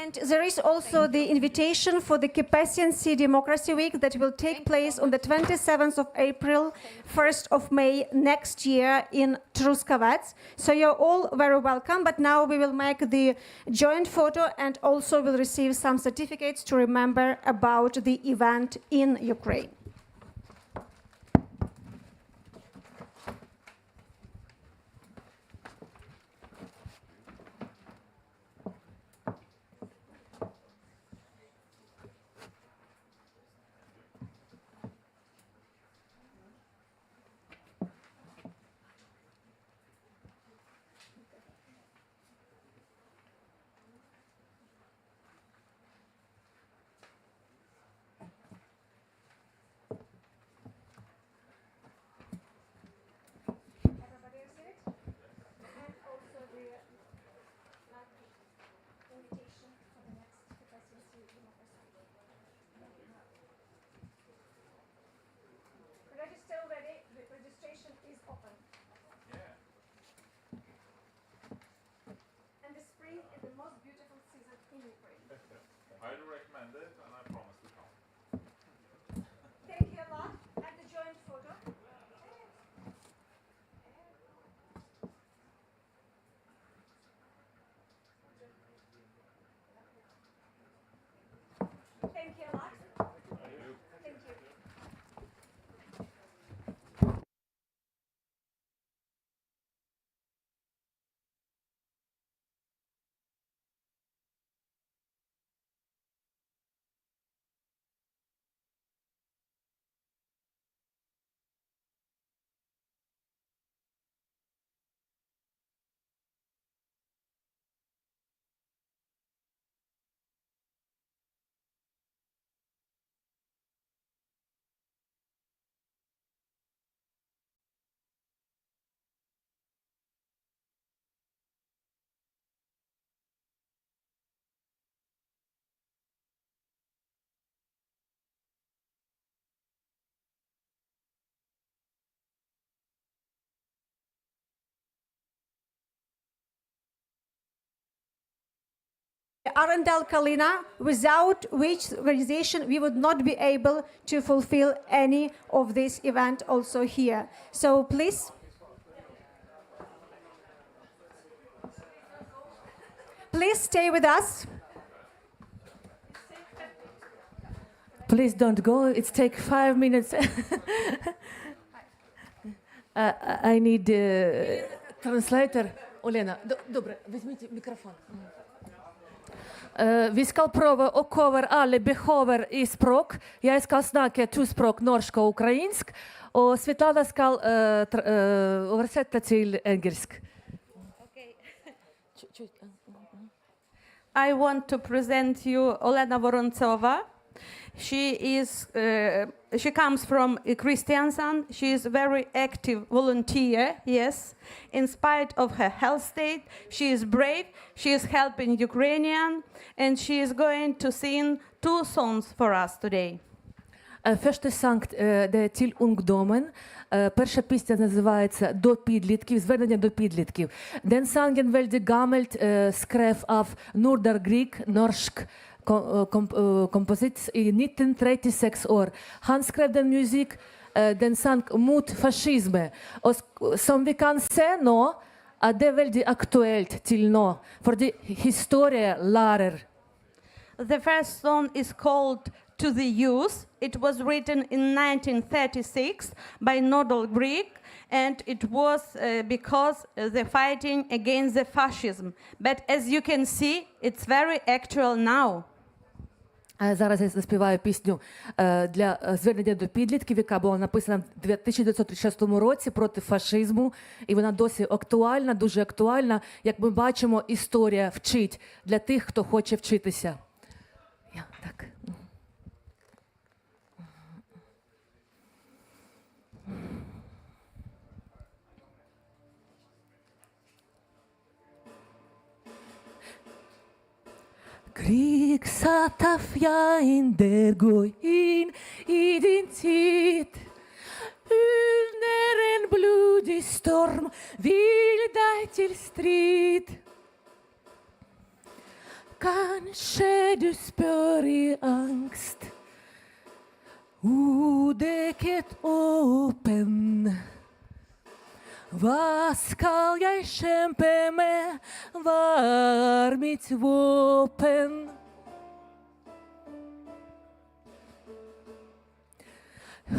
And there is also the invitation for the Carpathian Sea Democracy Week that will take place on the 27th of April, 1st of May next year in Truskavets. So you're all very welcome, but now we will make the joint photo and also will receive some certificates to remember about the event in Ukraine. Register already. The registration is open. And the spring is the most beautiful season in Ukraine. I do recommend it, and I promise to come. Thank you a lot. And the joint photo. Thank you a lot. Thank you. Arendal without which organization we would not be able to fulfill any of this event also here. So please. Please stay with us. Please don't go. It's take 5 minutes. I need translator. Олена, добре, візьміть мікрофон. Vi skal prøve å cover alle behøver i språk. Jeg skal snakke to språk, norsk og ukrainsk. Og Svetlana skal oversette til engelsk. I want to present you Olena Vorontsova. She comes from Kristiansand. She is a very active volunteer, yes. In spite of her health state, she is brave. She is helping Ukrainian, and she is going to sing 2 songs for us today. Første sang det til ungdommen. Перша пісня називається «До підлітків», звернення до підлітків. Den sangen veldig gammelt skrev av Nordar Grieg, norsk komposit i 1936 år. Han skrev den musikk, den sang mot fascisme. Og som vi kan se nå, er det veldig aktuelt til nå, fordi historie lærer. The first song is called To the Youth. It was written in 1936 by Nordal Grieg, and it was because they're fighting against the fascism. But as you can see, it's very actual now. Зараз я заспіваю пісню для звернення до підлітків, яка була написана в 1936 році проти фашизму. І вона досі актуальна, дуже актуальна. Як ми бачимо, історія вчить для тих, хто хоче вчитися. Так. Krieg satt auf ja in der Goin Identität. Under en blodig storm vil deg til strid. Kanskje du spør i angst, udekket åpen. Hva skal jeg kjempe med, hva er mitt våpen?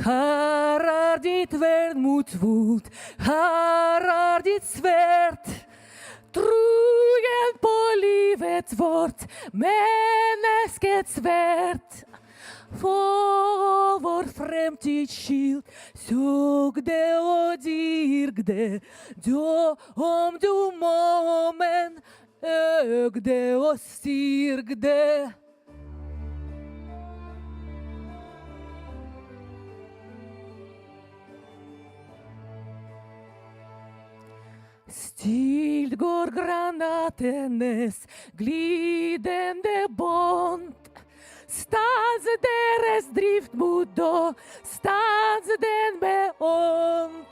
Her er ditt vern mot vold, her er ditt sverd. Troen på livet vårt, menneskets verd. For vår fremtids skyld, søk det og dyrk det. Om du må, men øk det og styrk det. Stilt går granatenes glidende bånd. Stans deres drift mot da, stans den med ånd.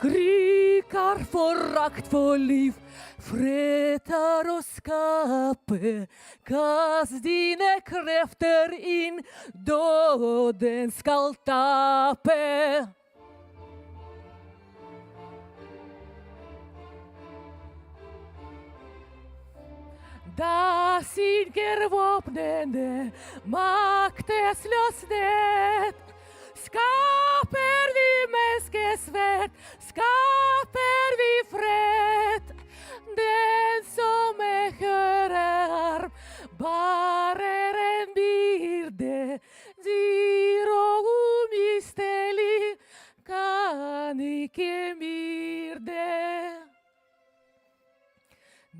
Krig er forakt for liv, fred er å skape. Kast dine krefter inn, døden skal tape. Da synker våpnene, maktesløshet. Skaper vi menneskesverd, skaper vi fred. Den som med hører bærer en byrde, dyr og umistelig, kan ikke myrde.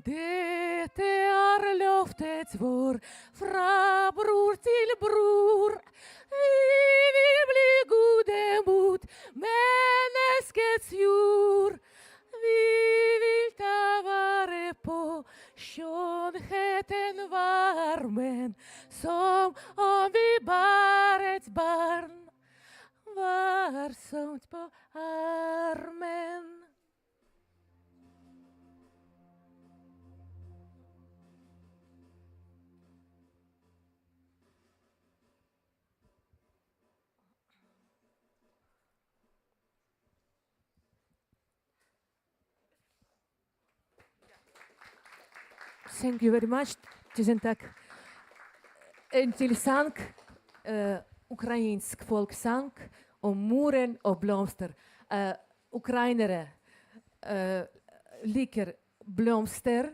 Dette er løftet vår fra bror til bror. Vi vil bli gode mot menneskets jord. Vi vil ta vare på skjønnheten, varmen, som om vi bar et barn varsomt på armen. Thank you very much. Tusen takk. En til sang, ukrainsk folksang om muren og blomster. Ukrainere liker blomster.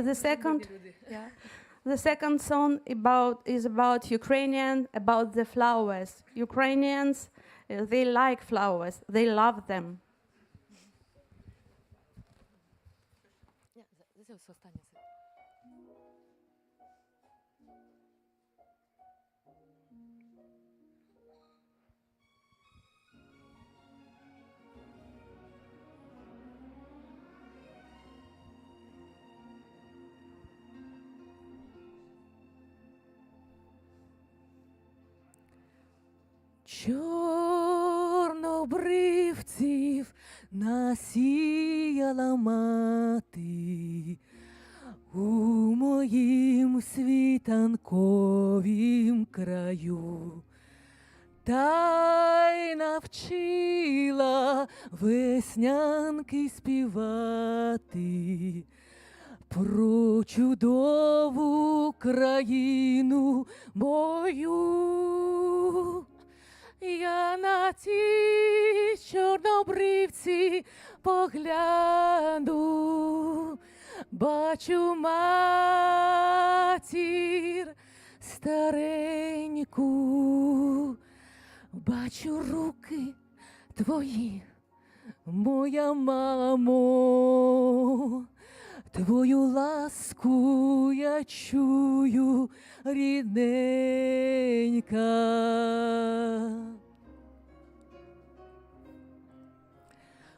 The second song is about Ukrainian, about the flowers. Ukrainians, they like flowers. They love them. Чорнобривців насіяла мати у моїм світанковім краю, та й навчила веснянки співати про чудову країну мою. Я на ті чорнобривці погляну, бачу матір стареньку, бачу руки твої, моя мамо, твою ласку я чую, рідненька.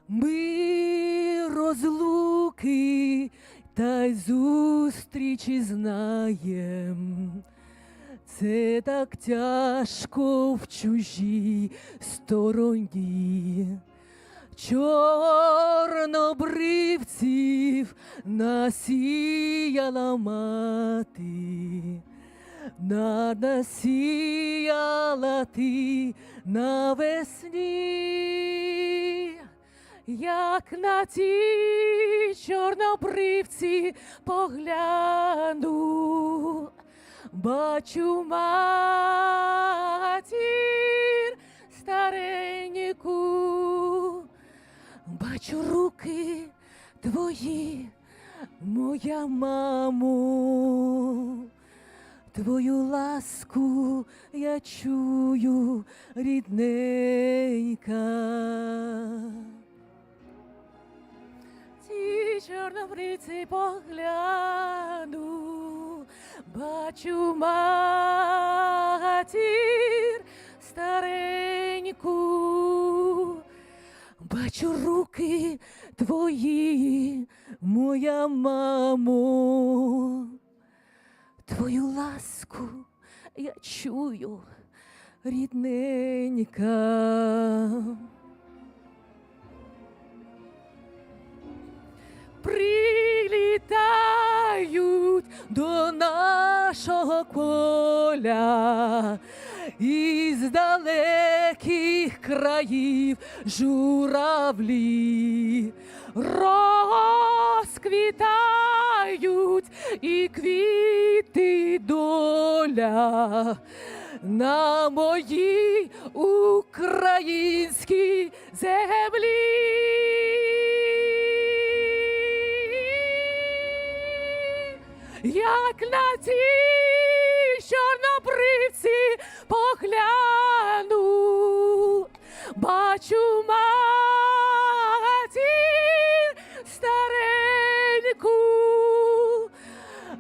Ми розлуки та й зустрічі знаєм. Це так тяжко в чужій стороні. Чорнобривців насіяла мати, насіяла ти навесні. Як на ті чорнобривці погляну, бачу матір стареньку, бачу руки твої, моя мамо, твою ласку я чую, рідненька. Ті чорнобривці погляну, бачу матір стареньку, бачу руки твої, моя мамо, твою ласку я чую, рідненька. Прилітають до нашого поля із далеких країв журавлі, розквітають і квіти доля на моїй українській землі. Як на ті чорнобривці погляну, бачу матір стареньку,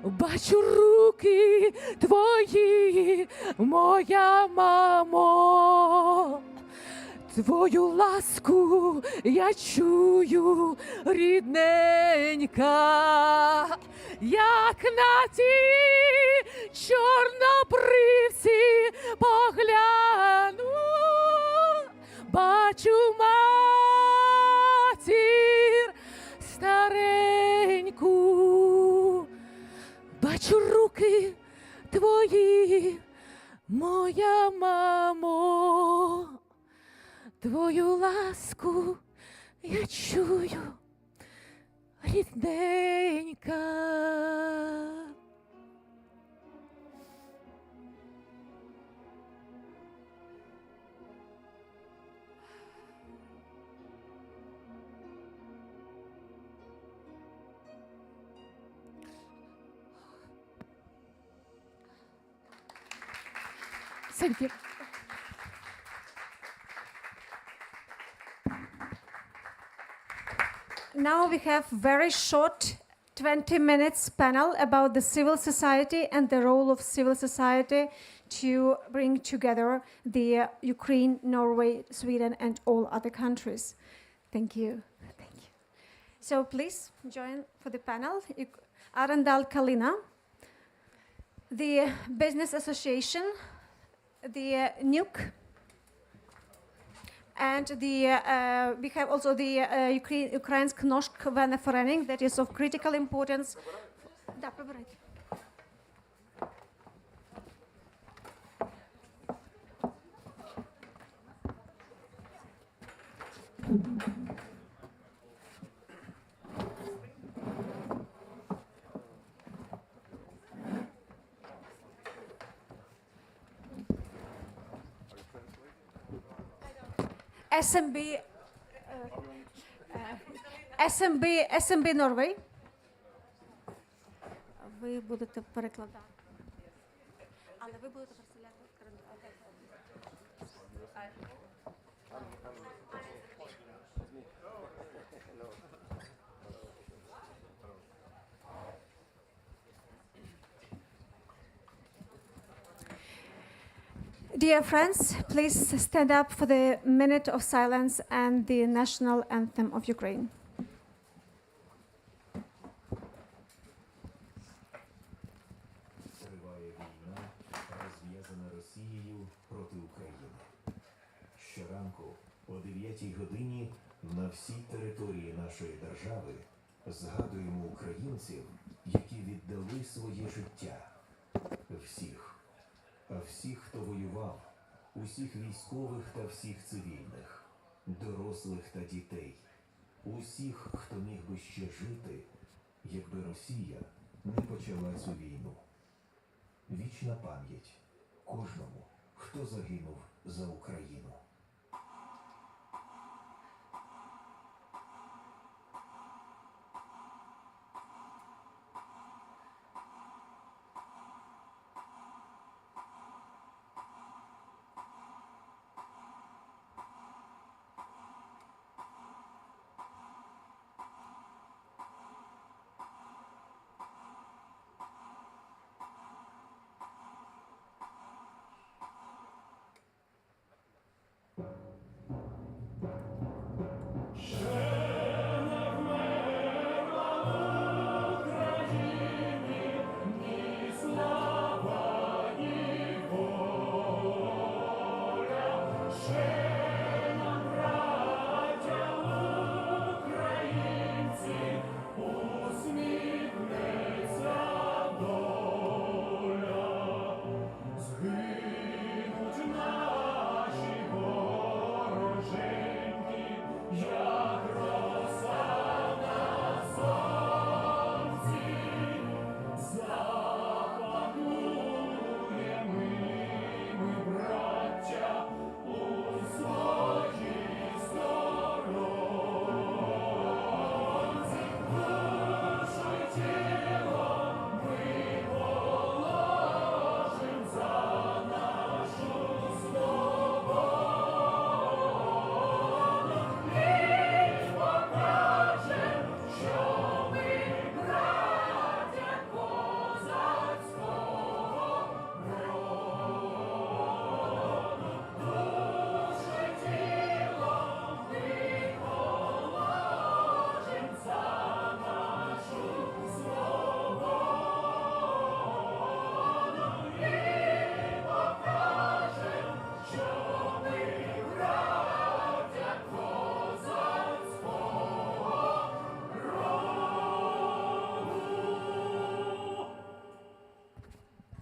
бачу руки твої, моя мамо, твою ласку я чую, рідненька. Як на ті чорнобривці погляну, бачу матір стареньку, бачу руки твої, моя мамо, твою ласку я чую, рідненька. Thank you. Now we have very short 20 minutes panel about the civil society and the role of civil society to bring together the Ukraine, Norway, Sweden and all other countries. Thank you. Thank you. So please join for the panel. Arendalsuka, the Business Association, the NUK, and the we have also the Ukraine's Knoshkvene Forening that is of critical importance. Да, прибирайте. SMB, SMB Norway. Ви будете перекладати. Але ви будете представляти. Dear friends, please stand up for the minute of silence and the national anthem of Ukraine. Триває війна, розв'язана Росією проти України. Щоранку о 9 годині на всій території нашої держави згадуємо українців, які віддали своє життя. Всіх. А всіх, хто воював, усіх військових та всіх цивільних, дорослих та дітей, усіх, хто міг би ще жити, якби Росія не почала цю війну. Вічна пам'ять кожному, хто загинув за Україну.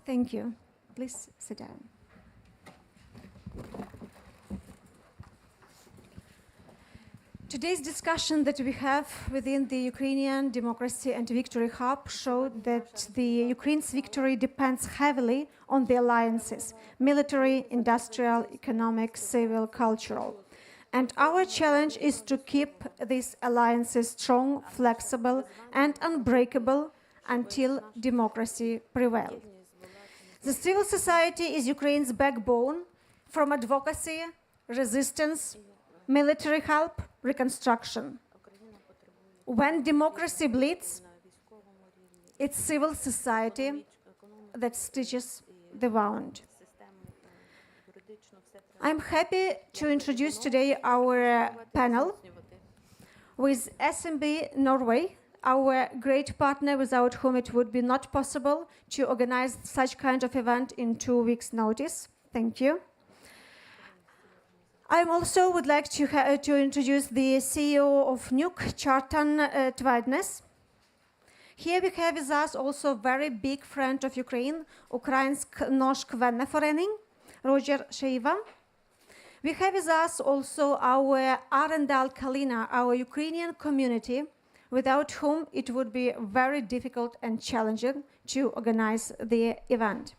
Thank you. Please sit down. Today's discussion that we have within the Ukrainian Democracy and Victory Hub showed that the Ukraine's victory depends heavily on the alliances, military, industrial, economic, civil, cultural. And our challenge is to keep these alliances strong, flexible, and unbreakable until democracy prevails. The civil society is Ukraine's backbone from advocacy, resistance, military help, reconstruction. When democracy bleeds, it's civil society that stitches the wound. I'm happy to introduce today our panel with SMB Norway, our great partner without whom it would be not possible to organize such kind of event in 2 weeks' notice. Thank you. I also would like to introduce the CEO of NUK, Kjartan Tveidnes. Here we have with us also a very big friend of Ukraine, Ukrainsk-Norsk Venneforening, Roger Sheiva. We have with us also our Arendalsuka, our Ukrainian community, without whom it would be very difficult and challenging to organize the event.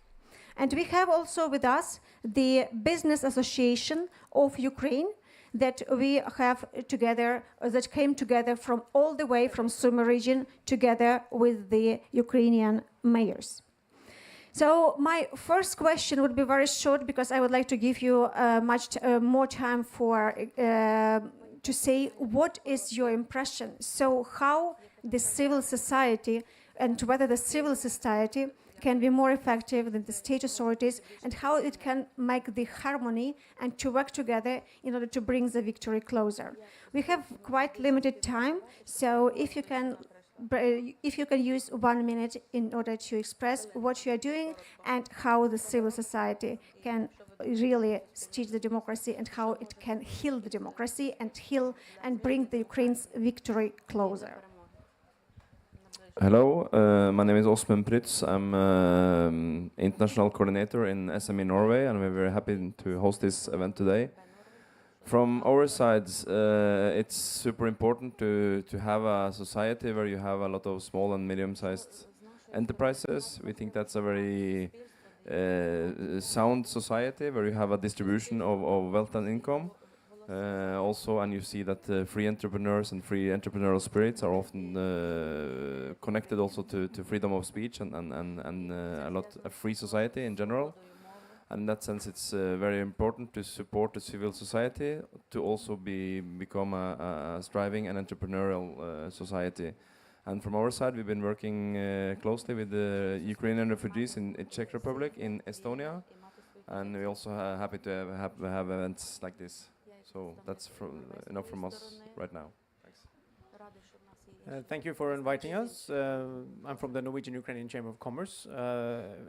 And we have also with us the Business Association of Ukraine that we have together, that came together from all the way from Sumy region together with the Ukrainian mayors. So my first question would be very short because I would like to give you much more time for to say what is your impression. So how the civil society and whether the civil society can be more effective than the state authorities and how it can make the harmony and to work together in order to bring the victory closer. We have quite limited time, so if you can use 1 minute in order to express what you are doing and how the civil society can really stitch the democracy and how it can heal the democracy and heal and bring the Ukraine's victory closer. Hello, my name is Åsmund Prytz. I'm international coordinator in SME Norway, and we're very happy to host this event today. From our side, it's super important to have a society where you have a lot of small and medium-sized enterprises. We think that's a very sound society where you have a distribution of wealth and income. Also, and you see that free entrepreneurs and free entrepreneurial spirits are often connected also to freedom of speech and a free society in general. And in that sense, it's very important to support the civil society to also become a striving and entrepreneurial society. And from our side, we've been working closely with the Ukrainian refugees in Czech Republic, in Estonia, and we're also happy to have events like this. So that's enough from us right now. Thanks. Thank you for inviting us. I'm from the Norwegian Ukrainian Chamber of Commerce,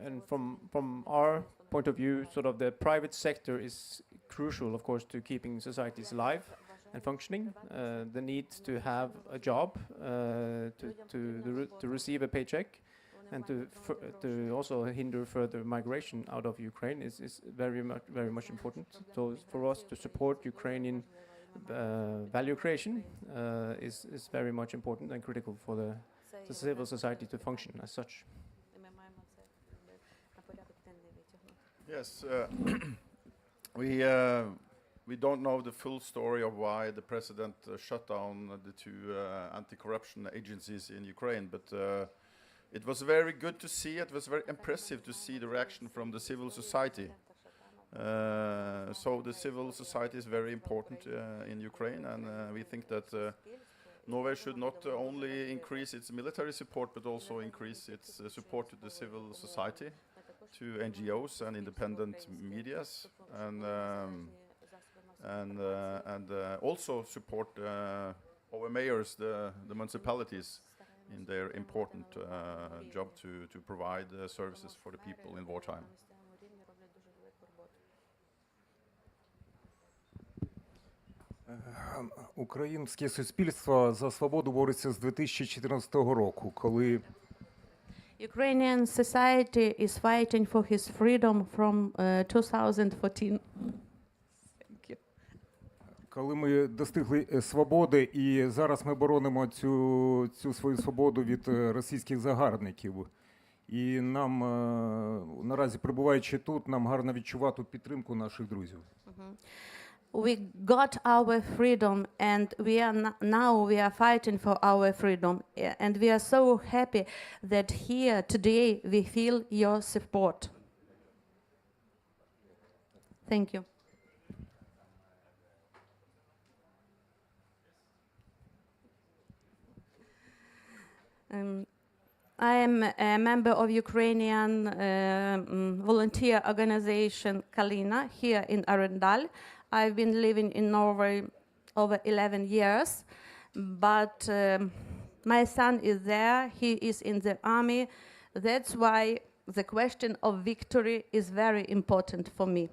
and from our point of view, sort of the private sector is crucial, of course, to keeping societies alive and functioning. The need to have a job, to receive a paycheck, and to also hinder further migration out of Ukraine is very much important. So for us to support Ukrainian value creation is very much important and critical for the civil society to function as such. Yes, we don't know the full story of why the president shut down the two anti-corruption agencies in Ukraine, but it was very good to see. It was very impressive to see the reaction from the civil society. So the civil society is very important in Ukraine, and we think that Norway should not only increase its military support, but also increase its support to the civil society, to NGOs and independent medias, and also support our mayors, the municipalities, in their important job to provide services for the people in wartime. Українське суспільство за свободу бореться з 2014 року, коли Ukrainian society is fighting for his freedom from 2014. Коли ми достигли свободи, і зараз ми боронимо цю свою свободу від російських загарбників. І нам, наразі перебуваючи тут, нам гарно відчувати підтримку наших друзів. We got our freedom, and we are fighting for our freedom, and we are so happy that here today we feel your support. Thank you. I am a member of Ukrainian volunteer organization Kalina here in Arendal. I've been living in Norway over 11 years, but my son is there. He is in the army. That's why the question of victory is very important for me.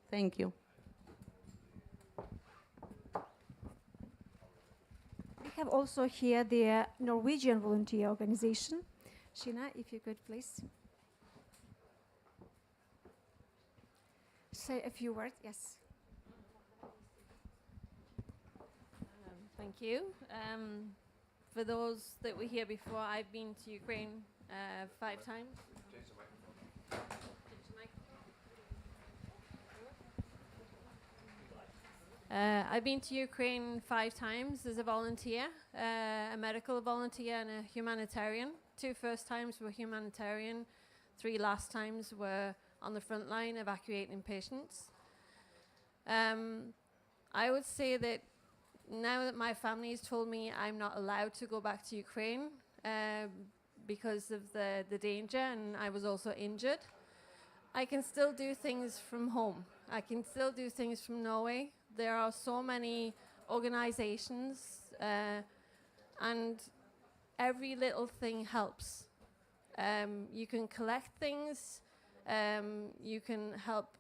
Thank you. We have also here the Norwegian volunteer organization. Shina, if you could please say a few words. Yes. Thank you. For those that were here before, I've been to Ukraine 5 times. I've been to Ukraine 5 times as a volunteer, a medical volunteer and a humanitarian. 2 first times were humanitarian, 3 last times were on the front line evacuating patients. I would say that now that my family has told me I'm not allowed to go back to Ukraine because of the danger, and I was also injured, I can still do things from home. I can still do things from Norway. There are so many organizations, and every little thing helps. You can collect things, you can help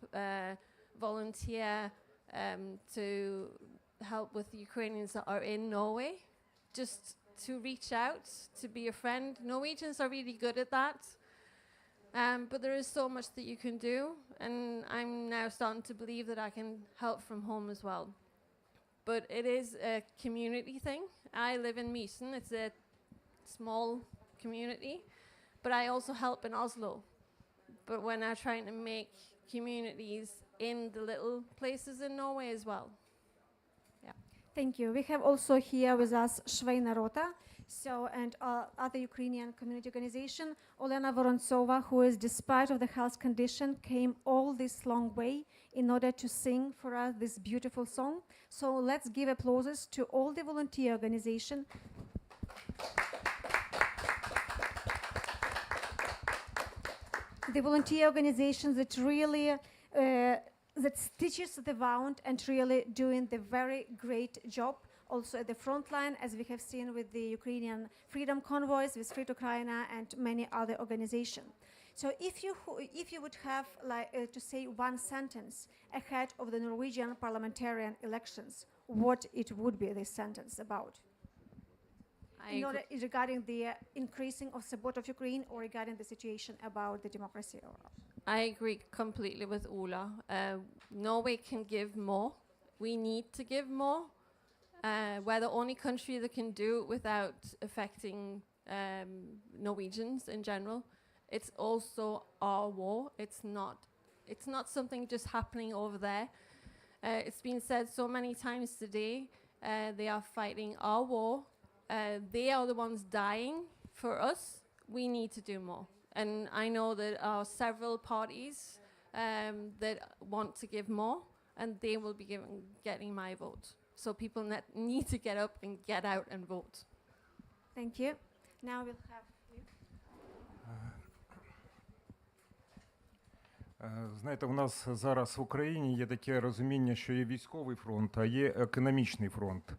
volunteer to help with the Ukrainians that are in Norway, just to reach out, to be a friend. Norwegians are really good at that. But there is so much that you can do, and I'm now starting to believe that I can help from home as well. But it is a community thing. I live in Mysen. It's a small community, but I also help in Oslo. But we're now trying to make communities in the little places in Norway as well. Yeah. Thank you. We have also here with us Shvena Rota, and other Ukrainian community organization, Olena Vorontsova, who is, despite of the health condition, came all this long way in order to sing for us this beautiful song. So let's give applauses to all the volunteer organization. The volunteer organizations that really that stitches the wound and really doing the very great job also at the front line, as we have seen with the Ukrainian Freedom Convoys, with Free Ukraine and many other organizations. So if you would have to say one sentence ahead of the Norwegian parliamentarian elections, what it would be this sentence about? Regarding the increasing of support of Ukraine or regarding the situation about the democracy? I agree completely with Ola. Norway can give more. We need to give more. We're the only country that can do it without affecting Norwegians in general. It's also our war. It's not something just happening over there. It's been said so many times today. They are fighting our war. They are the ones dying for us. We need to do more. And I know that there are several parties that want to give more, and they will be getting my vote. So people need to get up and get out and vote. Thank you. Now we'll have you. Знаєте, у нас зараз в Україні є таке розуміння, що є військовий фронт, а є економічний фронт.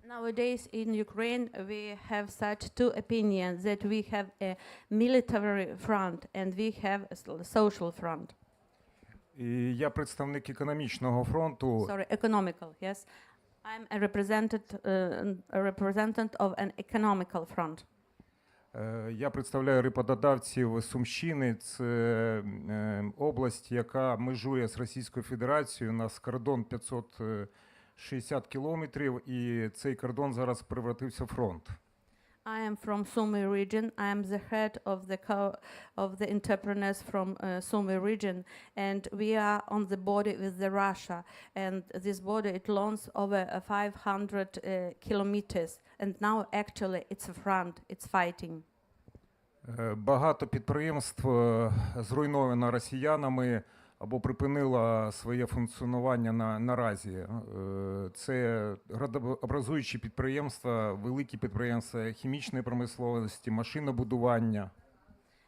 Nowadays in Ukraine we have such two opinions, that we have a military front and we have a social front. І я представник економічного фронту. Sorry, economical, yes. I'm a representative of an economical front. Я представляю рибододавців Сумщини. Це область, яка межує з Російською Федерацією. У нас кордон 560 кілометрів, і цей кордон зараз превратився в фронт. I am from Sumy region. I am the head of the entrepreneurs from Sumy region, and we are on the border with the Russia. And this border, it runs over 500 kilometers. And now actually it's a front. It's fighting. Багато підприємств зруйновано росіянами або припинило своє функціонування наразі. Це градообразуючі підприємства, великі підприємства хімічної промисловості, машинобудування.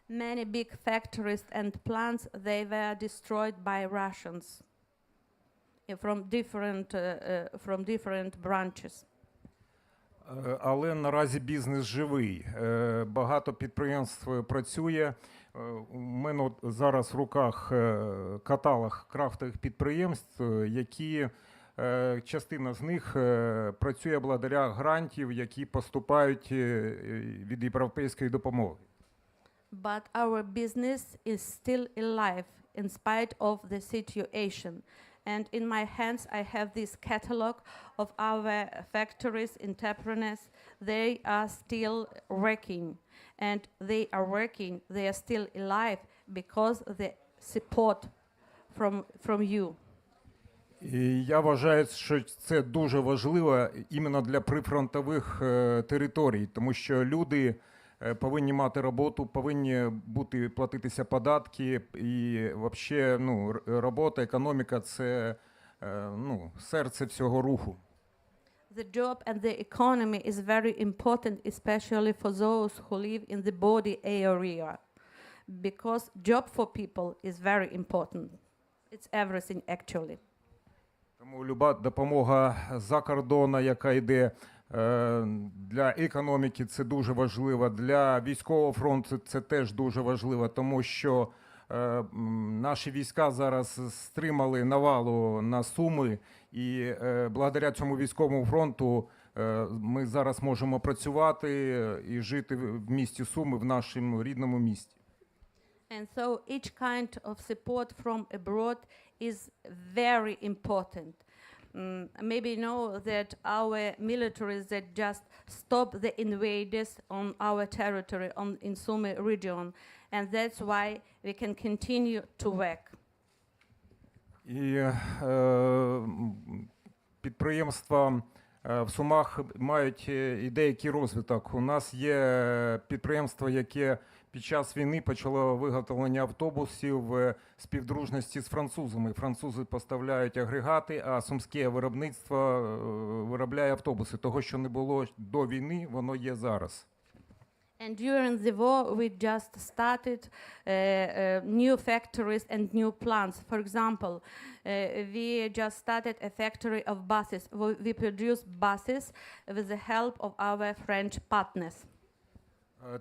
Many big factories and plants, they were destroyed by Russians from different branches. Але наразі бізнес живий. Багато підприємств працює. У мене зараз в руках каталог крафтових підприємств, які частина з них працює благодаря грантів, які поступають від європейської допомоги. But our business is still alive in spite of the situation. And in my hands I have this catalog of our factories, entrepreneurs. They are still working. And they are working, they are still alive because of the support from you. І я вважаю, що це дуже важливо іменно для прифронтових територій, тому що люди повинні мати роботу, повинні бути платитися податки, і взагалі, ну, робота, економіка – це, ну, серце всього руху. The job and the economy is very important, especially for those who live in the body area, because job for people is very important. It's everything actually. Тому люба допомога за кордону, яка йде для економіки, це дуже важливо. Для військового фронту це теж дуже важливо, тому що наші війська зараз стримали навалу на Суми, і благодаря цьому військовому фронту ми зараз можемо працювати і жити в місті Суми, в нашому рідному місті. And so each kind of support from abroad is very important. Maybe you know that our militaries that just stop the invaders on our territory in Sumy region, and that's why we can continue to work. І підприємства в Сумах мають і деякий розвиток. У нас є підприємство, яке під час війни почало виготовлення автобусів в співдружності з французами. Французи поставляють агрегати, а сумське виробництво виробляє автобуси. Того, що не було до війни, воно є зараз. And during the war, we just started new factories and new plants. For example, we just started a factory of buses. We produce buses with the help of our French partners.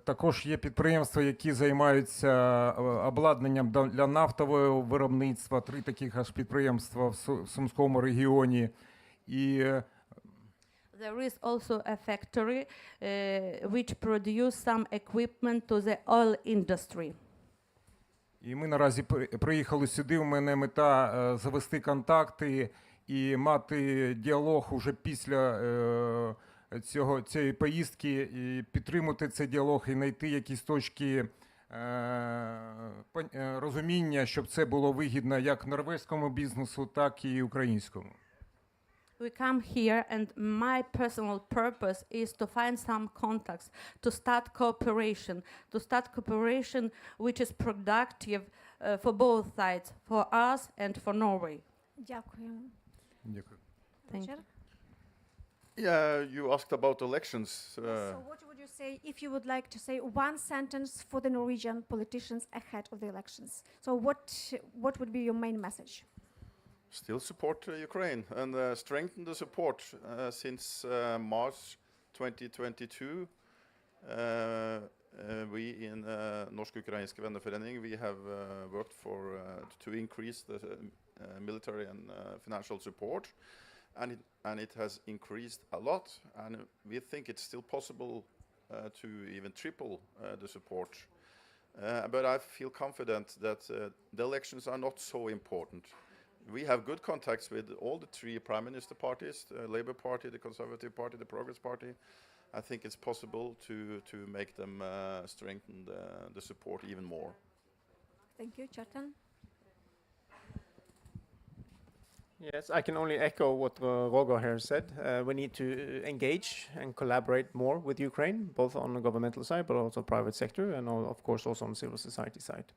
Також є підприємства, які займаються обладнанням для нафтового виробництва. 3 таких аж підприємства в Сумському регіоні. І there is also a factory which produce some equipment to the oil industry. І ми наразі приїхали сюди. У мене мета завести контакти і мати діалог уже після цієї поїздки, і підтримати цей діалог і знайти якісь точки розуміння, щоб це було вигідно як норвезькому бізнесу, так і українському. We come here, and my personal purpose is to find some contacts, to start cooperation which is productive for both sides, for us and for Norway. Дякую. Дякую. Thank you. Yeah, you asked about elections. So what would you say if you would like to say one sentence for the Norwegian politicians ahead of the elections? So what would be your main message? Still support Ukraine and strengthen the support. Since March 2022, we in Norsk-Ukrainske Venneforening, we have worked to increase the military and financial support, and it has increased a lot, and we think it's still possible to even triple the support. But I feel confident that the elections are not so important. We have good contacts with all the 3 prime minister parties, the Labour Party, the Conservative Party, the Progress Party. I think it's possible to make them strengthen the support even more. Thank you, Kjartan. Yes, I can only echo what Roger here said. We need to engage and collaborate more with Ukraine, both on the governmental side, but also private sector, and of course also on the civil society side.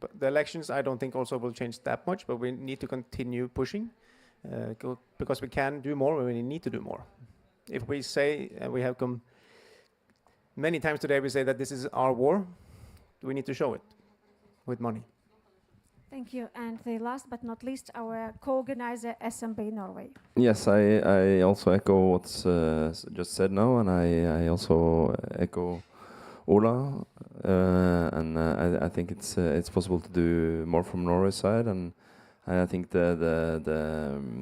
But the elections, I don't think also will change that much, but we need to continue pushing because we can do more and we need to do more. If we say, and we have come many times today, we say that this is our war, we need to show it with money. Thank you. And the last but not least, our co-organizer, SMB Norway. Yes, I also echo what's just said now, and I also echo Ola, and I think it's possible to do more from Norway's side, and I think the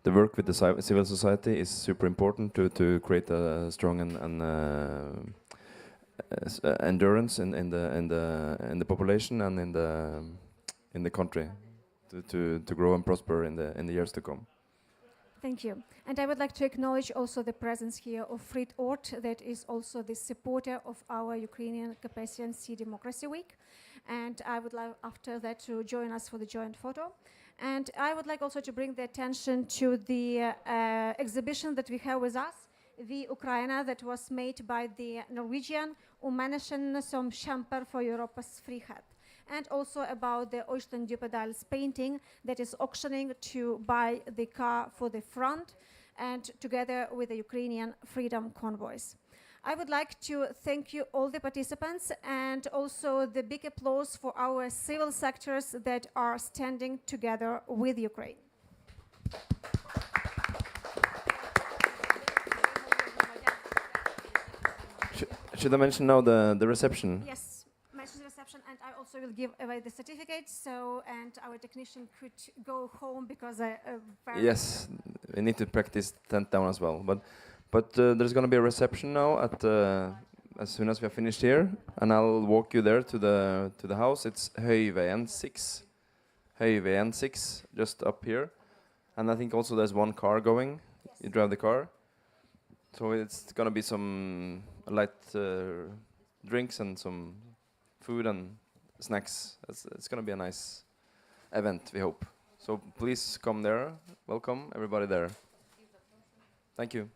work with the civil society is super important to create a strong and endurance in the population and in the country to grow and prosper in the years to come. Thank you. And I would like to acknowledge also the presence here of Frit Ort, that is also the supporter of our Ukrainian Capacity Democracy Week. And I would like after that to join us for the joint photo. And I would like also to bring the attention to the exhibition that we have with us, the Ukraina, that was made by the Norwegian Umennesken som kjemper for Europas frihet. And also about the Øystein Djupedal's painting that is auctioning to buy the car for the front and together with the Ukrainian freedom convoys. I would like to thank you all the participants and also the big applause for our civil sectors that are standing together with Ukraine. Should I mention now the reception? Yes. Mention the reception, and I also will give away the certificate, so and our technician could go home because I yes, we need to practice tent down as well. But there's going to be a reception now at as soon as we are finished here, and I'll walk you there to the house. It's Høyveien 6, Høyveien 6, just up here, and I think also there's one car going. Yes. You drive the car, so it's going to be some light drinks and some food and snacks. It's going to be a nice event, we hope. So please come there. Welcome everybody there. Thank you.